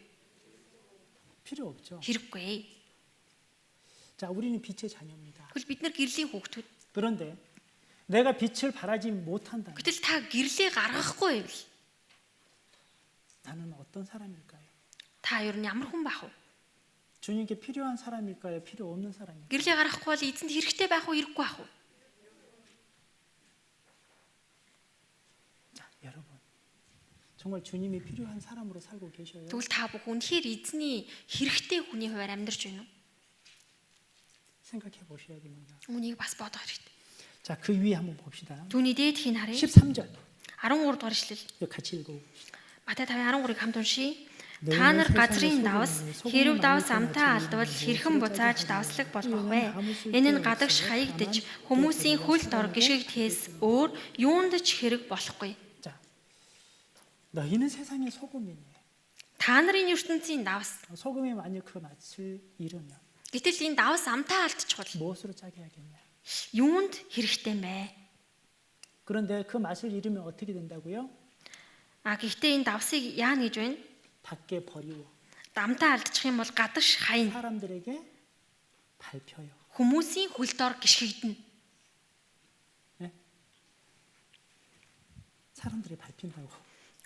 필요 없죠. Хэрэггүй. 자, 우리는 빛의 자녀입니다. Тэгвэл бид нар гэрлийн хүүхдүүд. 그런데 내가 빛을 발하지 못한다. Гэтэл та гэрлээ гаргахгүй байвал 나는 어떤 사람일까요? та ер нь ямар хүн байх вэ? 주님께 필요한 사람일까요? 필요 없는 사람일까요? Гэрлээ гаргахгүй бол эзэнд хэрэгтэй байх уу, хэрэггүй байх уу? 자, 여러분. 정말 주님이 필요한 사람으로 살고 계셔요? Тэгвэл та бүхэн үнэхээр эзний хэрэгтэй хүний хуваар амьдарч байна уу? 생각해 보셔야 됩니다. Үнийг бас бодох хэрэгтэй. 자, 그 위에 한번 봅시다. Түүний дээдхийн харъя. 13절. 13 дугаар ишлэл. 이거 같이 읽어봅시다. Матай 5:13-ыг хамт уншийе. Та нар газрын давс хэрв давс амтаа алдвал хэрхэн буцааж давслаг болох вэ? Энэ нь гадагш хаягдж хүмүүсийн хөлд ор гიშгэгдэхээс өөр юунд ч хэрэг болохгүй. 자, 너희는 세상의 소금이니. Та нарын ертөнцийн давс. 소금이 만약 그 맛을 잃으면 Гэтэл энэ давс амтаа алдчихвал 무엇으로 짜게 하겠냐? юунд хэрэгтэй юм бэ? 그런데 그 맛을 잃으면 어떻게 된다고요? Гэхдээ энэ давсыг яана гэж байна? 밖에 버리고 Амтаа алдчих юм бол гадагш хаяна. 사람들에게 밟혀요. Хүмүүсийн хөлд ор гიშгэгдэнэ. 네? 사람들이 밟힌다고.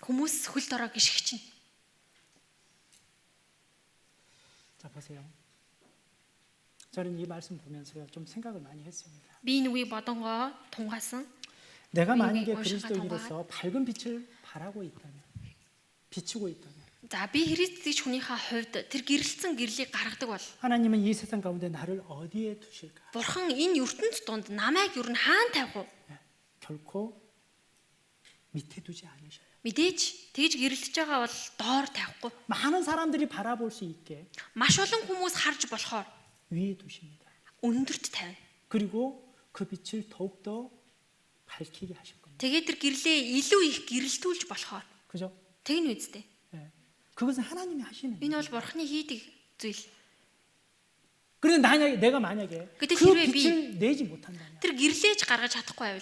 Хүмүүс хөлд ороо гიშгэж чинь. 자, 보세요. 저는 이 말씀 보면서요, 좀 생각을 많이 했습니다. Би нүгий бодонгоо тунгаасан. 내가 우리 만약에 오셔가 그리스도인으로서 밝은 빛을 발하고 있다면, 비추고 있다면, За би Христийн хүнийхээ хувьд тэр гэрэлцэн гэрлийг гаргадаг бол 하나님은 이 세상 가운데 나를 어디에 두실까? Бурхан энэ ертөнц донд намайг юу н хаан тавих уу? 결코 밑에 두지 않으셔요. Мэдээж тэгж гэрэлтэж байгаа бол доор тавихгүй. 많은 사람들이 바라볼 수 있게 Маш олон хүмүүс харж болохоор 위에 두십니다. өндөрт тавина. 그리고 그 빛을 더욱더 밝히게 하실 겁니다. Тэгээд тэр гэрлээ илүү их гэрэлтүүлж болохоор 그죠? тэг нь үздэй. 그것은 하나님이 하시는 Энэ 거예요. бол Бурханы хийдэг зүйл. 그런데 내가 만약에 그때 그 기회에 빛을 내지 못한다면, Тэр гэрлээж гаргаж чадахгүй байвал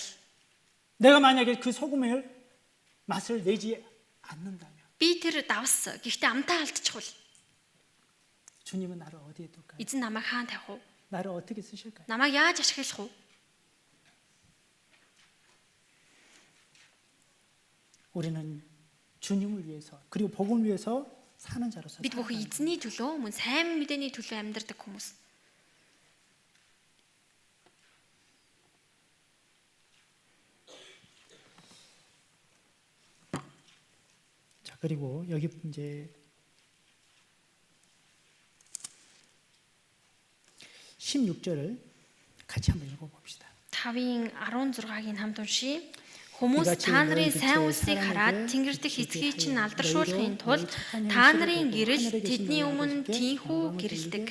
내가 만약에 그 소금의 맛을 내지 않는다면, би тэр давс гэхдээ амтаа алдчихвал 주님은 나를 어디에 둘까요? эзэн намайг хаан тавих уу? 나를 어떻게 쓰실까요? Намайг яаж ашиглах уу? 우리는 주님을 위해서 그리고 복음을 위해서 사는 자로서 Бид бүхэн эзний төлөө мөн сайн мэдээний төлөө амьдардаг хүмүүс. 자, 그리고 여기 이제 16절을 같이 한번 읽어 봅시다. 5-ын 16-ыг хамт уншийе. Хүмүүс та нарын сайн үлсийг хараад Тэнгэр дэх эцгийг чинь алдаршуулахын тулд та нарын гэрэл тэдний өмнө тийхүү гэрэлдэг.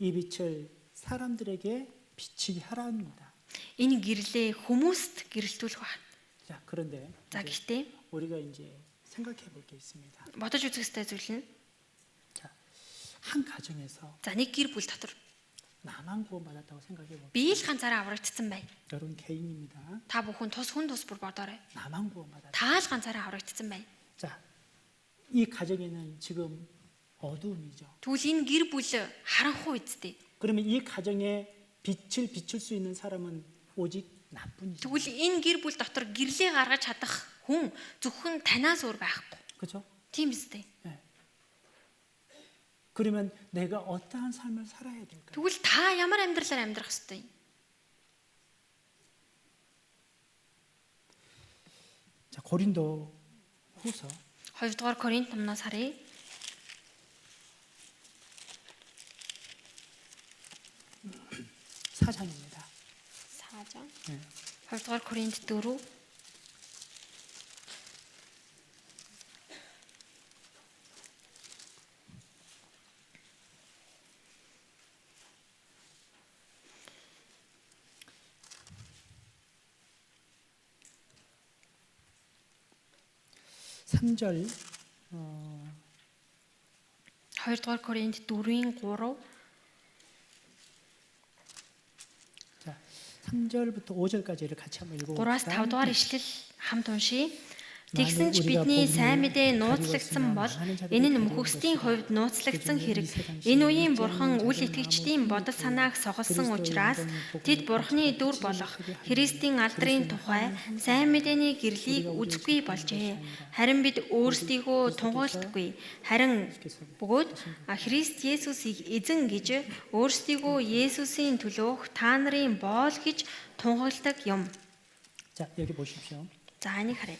이 빛을 사람들에게 비치게 하라입니다. Энэ гэрлээ хүмүүст гэрэлтүүлэх байна. 자, 그런데 За гэхдээ 우리가 이제 생각해 볼 게 있습니다. бодож үзэх ёстой зүйл нь 자, 한 가정에서 за нэг гэр бүл дотор 나만 구원받았다고 생각해 봅니다. би л ганцаараа аврагдсан бай. 여러분 개인입니다. Та бүхэн тус хүн бүр бодоорой. 나만 구원받았다. Та л ганцаараа аврагдсан бай. 자, 이 가정에는 지금 어두움이죠. Тэгвэл энэ гэр бүл харанхуй үсттэй. 그러면 이 가정에 빛을 비출 수 있는 사람은 오직 나뿐이죠. Тэгвэл энэ гэр бүл дотор гэрлээ гаргаж чадах хүн зөвхөн танаас өөр байхгүй. 그렇죠? Тийм үстэй. 그러면 내가 어떠한 삶을 살아야 될까? Тэгвэл та ямар амьдралаар амьдрах ёстой юм? 자, 고린도 후서 2-р Коринт номноос харъя. 4장입니다. 4장. 네. 2-р Коринт 4. 삼절 2-р Коринт 4-ийн 3. 자, 3절부터 5절까지를 같이 한번 3-аас 읽어봅시다. 5 дугаар ишлэл хамт уншийе. Тэгсэн ч бидний сайн мэдээ нууцлагдсан бол энэ нь мөхөсдийн хувьд нууцлагдсан хэрэг. Энэ үеийн бурхан үл итгэгчдийн бодол санааг сохолсон учраас тэд бурханы дүр болох Христийн алдрын тухай сайн мэдээний гэрлийг үзэхгүй болжээ. Харин бид өөрсдийгөө тунгаалдаггүй. Харин бөгөөд Христ Есүсийг эзэн гэж өөрсдийгөө Есүсийн төлөөх та нарын боол гэж тунгаалдаг юм. 자, 여기 보십시오. За энийг харъя.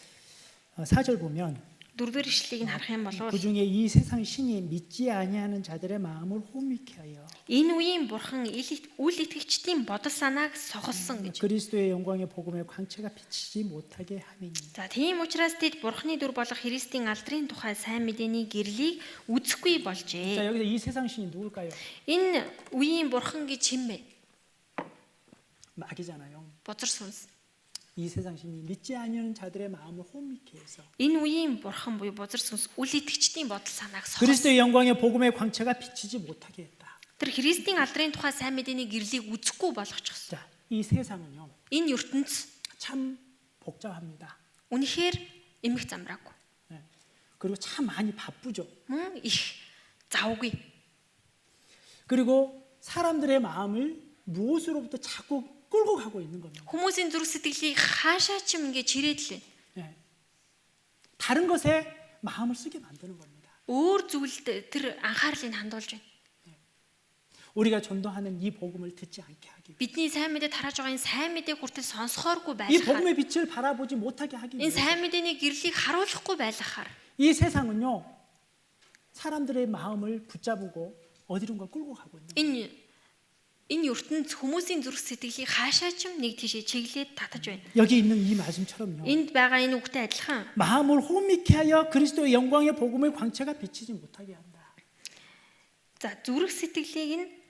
4절 보면 4-р ишлэлийг харах юм бол 그 중에 이 세상 신이 믿지 아니하는 자들의 마음을 혼미케 하여 энэ үеийн бурхан үл итгэгчдийн бодол санааг сохолсон гэж. 그리스도의 영광의 복음의 광채가 비치지 못하게 함이니. За тийм учраас тэд бурханы дүр болох Христийн алдрын тухай сайн мэдээний гэрлийг үзэхгүй 자, болжээ. 여기서 이 세상 신이 누굴까요? Энэ үеийн бурхан гэж хэн бэ? 마귀잖아요. Бузар сүнс. 이 세상 신이 믿지 아니하는 자들의 마음을 혼미케 해서 Энэ үеийн бурхан буюу бузар сүнс үл итгэгчдийн бодол санааг сохолсон. 그리스도의 영광의 복음의 광채가 비치지 못하게 했다. Тэр Христийн алдрын тухай сайн мэдээний гэрлийг үзэхгүй болгочихсон. 자, 이 세상은요. Энэ ертөнц 참 복잡합니다. үнэхээр эмх замраагүй. 네. 그리고 참 많이 바쁘죠. Их завгүй. 그리고 사람들의 마음을 무엇으로부터 자꾸 끌고 가고 있는 겁니다. Хүмүүсийн зүрх сэтгэлийг хаашаа ч юм ингэ чирээд л байна. 네. 다른 것에 마음을 쓰게 만드는 겁니다. Өөр зүйлд тэр анхаарлыг хандуулж байна. 우리가 전도하는 이 복음을 듣지 않게 하기 위해 Бидний сайн мэдээ тарааж байгаа энэ сайн мэдээг хүртэл сонсохооргүй 이 байлгахаар 복음의 빛을 바라보지 못하게 하기 энэ 위해 сайн мэдээний гэрлийг харуулахгүй байлгахаар 이 세상은요 사람들의 마음을 붙잡고 어디론가 끌고 가고 있는 거예요. энэ ертөнц хүмүүсийн зүрх сэтгэлийг хаашаа ч юм нэг тийшээ чиглээд татаж байна. 여기 있는 이 말씀처럼요. Энд байгаа энэ үгтэй адилхан 마음을 혼미케 하여 그리스도의 영광의 복음의 광채가 비치지 못하게 한다. за зүрх сэтгэлийг нь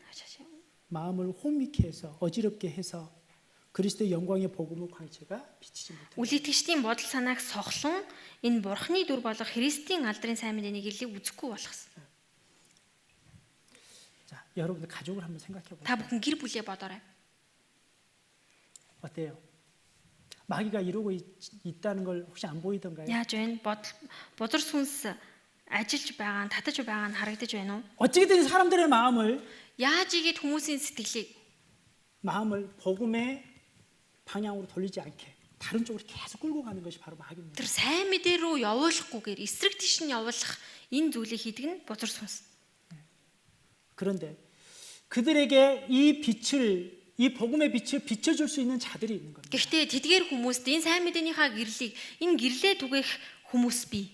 마음을 혼미케 해서 어지럽게 해서 그리스도의 영광의 복음의 광채가 비치지 못하게. үл итгэгчдийн бодол санааг сохлон энэ бурхны дүр болох Христийн алдрын сайн мэдээний гэрлийг үзэхгүй болгосон. 자, 여러분들 가족을 한번 생각해 Та 보세요. бүхэн гэр бүлээ бодоорой. 어때요? 마귀가 이러고 있다는 걸 혹시 안 보이던가요? Яаж вэ? Бузар сүнс ажиллаж байгаа нь татаж байгаа нь харагдаж байна уу? 어떻게든 사람들의 마음을 Яаж игээд хүмүүсийн сэтгэлийг 복음의 방향으로 돌리지 않게 다른 쪽으로 계속 끌고 가는 것이 바로 마귀입니다. Тэр сайн мэдээ рүү явуулахгүйгээр эсрэг тийш нь явуулах энэ зүйлийг хийдэг нь бузар сүнс. 그런데 그들에게 이 복음의 빛을 비춰줄 수 있는 자들이 있는 겁니다. Гэхдээ тэдгээр хүмүүст энэ сайн мэдээнийхаа гэрлийг энэ гэрлээ түгээх хүмүүс бий.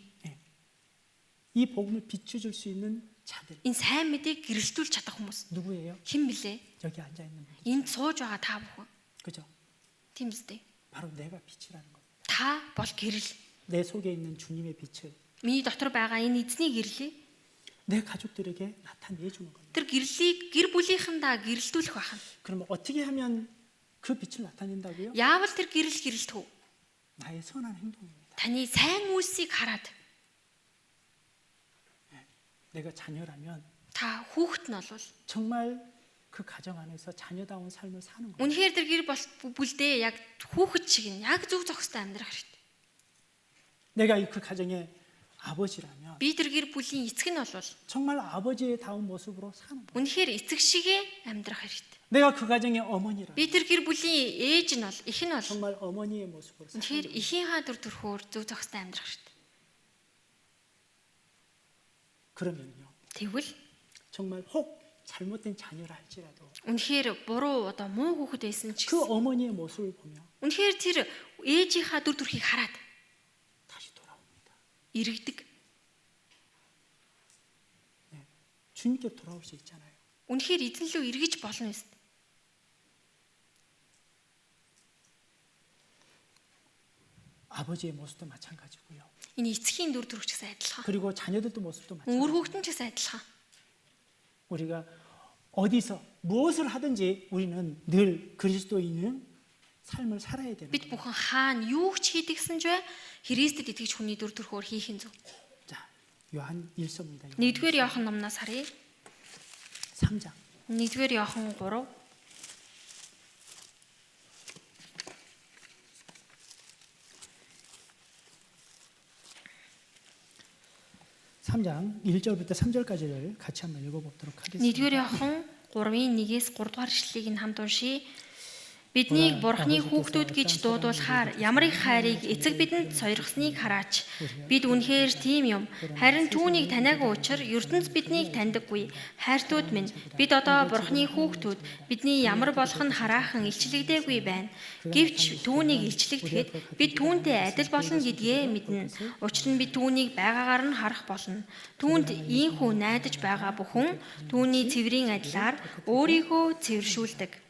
이 복음을 비춰줄 수 있는 자들 Энэ сайн мэдээг гэрэлтүүлж чадах хүмүүс. 누구예요? Хэн блэ? 여기 앉아 있는 분들. Энд сууж байгаа та бүхэн. 그죠? Тийм үстэй. 바로 내가 빛이라는 겁니다. Та бол гэрэл. 내 속에 있는 주님의 빛을 Миний дотор байгаа энэ эзний гэрлийг 내 가족들에게 나타내 주는 겁니다. тэр гэрлийг гэр бүлийнхэндээ гэрэлтүүлэх байна. 그럼 어떻게 하면 그 빛을 나타낸다고요? Яавал тэр гэрэл гэрэлтв? 나의 선한 행동입니다. Таны сайн үйлсийг хараад 내가 자녀라면 та хүүхэд нь бол 정말 그 가정 안에서 자녀다운 삶을 사는 거예요. үнэхээр тэр гэр бүлдээ яг хүүхэд шиг нь яг зөв зохистой амьдрах хэрэгтэй. 내가 그 가정의 아버지라면 Би тэр гэр бүлийн эцэг нь бол 정말 아버지의 다운 모습으로 사는 거예요. үнэхээр эцэг шигээ амьдрах хэрэгтэй. 내가 그 가정의 어머니라면 Би тэр гэр бүлийн ээж нь бол их нь бол 정말 어머니의 모습으로 사는 үнэхээр 거예요. ихийнхаа дүр төрхөөр зөв зохистой амьдрах хэрэгтэй. 그러면요. Тэгвэл 정말 혹 잘못된 자녀라 할지라도 үнэхээр буруу одоо муу хүүхэд байсан ч 그 гэсэн 어머니의 모습을 보며 үнэхээр тэр ээжийнхаа дүр төрхийг хараад 다시 돌아옵니다. иргэдэг. 주님께 돌아올 수 있잖아요. Үнэхээр эзэн лөө эргэж болно юм. 아버지의 모습도 마찬가지고요. Энэ эцгийн дүр төрх ч гэсэн адилхан. 그리고 자녀들도 모습도 Өөр 마찬가지고요. хүүхдэн ч гэсэн адилхан. 우리가 어디서 무엇을 하든지 우리는 늘 그리스도인의 삶을 살아야 되는 Бид 거예요. бүхэн хаана юу ч хийдэгсэн ч бай Христэд итгэж хүний дүр төрхөөр хийх нь зөв. 자, 요한 1서입니다. 1-р Иохан номноос харъя. 3장. 1-р Иохан 3. 삼장 1절부터 3절까지를 같이 한번 읽어보도록 하겠습니다. 1-р Иохан 3-ын 1-ээс 3-р ишлэлийг нь хамт уншийе. Биднийг Бурхны хүүхдүүд гэж дуудуулахаар ямар их хайрыг эцэг бидэнд сойрхсныг хараач. Бид үнэхээр тийм юм. Харин түүнийг таниагүй учраа ертөнц биднийг таньдаггүй. Хайртууд минь, бид одоо Бурхны хүүхдүүд. Бидний ямар болох нь хараахан илчлэгдээгүй байна. Гэвч түүнийг илчлэгдэхэд бид түүнтэй адил болно гэдгээ мэднэ. Учир нь бид түүнийг байгаагаар нь харах болно. Түүнд ийхүү найдаж байгаа бүхэн түүний цэврийн адилаар өөрийгөө цэвэршүүлдэг.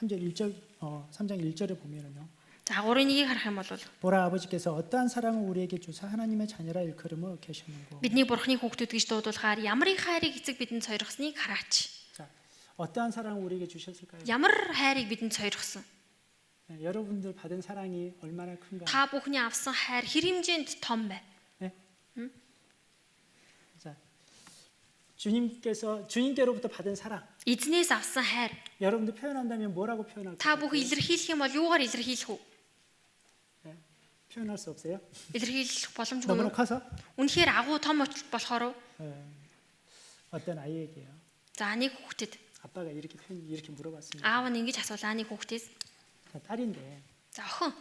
3장 1절에 보면은요. За 3-ын 1-ийг харах юм бол 보라 아버지께서 어떠한 사랑을 우리에게 주사 하나님의 자녀라 일컬음을 계셨는고. бидний Бурхны хүүхдүүд гэж дуудуулахаар ямар их хайрыг эцэг бидэнд сойрхсныг хараач. 자, 어떠한 사랑을 우리에게 주셨을까요? Ямар хайрыг бидэнд сойрхсон? 네, 여러분들 받은 사랑이 얼마나 큰가? Та бүхний авсан хайр хэр хэмжээнд том бэ? 네? 자, 주님께로부터 받은 사랑. Эзнээс авсан хайр. 여러분들 표현한다면 뭐라고 표현할까요? Та бүхэн илэрхийлэх юм бол юугаар илэрхийлэх вэ? 네, 표현할 수 없어요? Илэрхийлэх боломжгүй 너무나 юу? 커서? Үнэхээр агуу том болохоор 네, 어떤 아이에게요. за нэг хүүхдэд 아빠가 이렇게 물어봤습니다. аав нь ингэж асуулаа нэг хүүхдээс. 자, 딸인데 За охин,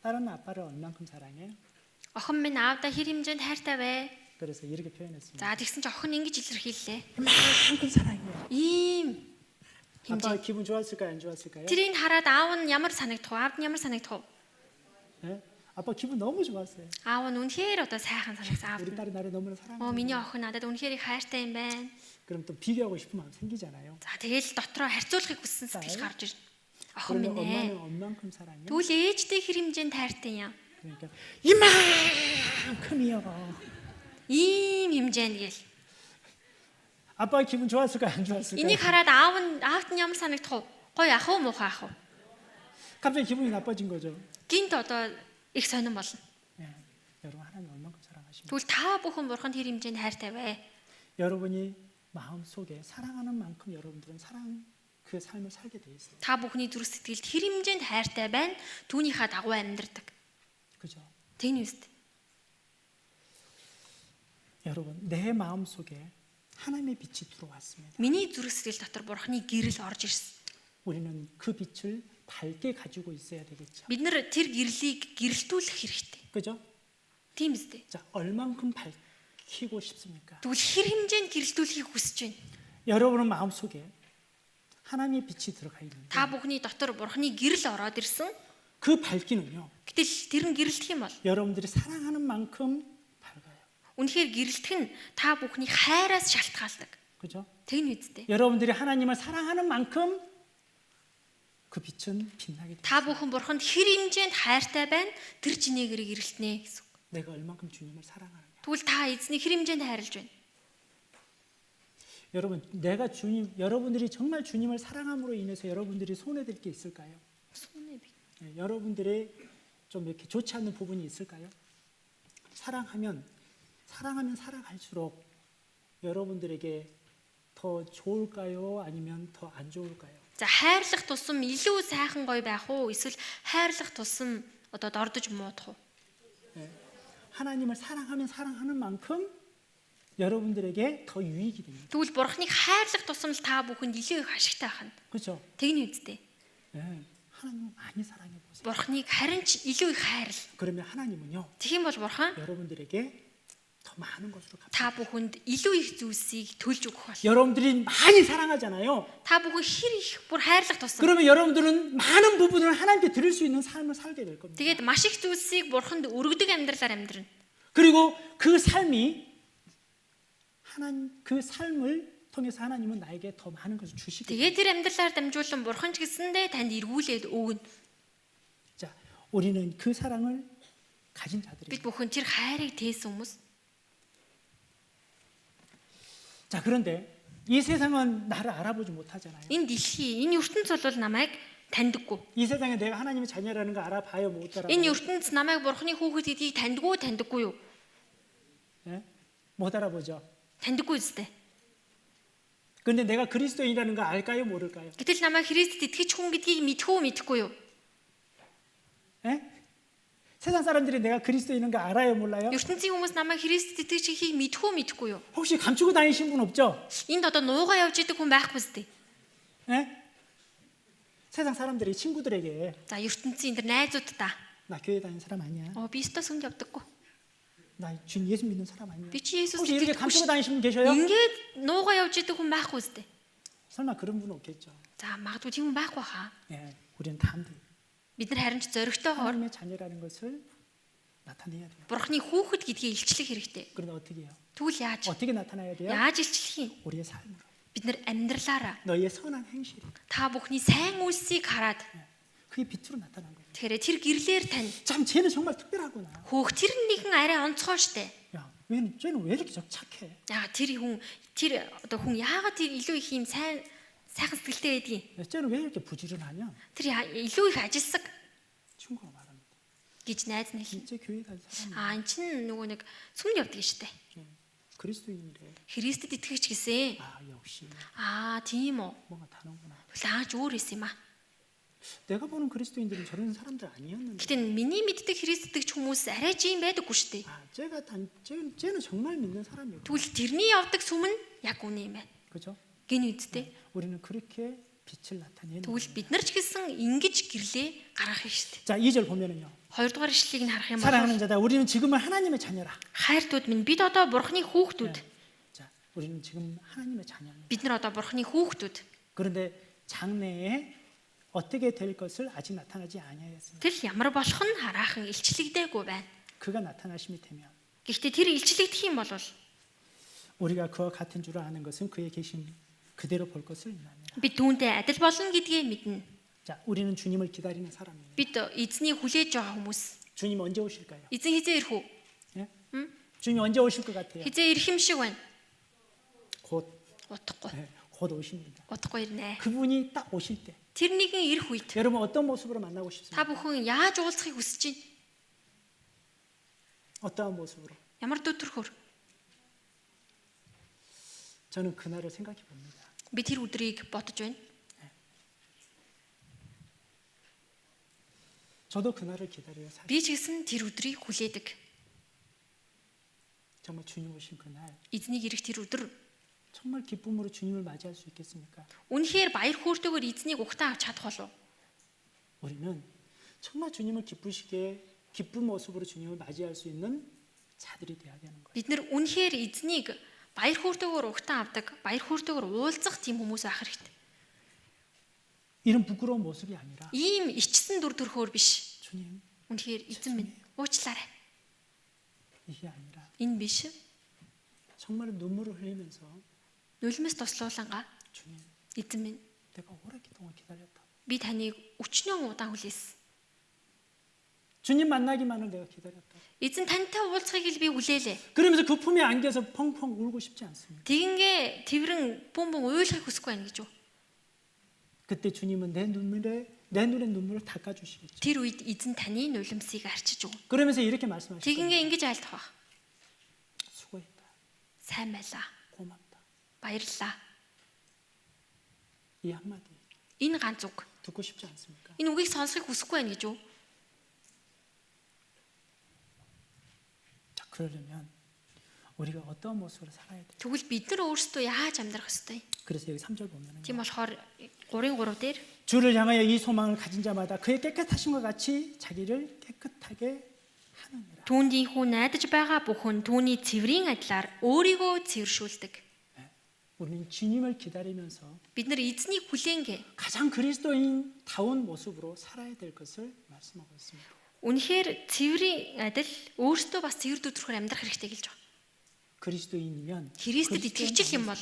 딸은 아빠를 얼만큼 사랑해? охин минь аавда хэр хэмжээнд хайртай вэ? 그래서 이렇게 표현했습니다. За тэгсэн чи охин ингэж илэрхийллээ. 얼만큼 사랑해요. Ийм 아빠가 хэмжээ. 기분 좋았을까요? 안 좋았을까요? Тэрийг хараад аав нь ямар санагдав? Аавд нь ямар санагдав? 네? 아빠 기분 너무 좋았어요. Аав нь үнэхээр одоо сайхан санагдсан аав. 우리 딸이 나를 너무나 사랑해. Миний охин надад үнэхээр их хайртай юм байна. 그럼 또 비교하고 싶은 마음 생기잖아요. За тэгэл дотроо харьцуулахыг хүссэн сэтгэл гарч ирнэ. Охин 그러면 минь ээ. 엄마는 얼만큼 사랑해? Тэгвэл ээжтэй хэр хэмжээнд хайртай юм? 그러니까 이만큼이요. Ийм хэмжээнд гээл. 아빠 기분 좋았을까요? 안 좋았을까요? Энийг хараад аавд нь ямар санагдах вэ? Гоё ах уу муухай ах уу? 갑자기 기분이 나빠진 거죠. Гинт одоо их сонирн болно. 네. 여러분 하나님 얼만큼 사랑하십니까? Тэгвэл та бүхэн бурханд хэр хэмжээнд хайртай вэ? 여러분이 마음 속에 사랑하는 만큼 여러분들은 그 삶을 살게 돼 있어요. Та бүхний зүрх сэтгэлд хэр хэмжээнд хайртай байна? Түүнийхээ дагуу амьдрдаг. 그죠? Тэн үст. 여러분 내 마음 속에 하나님의 빛이 들어왔습니다. Миний зүрх сэтгэл дотор бурхны гэрэл орж ирсэн. 우리는 그 빛을 밝게 가지고 있어야 되겠죠. Бид нар тэр гэрлийг гэрэлтүүлэх хэрэгтэй. 그죠? Тийм үстэй. 자, 얼만큼 밝히고 싶습니까? Тэгвэл хэр хэмжээнд гэрэлтүүлэхийг хүсэж байна? 여러분의 마음속에 하나님의 빛이 들어가 있는데 Та бүхний дотор Бурхны гэрэл ороод ирсэн. 그 밝기는요. Гэтэл тэр нь гэрэлтэх юм бол 여러분들이 사랑하는 만큼 밝아요. үнэхээр гэрэлтэх нь та бүхний хайраас шалтгаалдаг. 그죠? Тэг нь үстэй. 여러분들이 하나님을 사랑하는 만큼 그 빛은 빛나게 돼요. Та бүхэн Бурханд хэр хэмжээнд хайртай байна? Тэр чинээгээр гэрэлтнэ гэсэн. 내가 얼만큼 주님을 사랑하느냐. Тэгвэл та эзнийг хэр хэмжээнд хайрлаж байна? 여러분, 여러분들이 정말 주님을 사랑함으로 인해서 여러분들이 손해될 게 있을까요? 네, 여러분들의 좀 이렇게 좋지 않는 부분이 있을까요? 사랑하면 살아갈수록 여러분들에게 더 좋을까요? 아니면 더 안 좋을까요? За хайрлах тусам илүү сайхан гоё байх уу? Эсвэл хайрлах тусам одоо дордож муудах уу? 네, 하나님을 사랑하는 만큼 여러분들에게 더 유익이 됩니다. Тэгвэл Бурхныг хайрлах тусам л та бүхэнд илүү их ашигтай байна. 그렇죠? Тэгнэ үстэй. 네, 하나님을 많이 사랑해 보세요. Бурхныг харин ч илүү их хайрл. 그러면 하나님은요, Тэгэх юм бол Бурхан 여러분들에게 더 많은 것으로 갚아요. та бүхэнд илүү их зүйлсийг төлж өгөх бол. 여러분들이 많이 사랑하잖아요. Та бүхэн хэр их бүр хайрлах тусам. 그러면 여러분들은 많은 부분을 하나님께 드릴 수 있는 삶을 살게 될 겁니다. Тэгээд маш их зүйлсийг Бурханд өргөдөг амьдралаар амьдрна. 그리고 그 삶이 그 삶을 통해서 하나님은 나에게 더 많은 것을 주시고. Тэгээд тэр амьдралаар дамжуулан Бурхан ч гэсэндээ танд эргүүлээд өгнө. 자, 우리는 그 사랑을 가진 자들이에요. Бид бүхэн тэр хайрыг тээсэн хүмүүс. 자, 그런데 이 세상은 나를 알아보지 못하잖아요. Энэ дэлхий, энэ ертөнц бол намайг таньдаггүй. 이 세상에 내가 하나님의 자녀라는 거 알아봐요, 못 알아봐요? Энэ ертөнц намайг Бурханы хүүхэд гэдгийг таньдаггүй юу? 예? 못 알아보죠. Таньдаггүй үстэй. 그런데 내가 그리스도인이라는 거 알까요, 모를까요? Гэтэл намайг Христэд итгэж хүн гэдгийг мэдхгүй юу? 예? 세상 사람들이 내가 그리스도인인 거 알아요, 몰라요? ертөнцийн хүмүүс намайг Христэд итгэж ихийг мэдхгүй юу? 혹시 감추고 다니신 분 없죠? Энд одоо нуугаа явж идэг хүн байхгүй үстэй. 예? 세상 사람들이 친구들에게 За ертөнцийн энэ найзуудаа 나 교회 다니는 사람 아니야. би өстө сүмд явдаггүй. 나 주님 예수 믿는 사람 아니야. Би чи Есүс 혹시 이렇게 итгэдэггүй. 감추고 다니시는 분 계셔요? Ингээд нуугаа явж идэг хүн байхгүй үстэй. 설마 그런 분 없겠죠. За магадгүй тийм хүн байхгүй хаа. 예, 우리는 다 함들 Бид нар харин ч зоригтойгоор 하나님의 자녀라는 것을 나타내야 돼요. Бурхны хүүхэд гэдгийг илчлэх хэрэгтэй. 그런데 어떻게 해요? Тэгвэл яаж? 어떻게 나타나야 돼요? Яаж илчлэх юм? 우리의 삶으로. Бид нар амьдралаараа 너희의 선한 행실. та бүхний сайн үйлсийг хараад 그게 빛으로 나타난 거예요. тэгэхээр тэр гэрлэр тань 참 쟤는 정말 특별하구나. хөөх тэр нэгэн арай онцгой штэ. 야, 쟤는 왜 이렇게 착해? Яагаад тэр хүн тэр одоо хүн яагаад тэр илүү их юм сайхан сэтгэлтэй байдгийг? 야, 쟤는 왜 이렇게 부지런하냐? Тэр илүү их ажилсаг 친구가 말합니다. гэж найз нь хэлнэ. 진짜 교회 다니는 사람. Эн чин нөгөө нэг сүмд явдаг штэ. 예, 그리스도인이래. Христэд итгэж гэсэн. 아, 역시 Тийм үү. 뭔가 다르구나. Лаач өөр исэн юм аа. 내가 보는 그리스도인들은 저런 사람들 아니었는데. Гэтэ миний мэддэг Христ итгэж хүмүүс арай ч юм байдаггүй штэ. 아, 쟤는 정말 믿는 사람이고. Тэгвэл тэрний явдаг сүм нь яг үнэ юм байна. 그죠? Гин үсттэй. 우리는 그렇게 빛을 나타내는. Тэгвэл бид нар ч гэсэн ингэж гэрлээ гаргах юм штэ. 자, 2절 보면은요. Хоёрдугаар ишлэлийг нь харах юм бол 사랑하는 자다. 우리는 지금은 하나님의 자녀라. хайртууд минь бид одоо Бурхны хүүхдүүд. 자, 우리는 지금 하나님의 자녀입니다. Бид нар одоо Бурхны хүүхдүүд. 그런데 장래에 어떻게 될 것을 아직 나타나지 아니하였습니다. Тэр ямар болох нь хараахан илчлэгдээгүй байна. 그가 나타나심이 되면 Гэхдээ тэр илчлэгдэх юм бол 우리가 그와 같은 줄 아는 것은 그의 계심 그대로 볼 것을 의미합니다. бид түүнтэй адил болно гэдгээ мэднэ. 자, 우리는 주님을 기다리는 사람입니다. Бид эзнийг хүлээж байгаа хүмүүс. 주님 언제 오실까요? Эзэн хизээ ирэх үү? 예? 주님 언제 오실 것 같아요? Хизээ ирэх юм шиг байна. 곧, Удахгүй. 예, 곧 오십니다. Удахгүй ирнэ. 그분이 딱 오실 때 Тэр нэгэн ирэх үед 여러분 어떤 모습으로 만나고 та 싶습니까? бүхэн яаж уулзахыг хүсэж байна? 어떠한 모습으로? Ямар төтөрхөр? 저는 그날을 생각해 봅니다. Би тэр өдрийг бодож байна. 저도 그날을 기다려요. 사실. Би ч гэсэн тэр өдрийг хүлээдэг. 정말 주님 오신 그날 Эзнийг ирэх тэр өдөр 정말 기쁨으로 주님을 맞이할 수 있겠습니까? үнэхээр баяр хөөртэйгээр эзнийг угтаа авч чадах болов уу? 우리는 정말 주님을 기쁜 모습으로 주님을 맞이할 수 있는 자들이 돼야 되는 거예요. Бид нэр үнэхээр эзнийг баяр хөөртэйгээр угтан авдаг, баяр хөөртэйгээр уулзах тийм хүмүүс байх хэрэгтэй. 이런 부끄러운 모습이 아니라 Ийм ичсэн дүр төрхөөр биш. 주님 Үнэхээр эзэн минь уучлаарай. 이게 아니라 Энэ биш. 정말 눈물을 흘리면서 Нулимс туслуулангаа 주님 эзэн минь 내가 오랫동안 기다렸다. би таныг өчнөн удаан хүлээсэн. 주님 만나기만을 내가 기다렸다. Эзэн тантай уулзахыг л би хүлээлээ. 그러면서 그 품에 안겨서 펑펑 울고 싶지 않습니다. Тэгингээ тэрэн бөмбөн уйлахыг хүсэхгүй байна гэж юу? 그때 주님은 내 눈의 눈물을 닦아주시겠죠. Тэр үед эзэн таны нулимсыг арчиж өг. 그러면서 이렇게 말씀하실 거예요. Тэгингээ ингэж айлтгах. 수고했다. Сайн байлаа. 고맙다. Баярлалаа. 이 한마디 Энэ ганц үг. 듣고 싶지 않습니까? Энэ үгийг сонсохыг хүсэхгүй байна гэж юу? 자, 그러려면 우리가 어떤 모습으로 살아야 돼요? Тэгвэл бид нар өөрсдөө яаж амьдрах ёстой юм? 그래서 여기 3절 보면은 Тийм болохоор 3:3 дээр 주를 향하여 이 소망을 가진 자마다 그의 깨끗하심과 같이 자기를 깨끗하게 하느니라. түүндийнхүү найдаж байгаа бүхэн түүний цэврийн адилаар өөрийгөө цэвэршүүлдэг. 우리는 주님을 기다리면서 Бид нар эзнийг хүлээнгээ. 가장 그리스도인다운 모습으로 살아야 될 것을 말씀하고 있습니다. Үнэхээр цэврийн адил өөртөө бас цэвэр дүрхээр амьдрах хэрэгтэй гэлж байна. 그리스도인이면 Христэд итгэж юм бол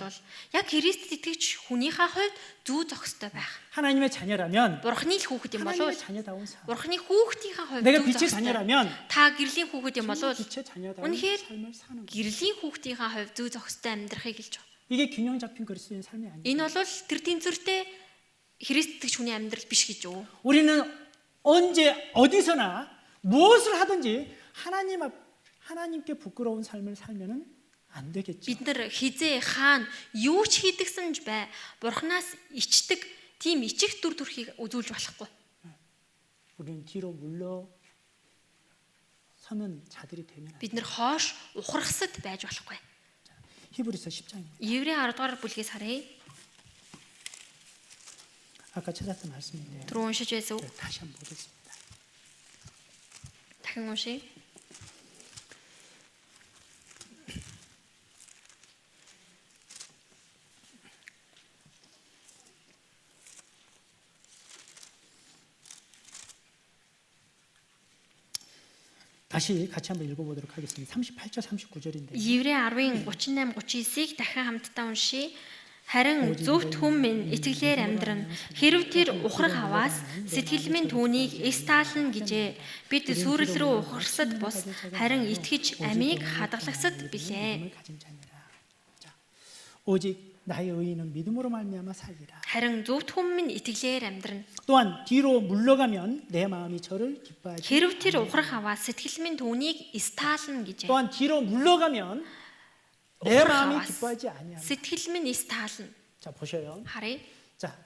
яг Христэд итгэж хүнийхээ хувьд зүү зохистой байх. 하나님의 자녀라면 Бурхны л хүүхэд юм бол 하나님의 자녀다운 삶. Бурхны хүүхдийнхээ хувьд 내가 зүү 빛의 зохистой. 자녀라면 Та гэрлийн хүүхэд юм бол 빛의 자녀다운 үнэхээр 삶을 사는 것. гэрлийн хүүхдийнхээ хувьд зүү зохистой амьдрахыг хэлж байна. 이게 균형 잡힌 그리스도인 삶이 아니에요. Энэ бол тэр тэнцвэртэй Христ итгэж хүний амьдрал биш гэж юу? 우리는 언제 어디서나 무엇을 하든지 하나님께 부끄러운 삶을 살면은 안 되겠죠. Бид нар хизээ хаана юу ч хийдэгсэн ч бай. Бурханаас ичдэг тийм ичих дүр төрхийг үзүүлж болохгүй. 우리는 뒤로 물러서는 자들이 되면 안 돼요. Бид нар хоош ухрахсад байж болохгүй. 히브리서 10장입니다. Еврей 10 дугаар бүлгээс харъя. 아까 찾았던 말씀인데요. Түрүү уншиж байсан үг. 다시 한번 보겠습니다. Дахин уншия. 다시 같이 한번 읽어보도록 하겠습니다. 38절 39절인데 Еврей 10-ын 38 39-ийг дахин хамтдаа уншия. Харин зөвхт хүн минь итгэлээр амьдран хэрв тэр ухрах аваас сэтгэл минь түүнийг эс таална гэжээ. Бид сүрэл рүү ухарсад бус харин итгэж амийг хадгалагсад билээ. 자, 오직 나의 의인은 믿음으로 말미암아 살리라. Харин зөвхт хүн минь итгэлээр амьдран 또한 뒤로 물러가면 내 마음이 저를 기뻐하지. хэрв тэр ухрах аваас сэтгэл минь түүнийг эс таална гэжээ. 또한 뒤로 물러가면 내 ухрах 마음이 аваас 기뻐하지 아니하리라. сэтгэл минь эс таална. 자, 보셔요. Харъя. 자,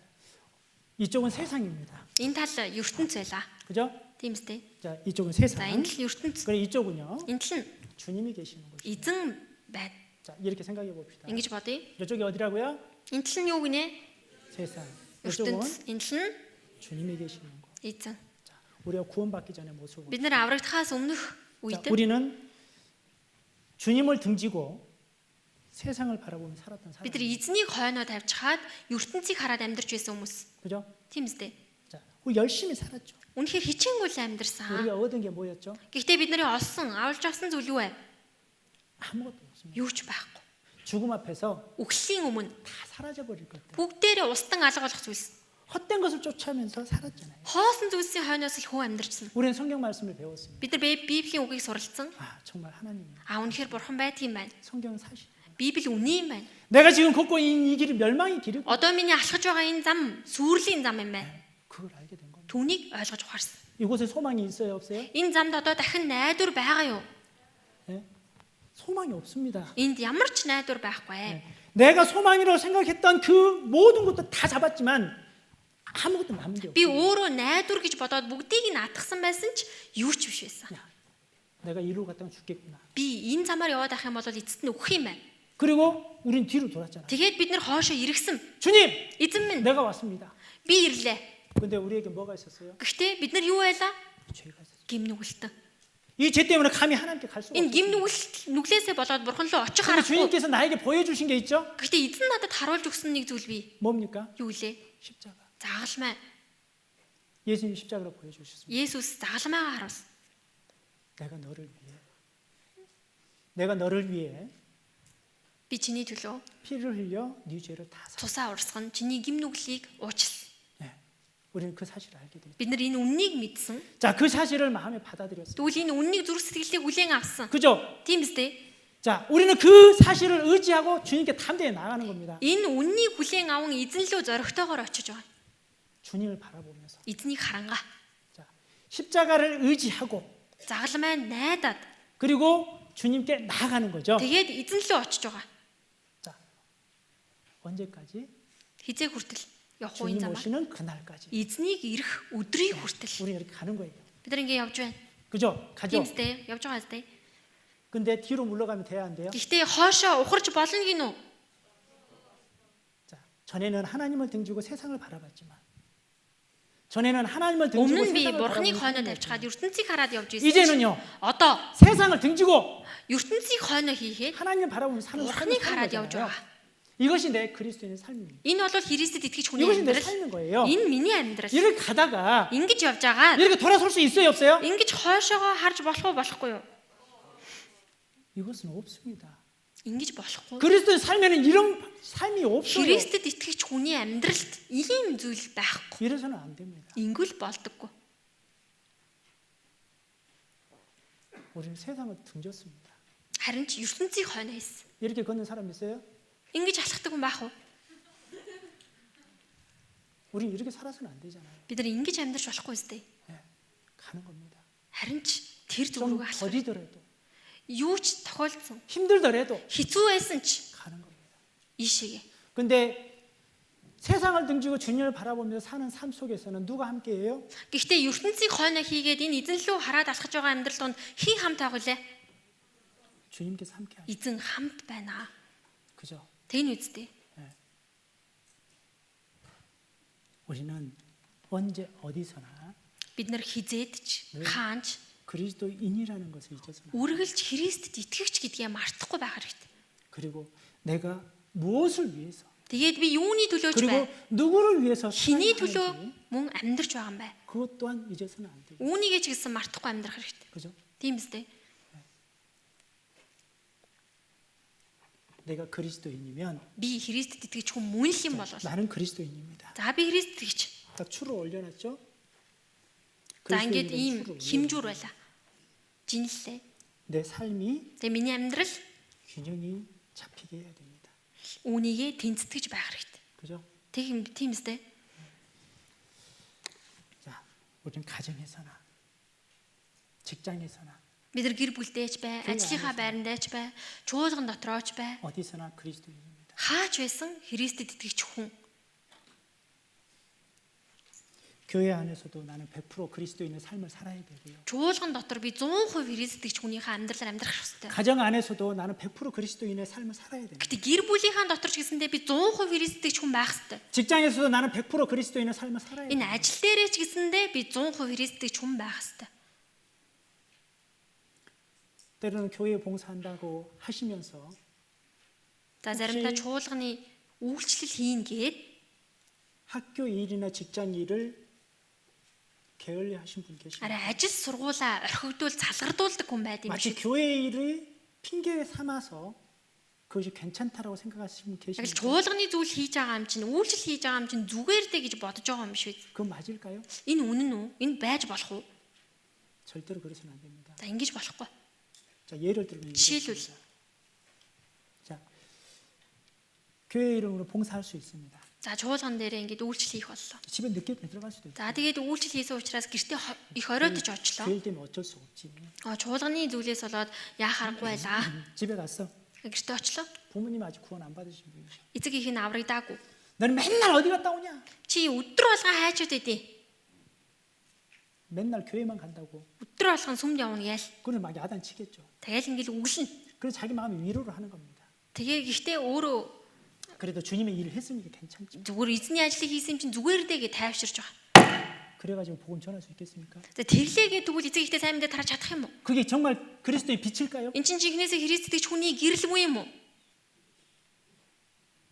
이쪽은 세상입니다. Энэ тал ертөнц байлаа. 그죠? Тийм үстэй. 자, 이쪽은 За 세상. энэ тал ертөнц. 그리고 이쪽은요. Энэ тал нь 주님이 계시는 곳이에요. эзэн байна. 자, 이렇게 생각해 봅시다. Ингэж бодъё. 이쪽이 어디라고요? Энэ тал нь юу гинэ? 세상. 이쪽은 ертөнц. Энэ тал нь 주님이 계시는 곳. эзэн. 자, 우리가 구원받기 전에 모습을. Бид нар аврагдахаас өмнөх 자, үед 우리는 주님을 등지고 세상을 바라보며 살았던 사람. бид нар эзнийг хойноо тавьж хаад ертөнцийг хараад амьдарч байсан хүмүүс. 그죠? Тийм үстэй. 자, 우리 열심히 살았죠. Үнэхээр хичээнгүйл амьдарсан. 우리가 얻은 게 뭐였죠? Гэхдээ бид нарын олсон, авалж авсан зүйл юу вэ? 아무것도 없습니다. Юу ч байхгүй. 죽음 앞에서 Үхлийн өмнө 다 사라져 버릴 것들. бүгдээрээ устан алга болох зүйлс. 헛된 것을 쫓아하면서 살았잖아요. Хоосон зүйлсийн хойноос л хөө амьдарсан. 우리는 성경 말씀을 배웠습니다. Бид нар Библийн үгийг суралцсан. 아, 정말 하나님. Үнэхээр бурхан байдгийн байна. 성경은 사실. Библи үнэн юм байна. 내가 지금 걷고 있는 이 길이 멸망의 길이고 Одоо миний алхаж байгаа энэ зам сүрлийн зам юм байна. 그걸 알게 된 겁니다. Түүнийг ойлгож ухаарсан. 이곳에 소망이 있어요, 없어요? Энэ замд одоо дахин найдвар байгаа юу? 네? 소망이 없습니다. Энд ямар ч найдвар байхгүй. 내가 소망이라고 생각했던 그 모든 것도 다 잡았지만 아무것도 남은 게 Би 없어요. өөрөө найдвар гэж бодоод бүгдийг нь атгсан байсан ч юу ч биш байсан. 내가 이리로 갔다가 죽겠구나. Би энэ замаар яваад ах юм бол эцэст нь үхэх юм байна. 그리고 우린 뒤로 돌았잖아. Тэгээд бид нэр хоошоо иргсэн. 주님, Эзэн минь, 내가 왔습니다. би ирлээ. 근데 우리에게 뭐가 있었어요? Гэхдээ бид нар юу байлаа? 죄가 있었어요. Гим нүгэлтэн. 이 죄 때문에 감히 하나님께 갈 수가 Энэ 없어요. гим нүглээсээ болоод бурхан руу очих 근데 харахгүй. 주님께서 나에게 보여주신 게 있죠? Гэхдээ эзэн надад харуулж өгсөн нэг зүйл бий. 뭡니까? Юу лээ? 십자가. Загалмай. 예수님 십자가로 보여주셨습니다. Есүс загалмайгаа харуулсан. 내가 너를 위해 Би чиний төлөө 피를 흘려 네 죄를 다 사. цусаа урсган чиний гим нүглийг уучлсан. 네. 우리는 그 사실을 알게 됩니다. Бид нар энэ үннийг мэдсэн. 자, 그 사실을 마음에 받아들였습니다. Тэгвэл энэ үннийг зүрх сэтгэлдээ хүлээн авсан. 그죠? Тийм биз дээ? 자, 우리는 그 사실을 의지하고 주님께 담대히 나가는 겁니다. Энэ үннийг хүлээн аван эзэн лөө зоригтойгоор очиж байгаа. 주님을 바라보면서. Эзнийг харангаа. 자, 십자가를 의지하고 Загалмай найдаад 그리고 주님께 나아가는 거죠. тэгээд эзэн лөө очиж байгаа. 자, 언제까지? Хизээ хүртэл явах үеийн 주님 замаар. 오시는 그날까지. Эзнийг ирэх өдрийг хүртэл 우리 이렇게 가는 거예요. бид нар ингэ явж байна. 그죠? 가죠. Тийм үстэй явж байгаа үстэй. 근데 뒤로 물러가면 돼야 안 돼요? Гэхдээ хоошоо ухарч болно гинүү. 자, 전에는 하나님을 등지고 세상을 바라봤지만 전에는 하나님을 등지고 Өмнө нь би 세상을 бурхныг 바라보는 хойноо тавьчихад ертөнцийг хараад явж байсан. 이제는요. Одоо 세상을 등지고 ертөнцийг хойноо хийгээд 하나님 바라보면 사는 삶을 бурхныг 사는 хараад явж 거잖아요. байгаа. 이것이 내 그리스도인의 삶입니다. Энэ бол Христэд итгэж хүний 이것이 내 амьдрал. 삶인 거예요. Энэ миний амьдрал. 이렇게 가다가 Ингэж явж байгаа. 이렇게 돌아설 수 있어요, 없어요? Ингэж хойшоогоо харж болох уу болохгүй юу? 이것은 없습니다. Ингэж болохгүй. 그리스도의 삶에는 이런 삶이 없어요. Христэд итгэж хүний амьдралд ийм зүйл байхгүй. 이래서는 안 됩니다. Ингүүл болдоггүй. 우리는 세상을 등졌습니다. Харин ч ертөнцийг хойно хийсэн. 이렇게 걷는 사람 있어요? Ингэж алхдаг юм байх уу? 우리 이렇게 살아서는 안 되잖아요. Бид нар ингэж амьдрч болохгүй үстэй. 네, 가는 겁니다. Харин ч тэр 좀 зүг рүүгээ алхах. 더디더라도 Юу ч тохиолдсон. 힘들더라도 Хэцүү байсан ч 가는 겁니다. ийшээгээ. 근데 세상을 등지고 주님을 바라보면서 사는 삶 속에서는 누가 함께해요? Гэхдээ ертөнцийг хойно хийгээд энэ эзэн лөө хараад алхаж байгаа амьдрал донд хин хамт байгуулээ? 주님께서 함께하죠. Эзэн хамт байна. 그죠? Тэн үстэй. 우리는 언제 어디서나 Бид нар хизээд ч хаанч 그리스도인이라는 것을 잊어서는 үргэлж Христэд итгэвч гэдгээ мартахгүй байх хэрэгтэй. 그리고 내가 무엇을 위해서 Тэгээд би юуны төлөөч 그리고 бай? 누구를 위해서 Хиний 살아가는지 төлөө мөн амьдрч байгаа юм бай? 그것 또한 잊어서는 안 돼요. Үүнийгээ ч гэсэн мартахгүй амьдрах хэрэгтэй. 그죠? Тийм үстэй. 내가 그리스도인이면 Би Христэд итгэж хүн мөн л юм бол. 나는 그리스도인입니다. За би Христ итгэж. 딱 추를 올려놨죠? За ингээд 그리스도인이라는 ийм 추를 химжүүр байла. Жинлээ. 내 삶이 Тэгээ миний амьдрал 균형이 잡히게 해야 됩니다. үүнийгээ тэнцэтгэж байх хэрэгтэй. 그죠? Тийм үстэй. 자, 우리는 가정에서나 직장에서나 Бид нар гэр бүлдээч бай, ажлынхаа байрандаач бай, чуулган дотрооч бай. 어디서나 그리스도인입니다. Хаач байсан Христэд итгэж хүн. 교회 안에서도 나는 100% 그리스도인의 삶을 살아야 되고요. Чуулган дотор би 100% Христ итгэж хүнийхээ амьдралаар амьдрах хэрэгтэй. 가정 안에서도 나는 100% 그리스도인의 삶을 살아야 됩니다. Гэтэ гэр бүлийнхаа дотор ч гэсэндээ би 100% Христ итгэж хүн байх хэрэгтэй. 직장에서도 나는 100% 그리스도인의 삶을 살아야 Энэ 됩니다. ажил дээрээ ч гэсэндээ би 100% Христ итгэж хүн байх хэрэгтэй. 때로는 교회 봉사한다고 하시면서 За заримдаа чуулганы үйлчлэл хийн гээд 학교 일이나 직장 일을 게을리 하신 분 계십니다. арай ажил сургуулаа орхигдуул залгардуулдаг хүн байд юм 마치 шиг. 교회 일을 핑계 삼아서 그것이 괜찮다라고 생각하시는 분 Яг л 계십니다. чуулганы зүйл хийж байгаа юм чинь үйлчлэл хийж байгаа юм чинь зүгээр дээ гэж бодож байгаа юм шиг. 그건 맞을까요? Энэ үнэн үү? Энэ байж болох уу? 절대로 그래서는 안 됩니다. За ингэж болохгүй. 자, 예를 들면 시일을. 이렇습니다. 자, 교회 이름으로 봉사할 수 있습니다. За чуулган дээрээ ингэж үйлчлэл хийх боллоо. 집에 늦게 들어갈 수도 있고. За тэгээд үйлчлэл хийсэн учраас гэртээ их оройтож очлоо. 교회 때문에 어쩔 수 없지. Чуулганы зүйлээс болоод яах аргагүй байлаа. 집에 갔어. Гэртээ очлоо. 부모님 아직 구원 안 받으신 분이셔. Эцэг их нь аврагдаагүй. 너는 맨날 어디 갔다 오냐? Чи өдөр болгон хайчууд идэв. 맨날 교회만 간다고. Өдөр болгон сүмд явна гээл. 그걸 막 야단치겠죠. Тэгэл ингээл үглэн. 그래서 자기 마음에 위로를 하는 겁니다. Тэгээ гэхдээ өөрөө 그래도 주님의 일을 했으니까 괜찮죠. зүгээр эзний ажлыг хийсэн юм чинь зүгээр дээ гэж тайвширч байгаа. 그래가지고 복음 전할 수 있겠습니까? За тэглээгээ тэгвэл эцэг ихтэй сайн мэдээ тараж чадах юм уу? 그게 정말 그리스도의 빛일까요? Эн чинь жинхнээсээ Христ итгэж хүний гэрэл муу юм уу?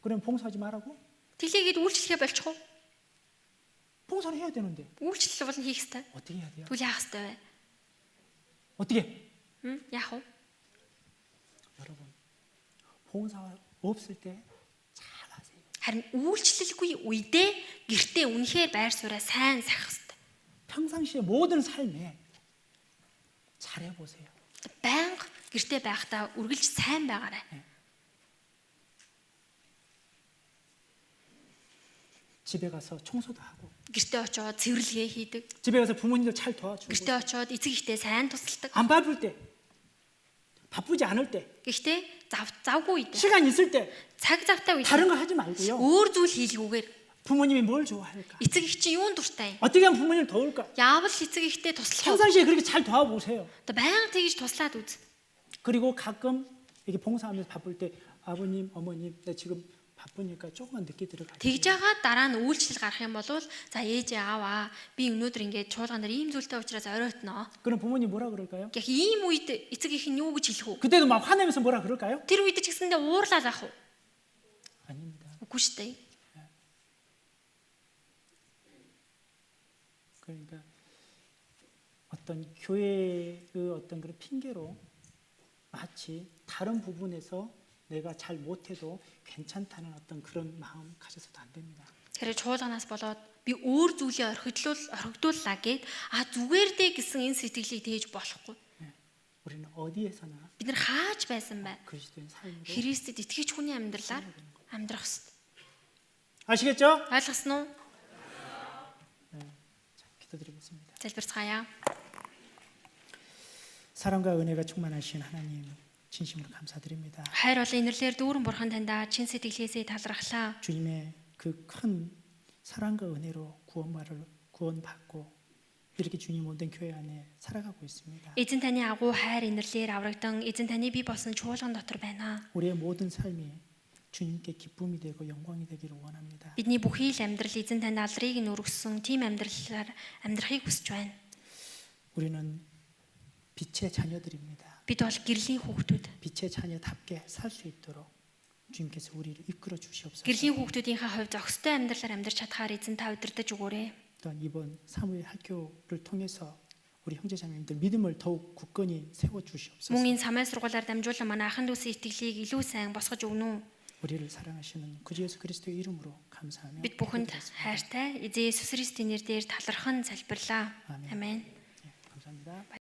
그럼 봉사하지 말라고? Тэглээгээд үйлчлэхээ болчих уу? 봉사를 해야 되는데 Үйлчлэл бол хийх ёстой. 어떻게 해야 돼요? Тэгвэл яах ёстой вэ? 어떻게? Яах вэ? 여러분 봉사 없을 때 잘하세요. Харин үйлчлэлгүй үедээ гэртээ үнэхээр байр сууриа сайн сахих ёстой. 평상시에 모든 삶에 잘해 보세요. Байнга гэртээ байхдаа үргэлж сайн байгаарай. 집에 가서 청소도 하고 Гэртээ очиод цэвэрлэгээ хийдэг. 집에 가서 부모님들 잘 도와주고 Гэртээ очиод эцэг ихтэй сайн тусалдаг. 안 바쁠 때 바쁘지 않을 때 Гэхдээ завгүй үед, 시간 있을 때 цаг завтай үед 다른 거 하지 말고요. өөр зүйл хийлгүүгээр 부모님이 뭘 좋아할까? эцэг эх чинь юунд дуртай юм? 어떻게 하면 부모님을 도울까? Яавал эцэг ихтэй туслах вэ? 평상시에 그렇게 잘 도와보세요. Одоо байнга тэгж туслаад үз. 그리고 가끔 이렇게 봉사하면서 바쁠 때 아버님, 어머님, 나 지금 바쁘니까 조금만 늦게 들어갈게요. Тэгж байгаа дараа нь үйлчлэл гарах юм бол за ээжээ ааваа би өнөөдөр ингээд чуулган дээр ийм зүйлтэй учраас оройтноо. 그럼 부모님 뭐라 그럴까요? Гэх ийм үед эцэг эх нь юу гэж хэлэх үү? 그때도 막 화내면서 뭐라 그럴까요? Тэр үед ч гэсэндээ уурлаад ах уу? 아닙니다. Үгүй шүү дээ. 그러니까 어떤 교회의 어떤 그런 핑계로 마치 다른 부분에서 내가 잘 못해도 괜찮다는 어떤 그런 마음 가져서도 안 됩니다. Тэгэхээр чуулганаас болоод би өөр зүйлээ орхигдууллаа гэд зүгээр дээ гэсэн энэ сэтгэлийг тээж болохгүй. 우리는 어디에서나 Бид нар хааж байсан бай. 그리스도의 삶으로 Христэд итгэж хүний амьдралаар амьдрах ёстой. 아시겠죠? Ойлгосноо? 자, 기도드리겠습니다. Залбирцгаая. 사랑과 은혜가 충만하신 하나님 진심으로 감사드립니다. Хайр болон инэрлэр дүүрэн бурхан таньда чин сэтгэлээсээ талархлаа. 주님의 그 큰 사랑과 은혜로 구원받고 이렇게 주님 온된 교회 안에 살아가고 있습니다. Эзэн таны агуу хайр инэрлэр аврагдан эзэн таны бие болсон чуулган дотор байна. 우리의 모든 삶이 주님께 기쁨이 되고 영광이 되기를 원합니다. Бидний бүхий л амьдрал эзэн танд алдрыг нь өргөсөн тийм амьдралаар амьдрахыг хүсэж байна. 우리는 빛의 자녀들입니다. Бид бол гэрлийн хүүхдүүд. 빛의 자녀답게 살 수 있도록 주님께서 우리를 이끌어 주시옵소서. Гэрлийн хүүхдүүдийнхээ хувьд зохистой амьдралаар амьдарч чадхаар эзэн та удирдах өгөөрэй. 또한 이번 사무엘 학교를 통해서 우리 형제자매님들 믿음을 더욱 굳건히 세워 주시옵소서. Мөн энэ самай сургуулаар дамжуулан манай ахын дүүсийн итгэлийг илүү сайн босгож өгнө үү? 우리를 사랑하시는 구주 예수 그리스도의 이름으로 감사하며 Бид бүхэнд 기도드렸습니다. хайртай эзэн Есүс Христосийн нэрээр талархан залбирлаа. 아멘. Амен. 네, 감사합니다.